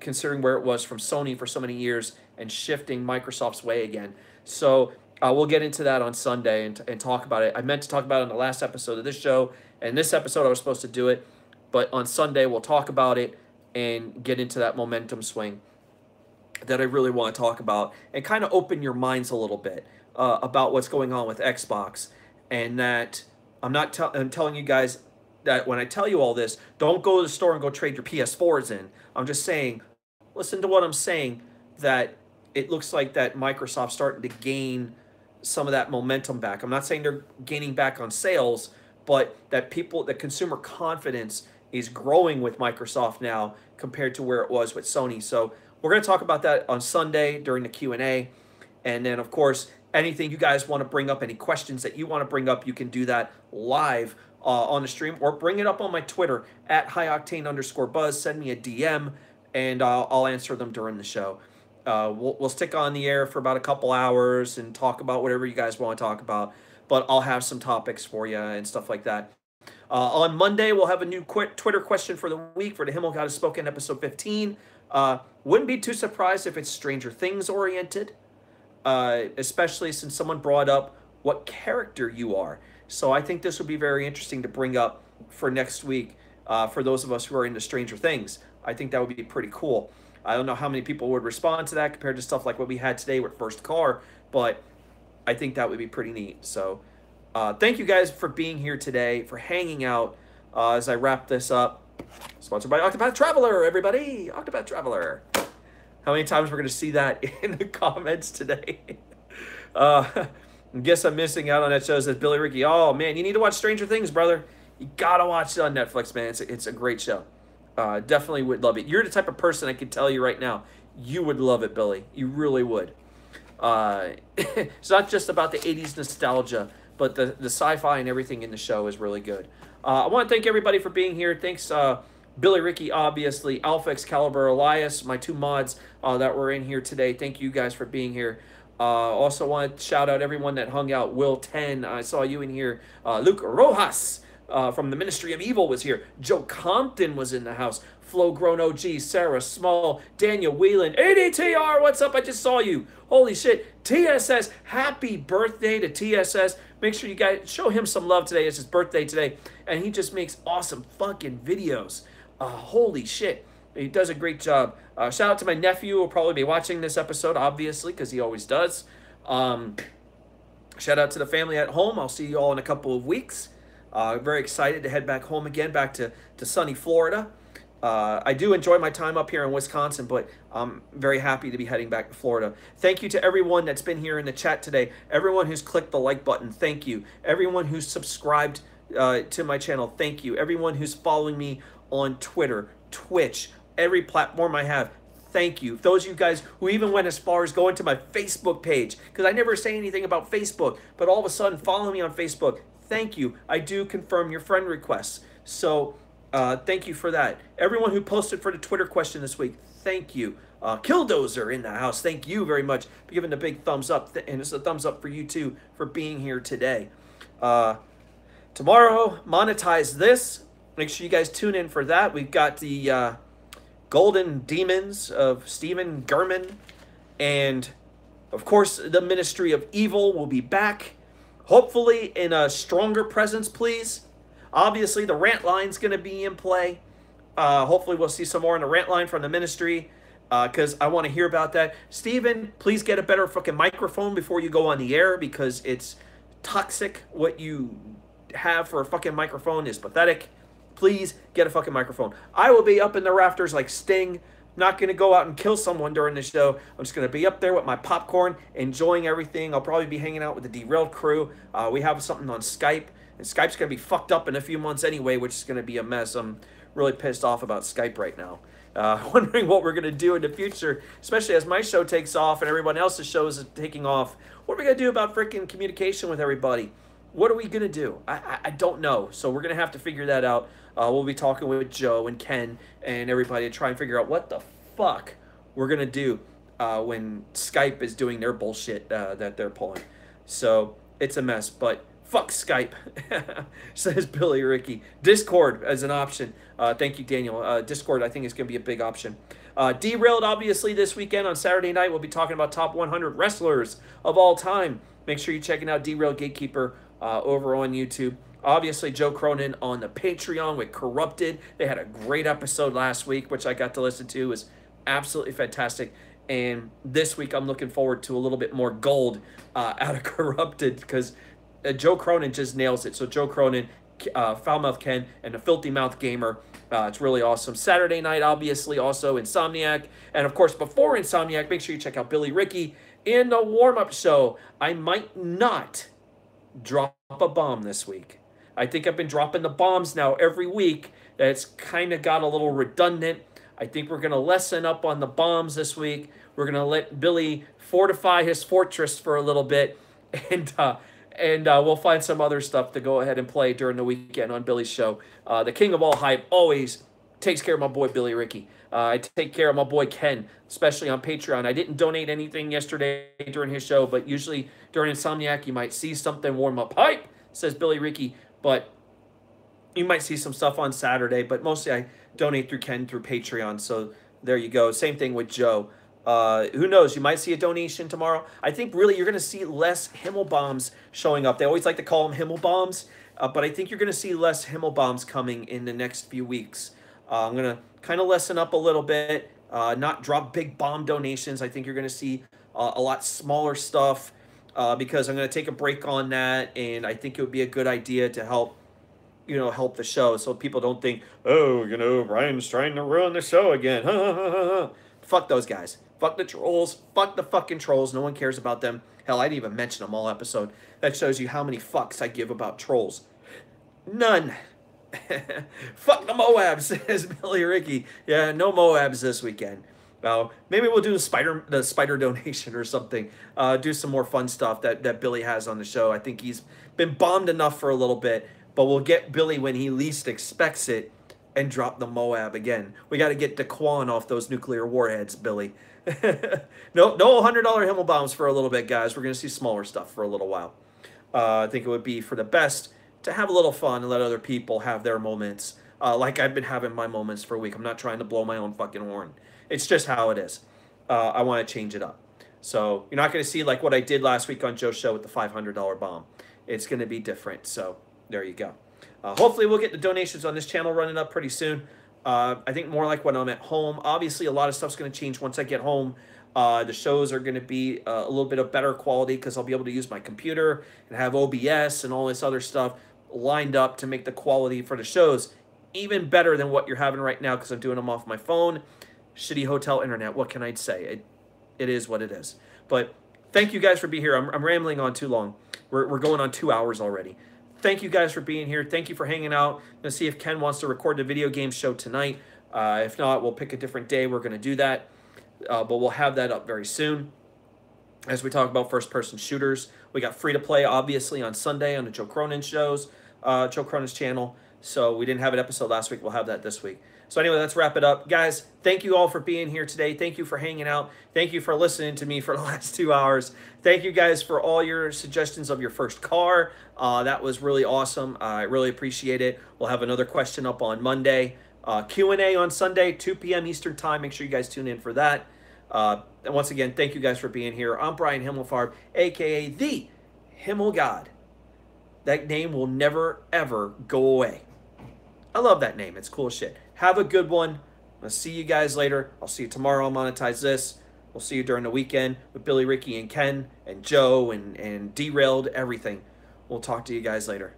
S1: considering where it was from Sony for so many years, and shifting Microsoft's way again. So we'll get into that on Sunday and talk about it. I meant to talk about it in the last episode of this show, and this episode I was supposed to do it, but on Sunday we'll talk about it and get into that momentum swing that I really want to talk about, and kind of open your minds a little bit about what's going on with Xbox. And that I'm telling you guys that when I tell you all this, don't go to the store and go trade your PS4s in. I'm just saying, listen to what I'm saying, that it looks like that Microsoft's starting to gain some of that momentum back. I'm not saying they're gaining back on sales, but that consumer confidence is growing with Microsoft now compared to where it was with Sony. So we're going to talk about that on Sunday during the Q&A. And then, of course, anything you guys want to bring up, any questions that you want to bring up, you can do that live on the stream, or bring it up on my Twitter at @highoctane_buzz. Send me a DM, and I'll answer them during the show. We'll stick on the air for about a couple hours and talk about whatever you guys want to talk about, but I'll have some topics for you and stuff like that. On Monday, we'll have a new Twitter question for the week for the Himmelgod Has Spoken, episode 15. Wouldn't be too surprised if it's Stranger Things oriented, especially since someone brought up what character you are. So I think this would be very interesting to bring up for next week for those of us who are into Stranger Things. I think that would be pretty cool. I don't know how many people would respond to that compared to stuff like what we had today with First Car, but I think that would be pretty neat. So thank you guys for being here today, for hanging out as I wrap this up. Sponsored by Octopath Traveler, everybody! Octopath Traveler. How many times we're going to see that in the comments today? Guess I'm missing out on that show, says Billy Ricky. Oh, man, you need to watch Stranger Things, brother. You got to watch it on Netflix, man. It's a great show. Definitely would love it. You're the type of person, I can tell you right now, you would love it, Billy. You really would. It's not just about the 80s nostalgia, but the sci-fi and everything in the show is really good. I want to thank everybody for being here. Thanks, Billy Ricky, obviously, Alpha Excalibur, Elias, my two mods that were in here today. Thank you guys for being here. Also want to shout out everyone that hung out. Will 10, I saw you in here. Luke Rojas from the Ministry of Evil was here. Joe Compton was in the house. Flo Grown OG, Sarah Small, Daniel Whelan, ADTR, what's up? I just saw you. Holy shit. TSS, happy birthday to TSS. Make sure you guys show him some love today. It's his birthday today, and he just makes awesome fucking videos. Holy shit. He does a great job. Shout out to my nephew, who will probably be watching this episode, obviously, because he always does. Shout out to the family at home. I'll see you all in a couple of weeks. Very excited to head back home again, back to sunny Florida. I do enjoy my time up here in Wisconsin, but I'm very happy to be heading back to Florida. Thank you to everyone that's been here in the chat today. Everyone who's clicked the like button, thank you. Everyone who's subscribed to my channel, thank you. Everyone who's following me on Twitter, Twitch, every platform I have, thank you. Those of you guys who even went as far as going to my Facebook page, because I never say anything about Facebook, but all of a sudden follow me on Facebook. Thank you. I do confirm your friend requests. So thank you for that. Everyone who posted for the Twitter question this week, thank you. Killdozer in the house, thank you very much for giving the big thumbs up. And it's a thumbs up for you too for being here today. Tomorrow, monetize this. Make sure you guys tune in for that. We've got the Golden Demons of Stephen Gurman. And, of course, the Ministry of Evil will be back. Hopefully in a stronger presence, please. Obviously, the rant line's going to be in play. Hopefully, we'll see some more in the rant line from the Ministry. Because I want to hear about that. Stephen, please get a better fucking microphone before you go on the air. Because it's toxic. What you have for a fucking microphone is pathetic. Please get a fucking microphone. I will be up in the rafters like Sting. Not going to go out and kill someone during the show. I'm just going to be up there with my popcorn, enjoying everything. I'll probably be hanging out with the Derailed crew. We have something on Skype. And Skype's going to be fucked up in a few months anyway, which is going to be a mess. I'm really pissed off about Skype right now. Wondering what we're going to do in the future, especially as my show takes off and everyone else's shows is taking off. What are we going to do about freaking communication with everybody? What are we going to do? I don't know. So we're going to have to figure that out. We'll be talking with Joe and Ken and everybody to try and figure out what the fuck we're going to do when Skype is doing their bullshit that they're pulling. So it's a mess, but fuck Skype, says Billy Ricky. Discord as an option. Thank you, Daniel. Discord, I think, is going to be a big option. Derailed, obviously, this weekend on Saturday night. We'll be talking about top 100 wrestlers of all time. Make sure you're checking out Derailed Gatekeeper over on YouTube. Obviously, Joe Cronin on the Patreon with Corrupted. They had a great episode last week, which I got to listen to. It was absolutely fantastic. And this week, I'm looking forward to a little bit more gold out of Corrupted because Joe Cronin just nails it. So Joe Cronin, Foulmouth Ken, and the Filthy Mouth Gamer. It's really awesome. Saturday night, obviously, also Insomniac. And, of course, before Insomniac, make sure you check out Billy Ricky in the warm-up show. I might not drop a bomb this week. I think I've been dropping the bombs now every week. It's kind of got a little redundant. I think we're going to lessen up on the bombs this week. We're going to let Billy fortify his fortress for a little bit. And we'll find some other stuff to go ahead and play during the weekend on Billy's show. The king of all hype always takes care of my boy Billy Ricky. I take care of my boy Ken, especially on Patreon. I didn't donate anything yesterday during his show, but usually during Insomniac, you might see something warm up hype, says Billy Ricky. But you might see some stuff on Saturday, but mostly I donate through Ken through Patreon. So there you go. Same thing with Joe. Who knows? You might see a donation tomorrow. I think really you're going to see less Himmelbombs showing up. They always like to call them Himmelbombs, but I think you're going to see less Himmelbombs coming in the next few weeks. I'm going to kind of lessen up a little bit, not drop big bomb donations. I think you're going to see a lot smaller stuff because I'm going to take a break on that, and I think it would be a good idea to help the show so people don't think, oh, Brian's trying to ruin the show again. Fuck those guys. Fuck the trolls. Fuck the fucking trolls. No one cares about them. Hell, I didn't even mention them all episode. That shows you how many fucks I give about trolls. None. Fuck the Moabs, says Billy Ricky. Yeah, no Moabs this weekend. Maybe we'll do the spider donation or something. Do some more fun stuff that Billy has on the show. I think he's been bombed enough for a little bit, but we'll get Billy when he least expects it and drop the Moab again. We got to get Daquan off those nuclear warheads, Billy. No $100 Himmelbombs for a little bit, guys. We're going to see smaller stuff for a little while. I think it would be for the best to have a little fun and let other people have their moments, like I've been having my moments for a week. I'm not trying to blow my own fucking horn. It's just how it is. I want to change it up. So you're not going to see like what I did last week on Joe's show with the $500 bomb. It's going to be different. So there you go. Hopefully we'll get the donations on this channel running up pretty soon. I think more like when I'm at home. Obviously, a lot of stuff's going to change once I get home. The shows are going to be a little bit of better quality because I'll be able to use my computer and have OBS and all this other stuff lined up to make the quality for the shows even better than what you're having right now because I'm doing them off my phone. Shitty hotel internet. What can I say? It is what it is. But thank you guys for being here. I'm rambling on too long. We're going on 2 hours already. Thank you guys for being here. Thank you for hanging out. I'm going to see if Ken wants to record the video game show tonight. If not, we'll pick a different day. We're going to do that. but we'll have that up very soon as we talk about first-person shooters. We got free-to-play, obviously, on Sunday on the Joe Cronin's channel. So we didn't have an episode last week. We'll have that this week. So anyway, let's wrap it up. Guys, thank you all for being here today. Thank you for hanging out. Thank you for listening to me for the last 2 hours. Thank you guys for all your suggestions of your first car. That was really awesome. I really appreciate it. We'll have another question up on Monday. Q&A on Sunday, 2 p.m. Eastern Time. Make sure you guys tune in for that. And once again, thank you guys for being here. I'm Brian Himmelfarb, a.k.a. the Himmelgod. That name will never, ever go away. I love that name. It's cool as shit. Have a good one. I'll see you guys later. I'll see you tomorrow. I'll monetize this. We'll see you during the weekend with Billy, Ricky, and Ken, and Joe, and Derailed, everything. We'll talk to you guys later.